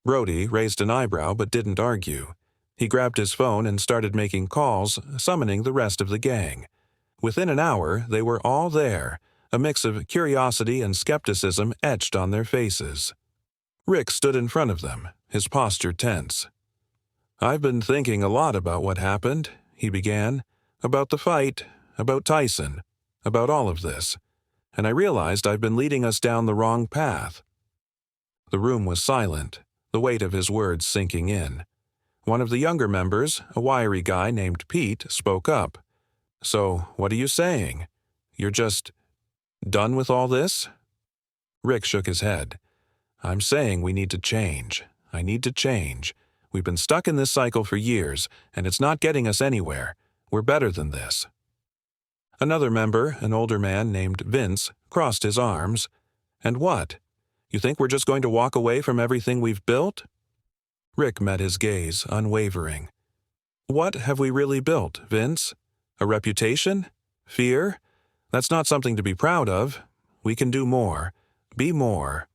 Brody raised an eyebrow but didn't argue. He grabbed his phone and started making calls, summoning the rest of the gang. Within an hour, they were all there, a mix of curiosity and skepticism etched on their faces. Rick stood in front of them, his posture tense. "I've been thinking a lot about what happened," he began. "About the fight, about Tyson, about all of this. And I realized I've been leading us down the wrong path." The room was silent, the weight of his words sinking in. One of the younger members, a wiry guy named Pete, spoke up. "So, what are you saying? You're just done with all this?" Rick shook his head. "I'm saying we need to change. I need to change. We've been stuck in this cycle for years, and it's not getting us anywhere. We're better than this." Another member, an older man named Vince, crossed his arms. "And what? You think we're just going to walk away from everything we've built?" Rick met his gaze, unwavering. "What have we really built, Vince? A reputation? Fear? That's not something to be proud of. We can do more. Be more."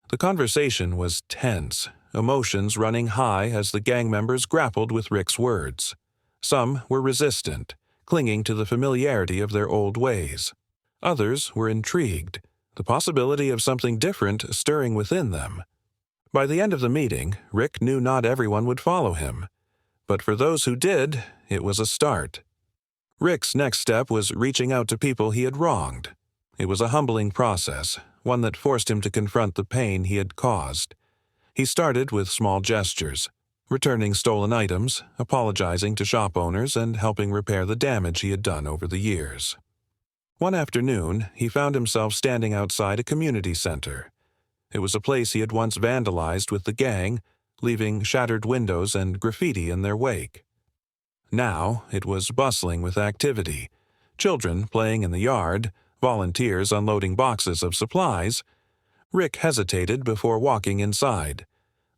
The conversation was tense, emotions running high as the gang members grappled with Rick's words. Some were resistant, clinging to the familiarity of their old ways. Others were intrigued, the possibility of something different stirring within them. By the end of the meeting, Rick knew not everyone would follow him. But for those who did, it was a start. Rick's next step was reaching out to people he had wronged. It was a humbling process, one that forced him to confront the pain he had caused. He started with small gestures, returning stolen items, apologizing to shop owners, and helping repair the damage he had done over the years. One afternoon, he found himself standing outside a community center. It was a place he had once vandalized with the gang, leaving shattered windows and graffiti in their wake. Now it was bustling with activity. Children playing in the yard, volunteers unloading boxes of supplies. Rick hesitated before walking inside.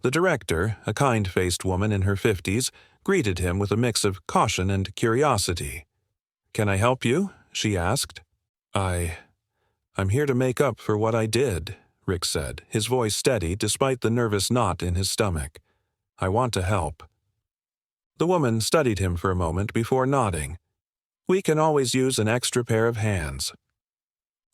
The director, a kind-faced woman in her 50s, greeted him with a mix of caution and curiosity. "Can I help you?" she asked. I'm here to make up for what I did," Rick said, his voice steady despite the nervous knot in his stomach. "I want to help." The woman studied him for a moment before nodding. "We can always use an extra pair of hands."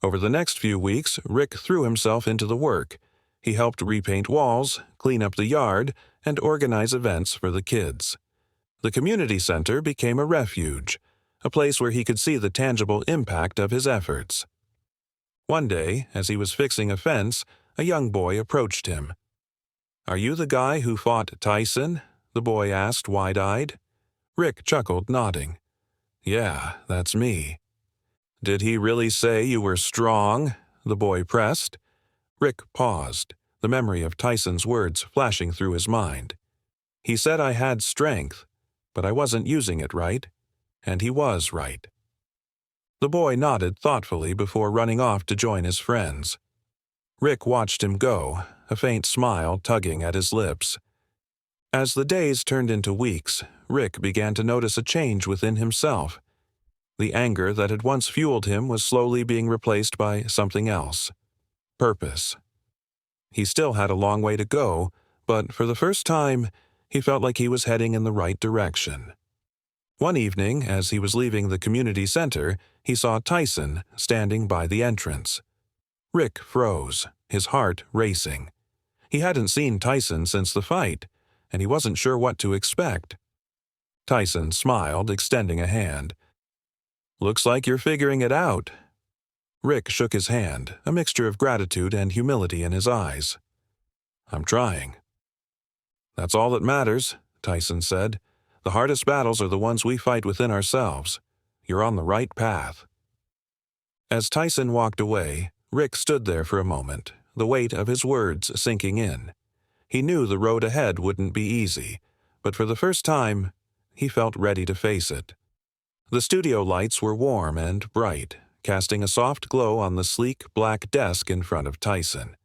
Over the next few weeks, Rick threw himself into the work. He helped repaint walls, clean up the yard, and organize events for the kids. The community center became a refuge, a place where he could see the tangible impact of his efforts. One day, as he was fixing a fence, a young boy approached him. "Are you the guy who fought Tyson?" the boy asked wide-eyed. Rick chuckled, nodding. "Yeah, that's me." "Did he really say you were strong?" the boy pressed. Rick paused, the memory of Tyson's words flashing through his mind. "He said I had strength, but I wasn't using it right." And he was right. The boy nodded thoughtfully before running off to join his friends. Rick watched him go, a faint smile tugging at his lips. As the days turned into weeks, Rick began to notice a change within himself. The anger that had once fueled him was slowly being replaced by something else. Purpose. He still had a long way to go, but for the first time, he felt like he was heading in the right direction. One evening, as he was leaving the community center, he saw Tyson standing by the entrance. Rick froze, his heart racing. He hadn't seen Tyson since the fight, and he wasn't sure what to expect. Tyson smiled, extending a hand. "Looks like you're figuring it out." Rick shook his hand, a mixture of gratitude and humility in his eyes. "I'm trying." "That's all that matters," Tyson said. "The hardest battles are the ones we fight within ourselves. You're on the right path." As Tyson walked away, Rick stood there for a moment, the weight of his words sinking in. He knew the road ahead wouldn't be easy, but for the first time, he felt ready to face it. The studio lights were warm and bright, casting a soft glow on the sleek black desk in front of Tyson.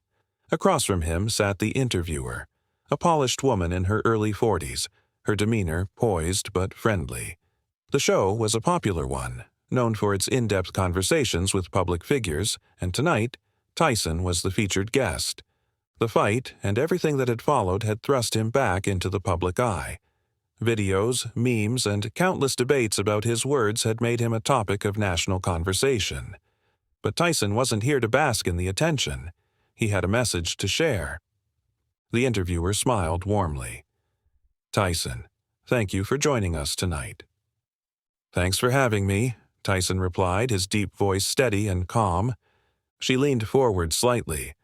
Across from him sat the interviewer, a polished woman in her early 40s, her demeanor poised but friendly. The show was a popular one, known for its in-depth conversations with public figures, and tonight, Tyson was the featured guest. The fight and everything that had followed had thrust him back into the public eye. Videos, memes, and countless debates about his words had made him a topic of national conversation. But Tyson wasn't here to bask in the attention. He had a message to share. The interviewer smiled warmly. "Tyson, thank you for joining us tonight." "Thanks for having me," Tyson replied, his deep voice steady and calm. She leaned forward slightly.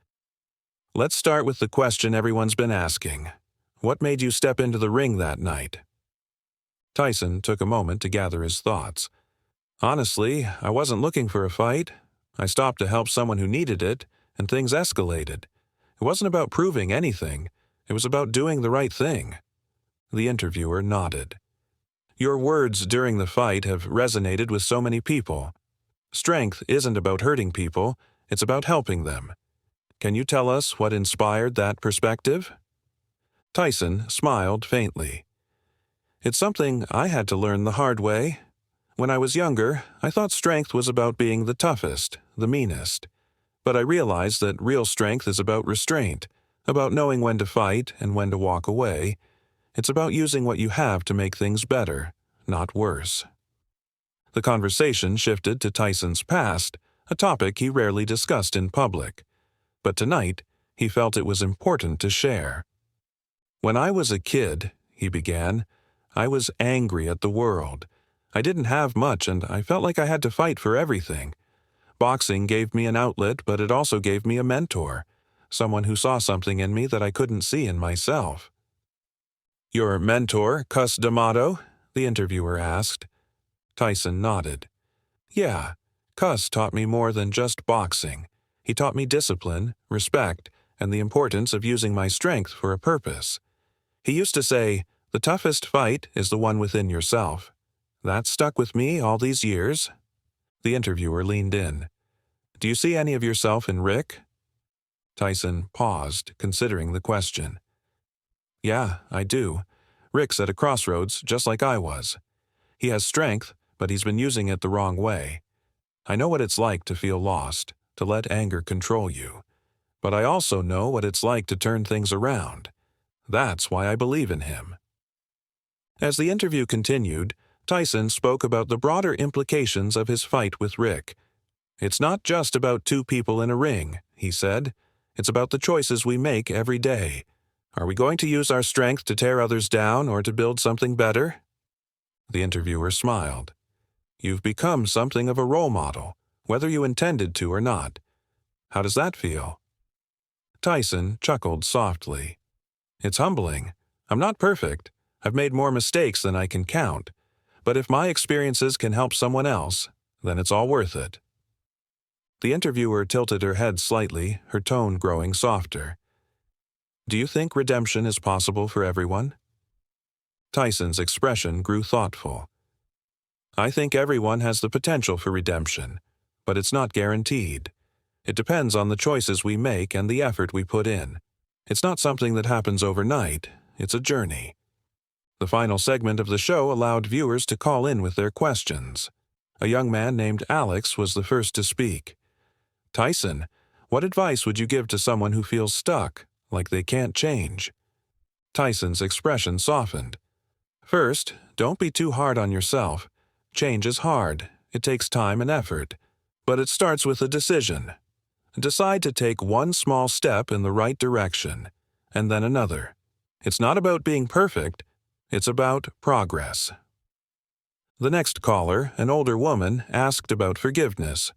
"Let's start with the question everyone's been asking. What made you step into the ring that night?" Tyson took a moment to gather his thoughts. "Honestly, I wasn't looking for a fight. I stopped to help someone who needed it, and things escalated. It wasn't about proving anything. It was about doing the right thing." The interviewer nodded. "Your words during the fight have resonated with so many people. Strength isn't about hurting people, it's about helping them. Can you tell us what inspired that perspective?" Tyson smiled faintly. "It's something I had to learn the hard way. When I was younger, I thought strength was about being the toughest, the meanest. But I realized that real strength is about restraint, about knowing when to fight and when to walk away. It's about using what you have to make things better, not worse." The conversation shifted to Tyson's past, a topic he rarely discussed in public. But tonight, he felt it was important to share. "When I was a kid," he began, "I was angry at the world. I didn't have much, and I felt like I had to fight for everything. Boxing gave me an outlet, but it also gave me a mentor, someone who saw something in me that I couldn't see in myself." "Your mentor, Cus D'Amato?" the interviewer asked. Tyson nodded. "Yeah, Cus taught me more than just boxing. He taught me discipline, respect, and the importance of using my strength for a purpose. He used to say, 'The toughest fight is the one within yourself.' That stuck with me all these years." The interviewer leaned in. "Do you see any of yourself in Rick?" Tyson paused, considering the question. "Yeah, I do. Rick's at a crossroads, just like I was. He has strength, but he's been using it the wrong way. I know what it's like to feel lost, to let anger control you. But I also know what it's like to turn things around. That's why I believe in him." As the interview continued, Tyson spoke about the broader implications of his fight with Rick. "It's not just about two people in a ring," he said. "It's about the choices we make every day. Are we going to use our strength to tear others down or to build something better?" The interviewer smiled. "You've become something of a role model, whether you intended to or not. How does that feel?" Tyson chuckled softly. "It's humbling. I'm not perfect. I've made more mistakes than I can count. But if my experiences can help someone else, then it's all worth it." The interviewer tilted her head slightly, her tone growing softer. "Do you think redemption is possible for everyone?" Tyson's expression grew thoughtful. "I think everyone has the potential for redemption, but it's not guaranteed. It depends on the choices we make and the effort we put in. It's not something that happens overnight, it's a journey." The final segment of the show allowed viewers to call in with their questions. A young man named Alex was the first to speak. "Tyson, what advice would you give to someone who feels stuck, like they can't change?" Tyson's expression softened. "First, don't be too hard on yourself. Change is hard. It takes time and effort. But it starts with a decision. Decide to take one small step in the right direction, and then another. It's not about being perfect. It's about progress." The next caller, an older woman, asked about forgiveness.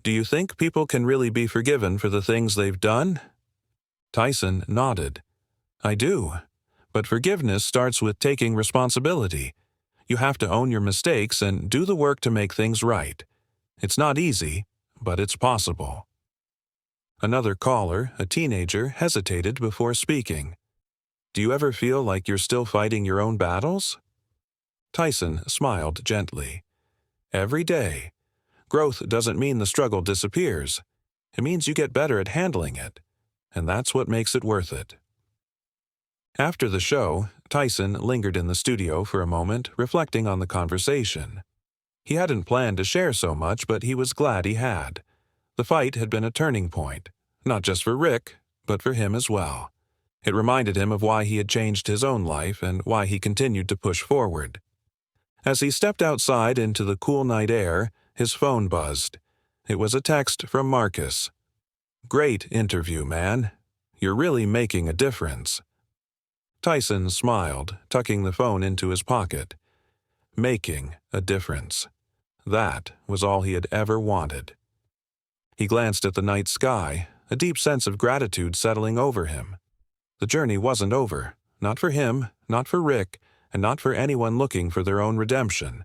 Do you think people can really be forgiven for the things they've done? Tyson nodded. I do. But forgiveness starts with taking responsibility. You have to own your mistakes and do the work to make things right. It's not easy, but it's possible. Another caller, a teenager, hesitated before speaking. Do you ever feel like you're still fighting your own battles? Tyson smiled gently. Every day. Growth doesn't mean the struggle disappears. It means you get better at handling it. And that's what makes it worth it. After the show, Tyson lingered in the studio for a moment, reflecting on the conversation. He hadn't planned to share so much, but he was glad he had. The fight had been a turning point, not just for Rick, but for him as well. It reminded him of why he had changed his own life and why he continued to push forward. As he stepped outside into the cool night air, his phone buzzed. It was a text from Marcus. Great interview, man. You're really making a difference. Tyson smiled, tucking the phone into his pocket. Making a difference. That was all he had ever wanted. He glanced at the night sky, a deep sense of gratitude settling over him. The journey wasn't over, not for him, not for Rick, and not for anyone looking for their own redemption.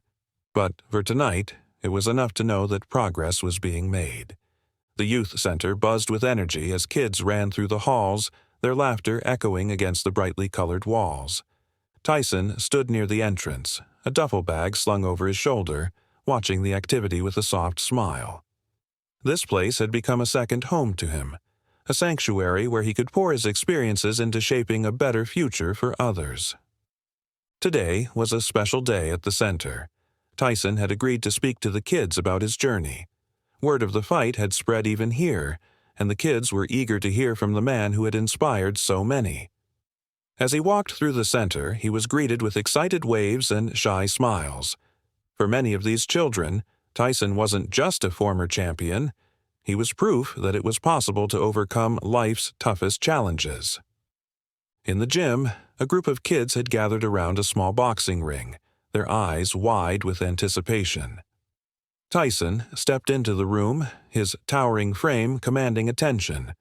But for tonight, it was enough to know that progress was being made. The youth center buzzed with energy as kids ran through the halls, their laughter echoing against the brightly colored walls. Tyson stood near the entrance, a duffel bag slung over his shoulder, watching the activity with a soft smile. This place had become a second home to him, a sanctuary where he could pour his experiences into shaping a better future for others. Today was a special day at the center. Tyson had agreed to speak to the kids about his journey. Word of the fight had spread even here, and the kids were eager to hear from the man who had inspired so many. As he walked through the center, he was greeted with excited waves and shy smiles. For many of these children, Tyson wasn't just a former champion. He was proof that it was possible to overcome life's toughest challenges. In the gym, a group of kids had gathered around a small boxing ring, their eyes wide with anticipation. Tyson stepped into the room, his towering frame commanding attention.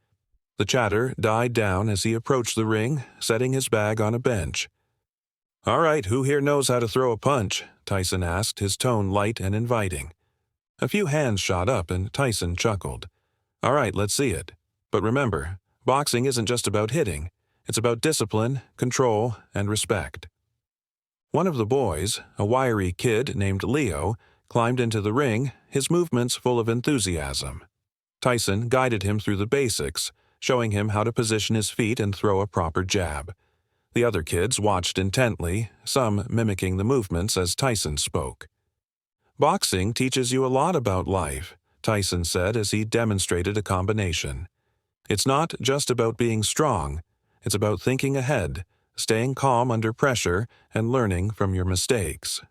The chatter died down as he approached the ring, setting his bag on a bench. "All right, who here knows how to throw a punch?" Tyson asked, his tone light and inviting. A few hands shot up and Tyson chuckled. "All right, let's see it. But remember, boxing isn't just about hitting. It's about discipline, control, and respect." One of the boys, a wiry kid named Leo, climbed into the ring, his movements full of enthusiasm. Tyson guided him through the basics, showing him how to position his feet and throw a proper jab. The other kids watched intently, some mimicking the movements as Tyson spoke. "Boxing teaches you a lot about life," Tyson said as he demonstrated a combination. "It's not just about being strong. It's about thinking ahead, staying calm under pressure, and learning from your mistakes."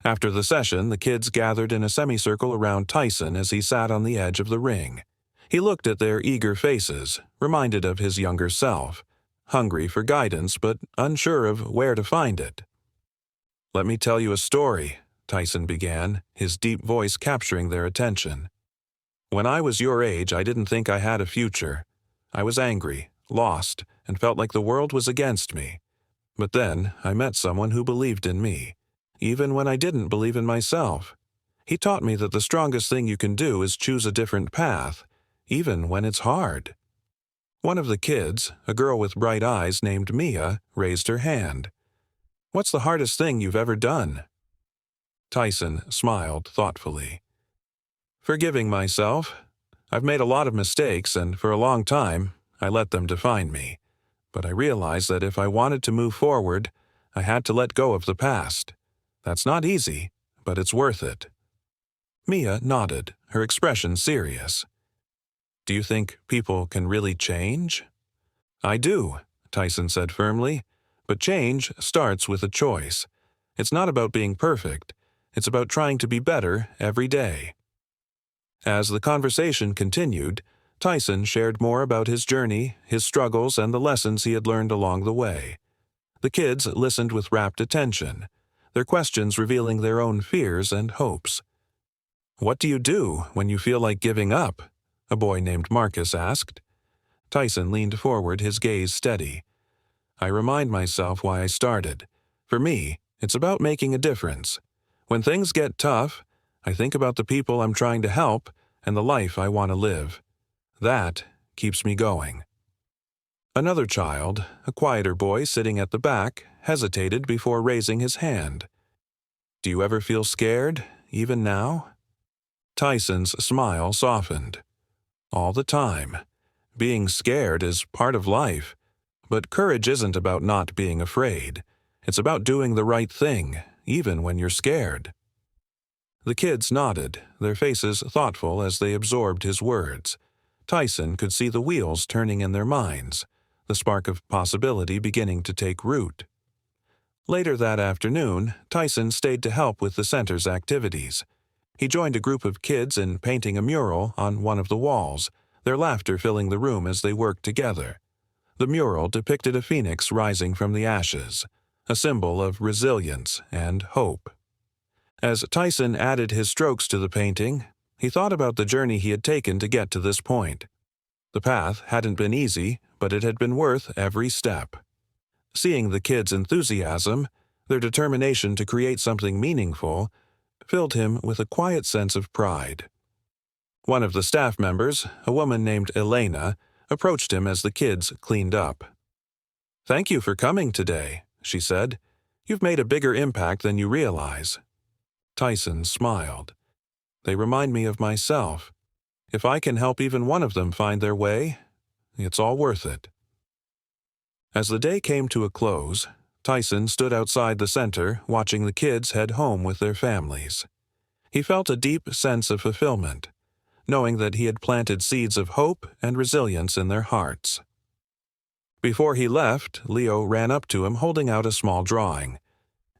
After the session, the kids gathered in a semicircle around Tyson as he sat on the edge of the ring. He looked at their eager faces, reminded of his younger self, hungry for guidance but unsure of where to find it. "Let me tell you a story," Tyson began, his deep voice capturing their attention. "When I was your age, I didn't think I had a future. I was angry, lost, and felt like the world was against me. But then I met someone who believed in me, even when I didn't believe in myself. He taught me that the strongest thing you can do is choose a different path, even when it's hard." One of the kids, a girl with bright eyes named Mia, raised her hand. "What's the hardest thing you've ever done?" Tyson smiled thoughtfully. "Forgiving myself. I've made a lot of mistakes, and for a long time, I let them define me. But I realized that if I wanted to move forward, I had to let go of the past. That's not easy, but it's worth it." Mia nodded, her expression serious. "Do you think people can really change?" "I do," Tyson said firmly. "But change starts with a choice. It's not about being perfect. It's about trying to be better every day." As the conversation continued, Tyson shared more about his journey, his struggles, and the lessons he had learned along the way. The kids listened with rapt attention, their questions revealing their own fears and hopes. "What do you do when you feel like giving up?" a boy named Marcus asked. Tyson leaned forward, his gaze steady. "I remind myself why I started. For me, it's about making a difference. When things get tough, I think about the people I'm trying to help and the life I want to live. That keeps me going." Another child, a quieter boy sitting at the back, hesitated before raising his hand. "Do you ever feel scared, even now?" Tyson's smile softened. "All the time. Being scared is part of life. But courage isn't about not being afraid. It's about doing the right thing, even when you're scared." The kids nodded, their faces thoughtful as they absorbed his words. Tyson could see the wheels turning in their minds, the spark of possibility beginning to take root. Later that afternoon, Tyson stayed to help with the center's activities. He joined a group of kids in painting a mural on one of the walls, their laughter filling the room as they worked together. The mural depicted a phoenix rising from the ashes, a symbol of resilience and hope. As Tyson added his strokes to the painting, he thought about the journey he had taken to get to this point. The path hadn't been easy, but it had been worth every step. Seeing the kids' enthusiasm, their determination to create something meaningful, filled him with a quiet sense of pride. One of the staff members, a woman named Elena, approached him as the kids cleaned up. "Thank you for coming today," she said. "You've made a bigger impact than you realize." Tyson smiled. "They remind me of myself. If I can help even one of them find their way, it's all worth it." As the day came to a close, Tyson stood outside the center watching the kids head home with their families. He felt a deep sense of fulfillment, knowing that he had planted seeds of hope and resilience in their hearts. Before he left, Leo ran up to him holding out a small drawing.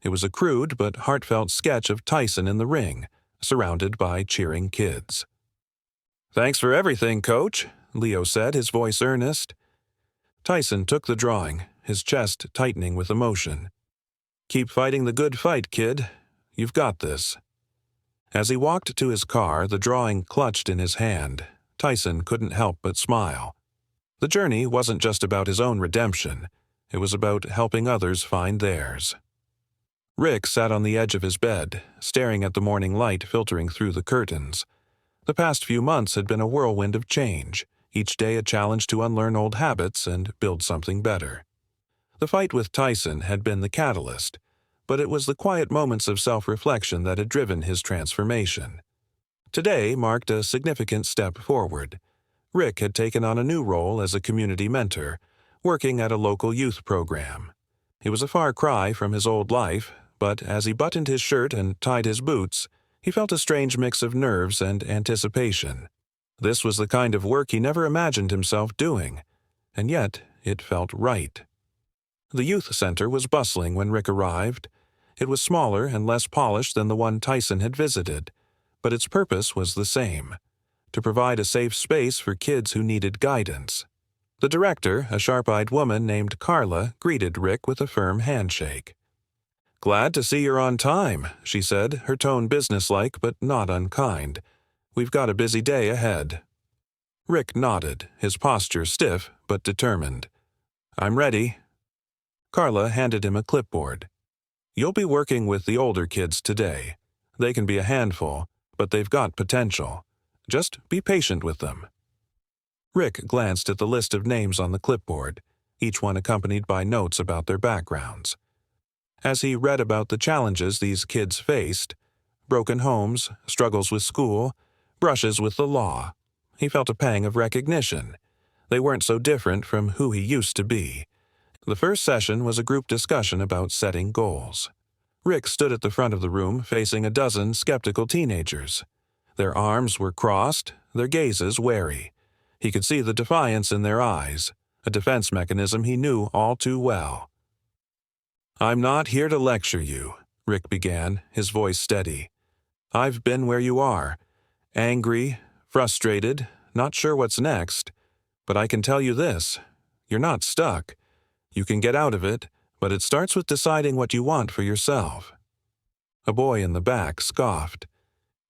It was a crude but heartfelt sketch of Tyson in the ring, surrounded by cheering kids. "Thanks for everything, Coach," Leo said, his voice earnest. Tyson took the drawing, his chest tightening with emotion. "Keep fighting the good fight, kid. You've got this." As he walked to his car, the drawing clutched in his hand, Tyson couldn't help but smile. The journey wasn't just about his own redemption. It was about helping others find theirs. Rick sat on the edge of his bed, staring at the morning light filtering through the curtains. The past few months had been a whirlwind of change, each day a challenge to unlearn old habits and build something better. The fight with Tyson had been the catalyst, but it was the quiet moments of self-reflection that had driven his transformation. Today marked a significant step forward. Rick had taken on a new role as a community mentor, working at a local youth program. It was a far cry from his old life, but as he buttoned his shirt and tied his boots, he felt a strange mix of nerves and anticipation. This was the kind of work he never imagined himself doing, and yet it felt right. The youth center was bustling when Rick arrived. It was smaller and less polished than the one Tyson had visited, but its purpose was the same: to provide a safe space for kids who needed guidance. The director, a sharp-eyed woman named Carla, greeted Rick with a firm handshake. "Glad to see you're on time," she said, her tone businesslike but not unkind. "We've got a busy day ahead." Rick nodded, his posture stiff but determined. "I'm ready." Carla handed him a clipboard. "You'll be working with the older kids today. They can be a handful, but they've got potential. Just be patient with them." Rick glanced at the list of names on the clipboard, each one accompanied by notes about their backgrounds. As he read about the challenges these kids faced, broken homes, struggles with school, brushes with the law, he felt a pang of recognition. They weren't so different from who he used to be. The first session was a group discussion about setting goals. Rick stood at the front of the room facing a dozen skeptical teenagers. Their arms were crossed, their gazes wary. He could see the defiance in their eyes, a defense mechanism he knew all too well. "I'm not here to lecture you," Rick began, his voice steady. "I've been where you are, angry, frustrated, not sure what's next. But I can tell you this: you're not stuck. You can get out of it, but it starts with deciding what you want for yourself." A boy in the back scoffed.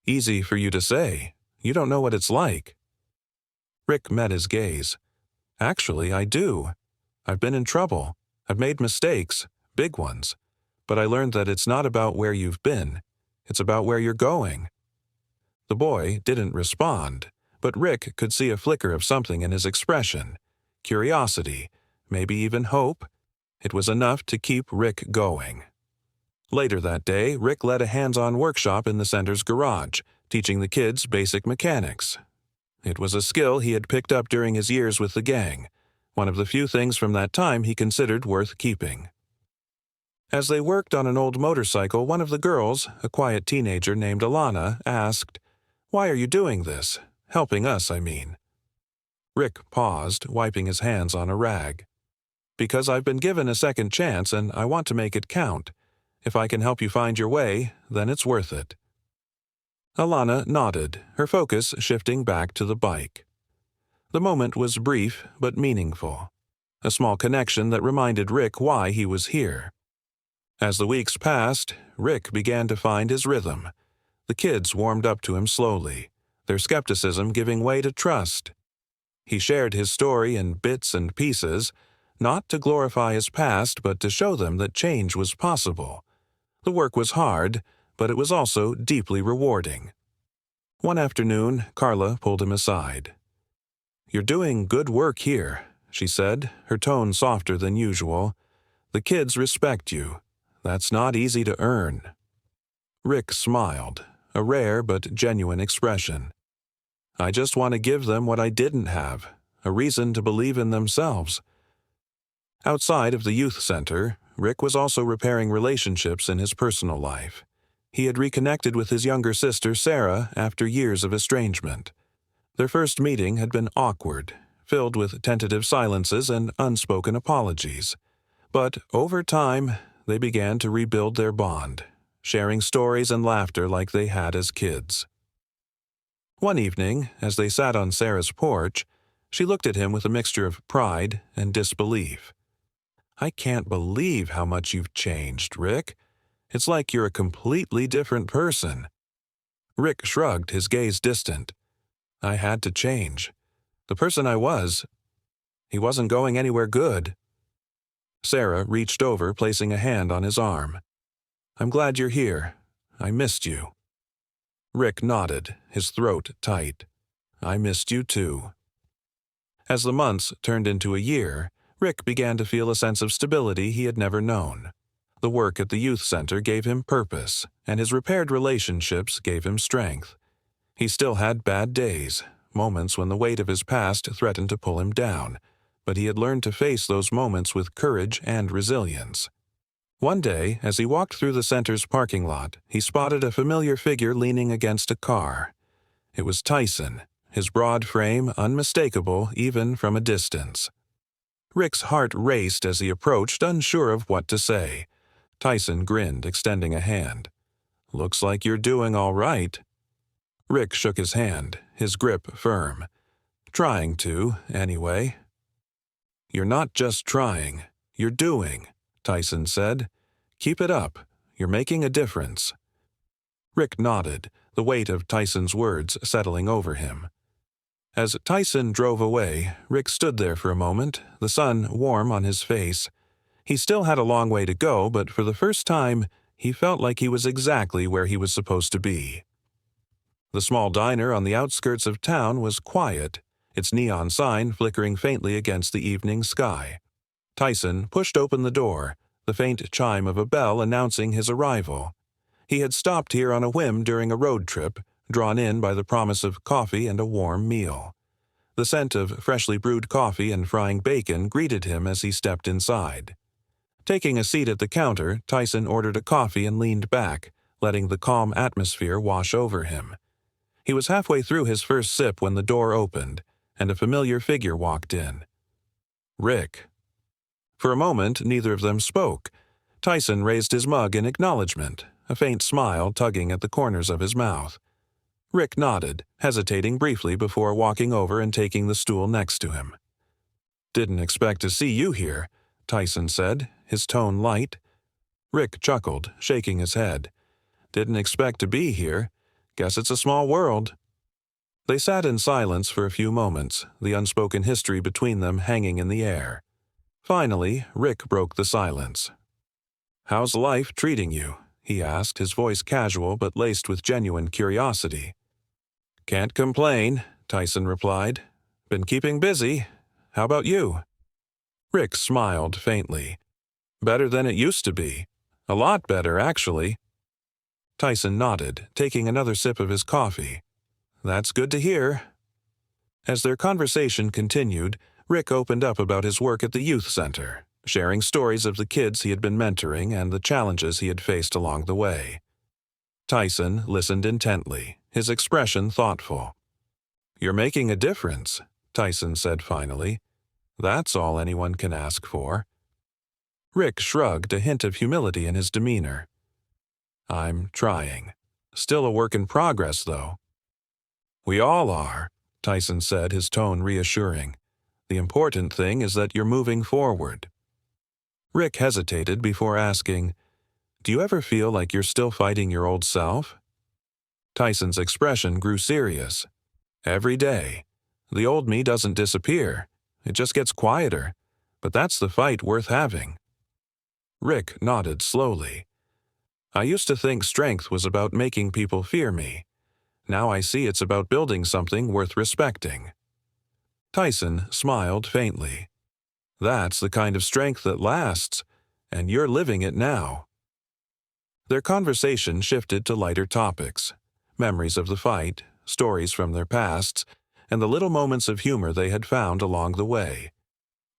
Easy for you to say. You don't know what it's like. Rick met his gaze. Actually, I do. I've been in trouble. I've made mistakes, big ones. But I learned that it's not about where you've been. It's about where you're going. The boy didn't respond, but Rick could see a flicker of something in his expression. Curiosity, maybe even hope. It was enough to keep Rick going. Later that day, Rick led a hands-on workshop in the center's garage, teaching the kids basic mechanics. It was a skill he had picked up during his years with the gang, one of the few things from that time he considered worth keeping. As they worked on an old motorcycle, one of the girls, a quiet teenager named Alana, asked, "Why are you doing this? Helping us, I mean." Rick paused, wiping his hands on a rag. "Because I've been given a second chance and I want to make it count. If I can help you find your way, then it's worth it." Alana nodded, her focus shifting back to the bike. The moment was brief but meaningful, a small connection that reminded Rick why he was here. As the weeks passed, Rick began to find his rhythm. The kids warmed up to him slowly, their skepticism giving way to trust. He shared his story in bits and pieces, not to glorify his past but to show them that change was possible. The work was hard, but it was also deeply rewarding. One afternoon, Carla pulled him aside. "You're doing good work here," she said, her tone softer than usual. "The kids respect you. That's not easy to earn." Rick smiled, a rare but genuine expression. "I just want to give them what I didn't have, a reason to believe in themselves." Outside of the youth center, Rick was also repairing relationships in his personal life. He had reconnected with his younger sister, Sarah, after years of estrangement. Their first meeting had been awkward, filled with tentative silences and unspoken apologies. But over time, they began to rebuild their bond, sharing stories and laughter like they had as kids. One evening, as they sat on Sarah's porch, she looked at him with a mixture of pride and disbelief. "I can't believe how much you've changed, Rick. It's like you're a completely different person." Rick shrugged, his gaze distant. "I had to change. The person I was, he wasn't going anywhere good." Sarah reached over, placing a hand on his arm. "I'm glad you're here. I missed you." Rick nodded, his throat tight. "I missed you too." As the months turned into a year, Rick began to feel a sense of stability he had never known. The work at the youth center gave him purpose, and his repaired relationships gave him strength. He still had bad days, moments when the weight of his past threatened to pull him down, but he had learned to face those moments with courage and resilience. One day, as he walked through the center's parking lot, he spotted a familiar figure leaning against a car. It was Tyson, his broad frame unmistakable even from a distance. Rick's heart raced as he approached, unsure of what to say. Tyson grinned, extending a hand. "Looks like you're doing all right." Rick shook his hand, his grip firm. "Trying to, anyway." "You're not just trying, you're doing," Tyson said. "Keep it up. You're making a difference." Rick nodded, the weight of Tyson's words settling over him. As Tyson drove away, Rick stood there for a moment, the sun warm on his face. He still had a long way to go, but for the first time, he felt like he was exactly where he was supposed to be. The small diner on the outskirts of town was quiet, its neon sign flickering faintly against the evening sky. Tyson pushed open the door, the faint chime of a bell announcing his arrival. He had stopped here on a whim during a road trip, drawn in by the promise of coffee and a warm meal. The scent of freshly brewed coffee and frying bacon greeted him as he stepped inside. Taking a seat at the counter, Tyson ordered a coffee and leaned back, letting the calm atmosphere wash over him. He was halfway through his first sip when the door opened, and a familiar figure walked in. Rick. For a moment, neither of them spoke. Tyson raised his mug in acknowledgement, a faint smile tugging at the corners of his mouth. Rick nodded, hesitating briefly before walking over and taking the stool next to him. "Didn't expect to see you here," Tyson said, his tone light. Rick chuckled, shaking his head. "Didn't expect to be here. Guess it's a small world." They sat in silence for a few moments, the unspoken history between them hanging in the air. Finally, Rick broke the silence. "How's life treating you?" he asked, his voice casual but laced with genuine curiosity. "Can't complain," Tyson replied. "Been keeping busy. How about you?" Rick smiled faintly. "Better than it used to be. A lot better, actually." Tyson nodded, taking another sip of his coffee. "That's good to hear." As their conversation continued, Rick opened up about his work at the youth center, sharing stories of the kids he had been mentoring and the challenges he had faced along the way. Tyson listened intently, his expression thoughtful. "You're making a difference," Tyson said finally. "That's all anyone can ask for." Rick shrugged, a hint of humility in his demeanor. "I'm trying. Still a work in progress, though." "We all are," Tyson said, his tone reassuring. "The important thing is that you're moving forward." Rick hesitated before asking, "Do you ever feel like you're still fighting your old self?" Tyson's expression grew serious. "Every day. The old me doesn't disappear. It just gets quieter. But that's the fight worth having." Rick nodded slowly. "I used to think strength was about making people fear me. Now I see it's about building something worth respecting." Tyson smiled faintly. "That's the kind of strength that lasts, and you're living it now." Their conversation shifted to lighter topics, memories of the fight, stories from their pasts, and the little moments of humor they had found along the way.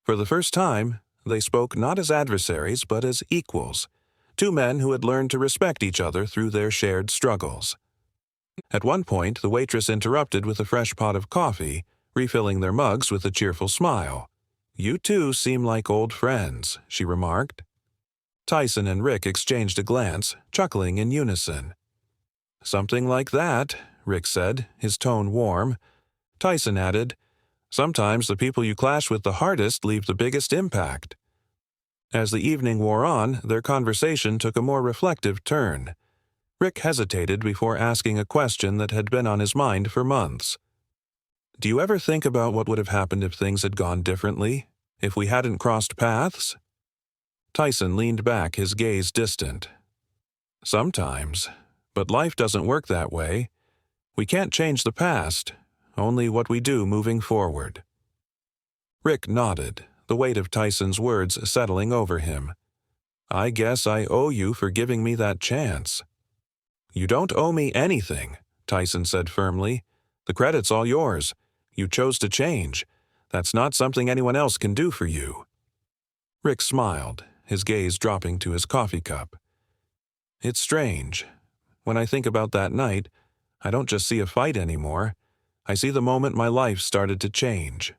For the first time, they spoke not as adversaries but as equals, two men who had learned to respect each other through their shared struggles. At one point, the waitress interrupted with a fresh pot of coffee, refilling their mugs with a cheerful smile. "You two seem like old friends," she remarked. Tyson and Rick exchanged a glance, chuckling in unison. "Something like that," Rick said, his tone warm. Tyson added, "Sometimes the people you clash with the hardest leave the biggest impact." As the evening wore on, their conversation took a more reflective turn. Rick hesitated before asking a question that had been on his mind for months. "Do you ever think about what would have happened if things had gone differently? If we hadn't crossed paths?" Tyson leaned back, his gaze distant. "Sometimes. But life doesn't work that way. We can't change the past, only what we do moving forward." Rick nodded, the weight of Tyson's words settling over him. "I guess I owe you for giving me that chance." "You don't owe me anything," Tyson said firmly. "The credit's all yours. You chose to change. That's not something anyone else can do for you." Rick smiled, his gaze dropping to his coffee cup. "It's strange. When I think about that night, I don't just see a fight anymore. I see the moment my life started to change."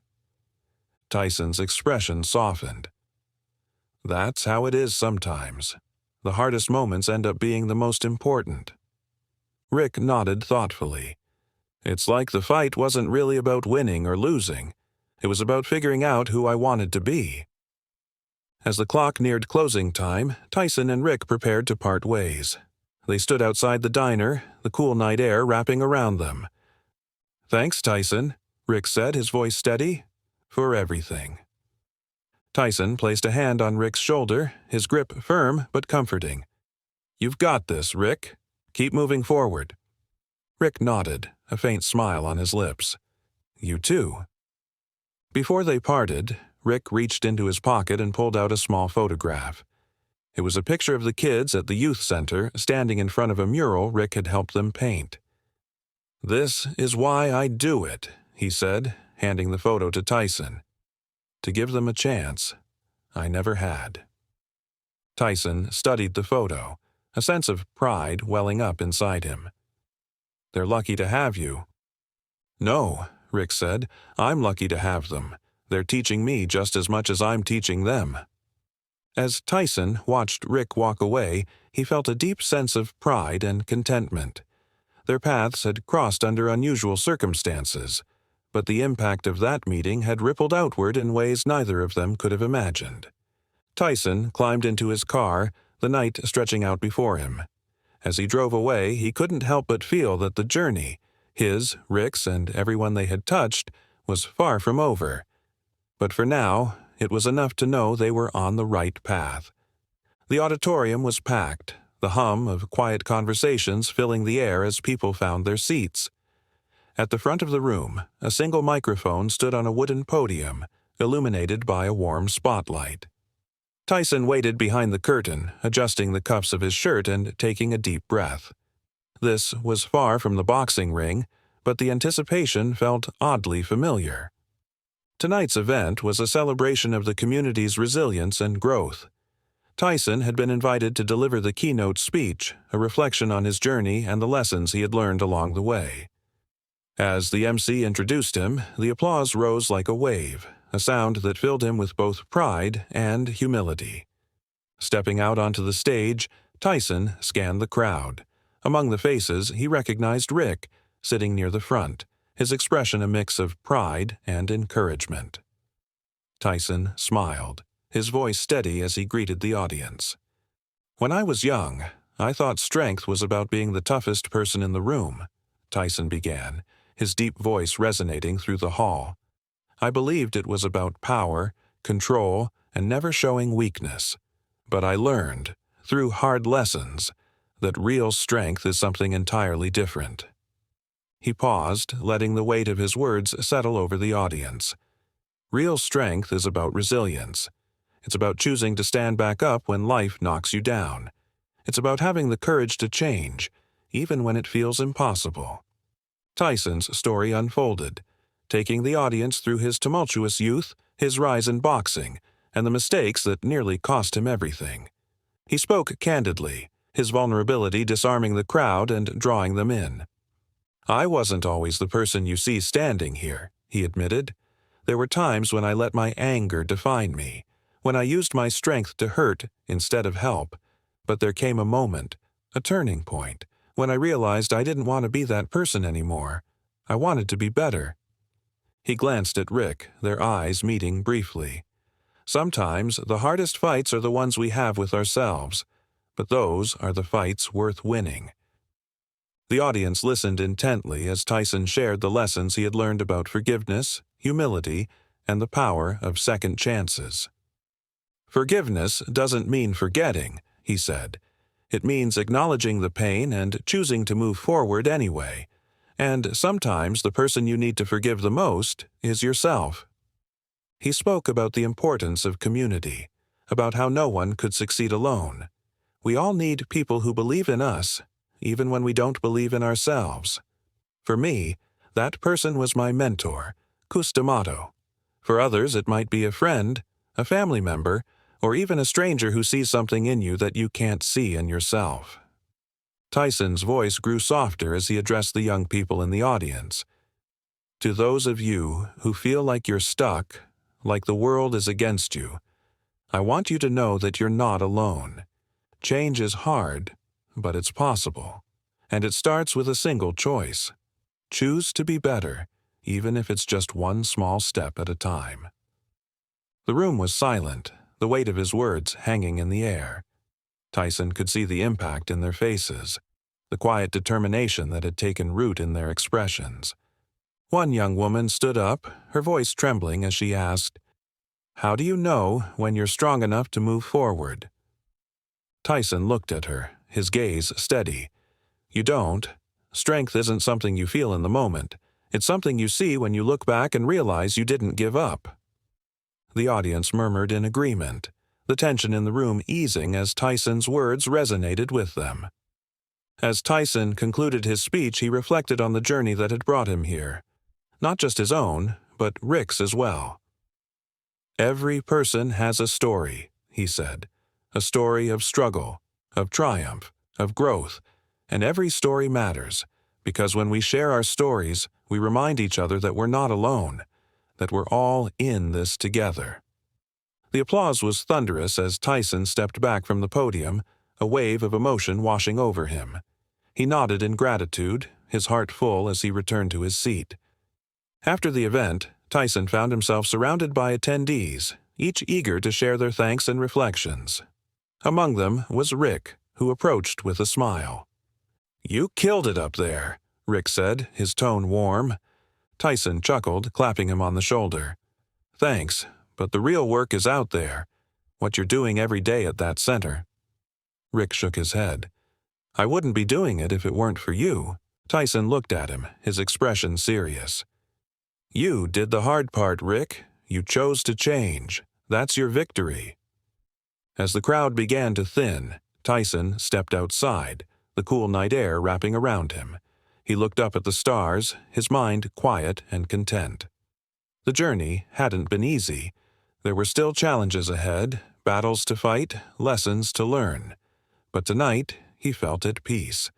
Tyson's expression softened. "That's how it is sometimes. The hardest moments end up being the most important." Rick nodded thoughtfully. "It's like the fight wasn't really about winning or losing. It was about figuring out who I wanted to be." As the clock neared closing time, Tyson and Rick prepared to part ways. They stood outside the diner, the cool night air wrapping around them. "Thanks, Tyson," Rick said, his voice steady, "for everything." Tyson placed a hand on Rick's shoulder, his grip firm but comforting. "You've got this, Rick. Keep moving forward." Rick nodded, a faint smile on his lips. "You too." Before they parted, Rick reached into his pocket and pulled out a small photograph. It was a picture of the kids at the youth center standing in front of a mural Rick had helped them paint. "This is why I do it," he said, handing the photo to Tyson. "To give them a chance I never had." Tyson studied the photo, a sense of pride welling up inside him. "They're lucky to have you." "No," Rick said, "I'm lucky to have them. They're teaching me just as much as I'm teaching them." As Tyson watched Rick walk away, he felt a deep sense of pride and contentment. Their paths had crossed under unusual circumstances, but the impact of that meeting had rippled outward in ways neither of them could have imagined. Tyson climbed into his car, the night stretching out before him. As he drove away, he couldn't help but feel that the journey, his, Rick's, and everyone they had touched, was far from over. But for now, it was enough to know they were on the right path. The auditorium was packed, the hum of quiet conversations filling the air as people found their seats. At the front of the room, a single microphone stood on a wooden podium, illuminated by a warm spotlight. Tyson waited behind the curtain, adjusting the cuffs of his shirt and taking a deep breath. This was far from the boxing ring, but the anticipation felt oddly familiar. Tonight's event was a celebration of the community's resilience and growth. Tyson had been invited to deliver the keynote speech, a reflection on his journey and the lessons he had learned along the way. As the MC introduced him, the applause rose like a wave, a sound that filled him with both pride and humility. Stepping out onto the stage, Tyson scanned the crowd. Among the faces, he recognized Rick, sitting near the front, his expression a mix of pride and encouragement. Tyson smiled, his voice steady as he greeted the audience. "When I was young, I thought strength was about being the toughest person in the room," Tyson began, his deep voice resonating through the hall. "I believed it was about power, control, and never showing weakness. But I learned, through hard lessons, that real strength is something entirely different." He paused, letting the weight of his words settle over the audience. Real strength is about resilience. It's about choosing to stand back up when life knocks you down. It's about having the courage to change, even when it feels impossible. Tyson's story unfolded, taking the audience through his tumultuous youth, his rise in boxing, and the mistakes that nearly cost him everything. He spoke candidly, his vulnerability disarming the crowd and drawing them in. "I wasn't always the person you see standing here," he admitted. "There were times when I let my anger define me, when I used my strength to hurt instead of help. But there came a moment, a turning point, when I realized I didn't want to be that person anymore. I wanted to be better." He glanced at Rick, their eyes meeting briefly. "Sometimes the hardest fights are the ones we have with ourselves, but those are the fights worth winning." The audience listened intently as Tyson shared the lessons he had learned about forgiveness, humility, and the power of second chances. "Forgiveness doesn't mean forgetting," he said. "It means acknowledging the pain and choosing to move forward anyway. And sometimes the person you need to forgive the most is yourself." He spoke about the importance of community, about how no one could succeed alone. We all need people who believe in us, even when we don't believe in ourselves. For me, that person was my mentor, Custamato. For others, it might be a friend, a family member, or even a stranger who sees something in you that you can't see in yourself. Tyson's voice grew softer as he addressed the young people in the audience. "To those of you who feel like you're stuck, like the world is against you, I want you to know that you're not alone. Change is hard, but it's possible. And it starts with a single choice. Choose to be better, even if it's just one small step at a time." The room was silent, the weight of his words hanging in the air. Tyson could see the impact in their faces, the quiet determination that had taken root in their expressions. One young woman stood up, her voice trembling as she asked, "How do you know when you're strong enough to move forward?" Tyson looked at her, his gaze steady. "You don't. Strength isn't something you feel in the moment. It's something you see when you look back and realize you didn't give up." The audience murmured in agreement, the tension in the room easing as Tyson's words resonated with them. As Tyson concluded his speech, he reflected on the journey that had brought him here. Not just his own, but Rick's as well. "Every person has a story," he said. "A story of struggle, of triumph, of growth, and every story matters, because when we share our stories, we remind each other that we're not alone, that we're all in this together." The applause was thunderous as Tyson stepped back from the podium, a wave of emotion washing over him. He nodded in gratitude, his heart full as he returned to his seat. After the event, Tyson found himself surrounded by attendees, each eager to share their thanks and reflections. Among them was Rick, who approached with a smile. "You killed it up there," Rick said, his tone warm. Tyson chuckled, clapping him on the shoulder. "Thanks, but the real work is out there. What you're doing every day at that center." Rick shook his head. "I wouldn't be doing it if it weren't for you." Tyson looked at him, his expression serious. "You did the hard part, Rick. You chose to change. That's your victory." As the crowd began to thin, Tyson stepped outside, the cool night air wrapping around him. He looked up at the stars, his mind quiet and content. The journey hadn't been easy. There were still challenges ahead, battles to fight, lessons to learn. But tonight, he felt at peace.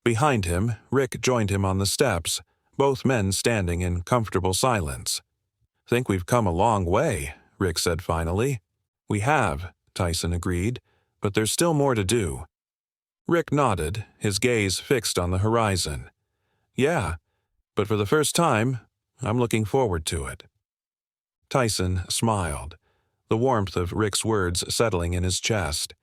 Behind him, Rick joined him on the steps, both men standing in comfortable silence. "Think we've come a long way," Rick said finally. "We have," Tyson agreed, "but there's still more to do." Rick nodded, his gaze fixed on the horizon. "Yeah, but for the first time, I'm looking forward to it." Tyson smiled, the warmth of Rick's words settling in his chest.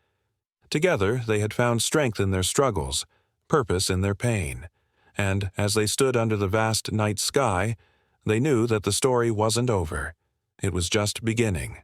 Together, they had found strength in their struggles, purpose in their pain, and as they stood under the vast night sky, they knew that the story wasn't over. It was just beginning.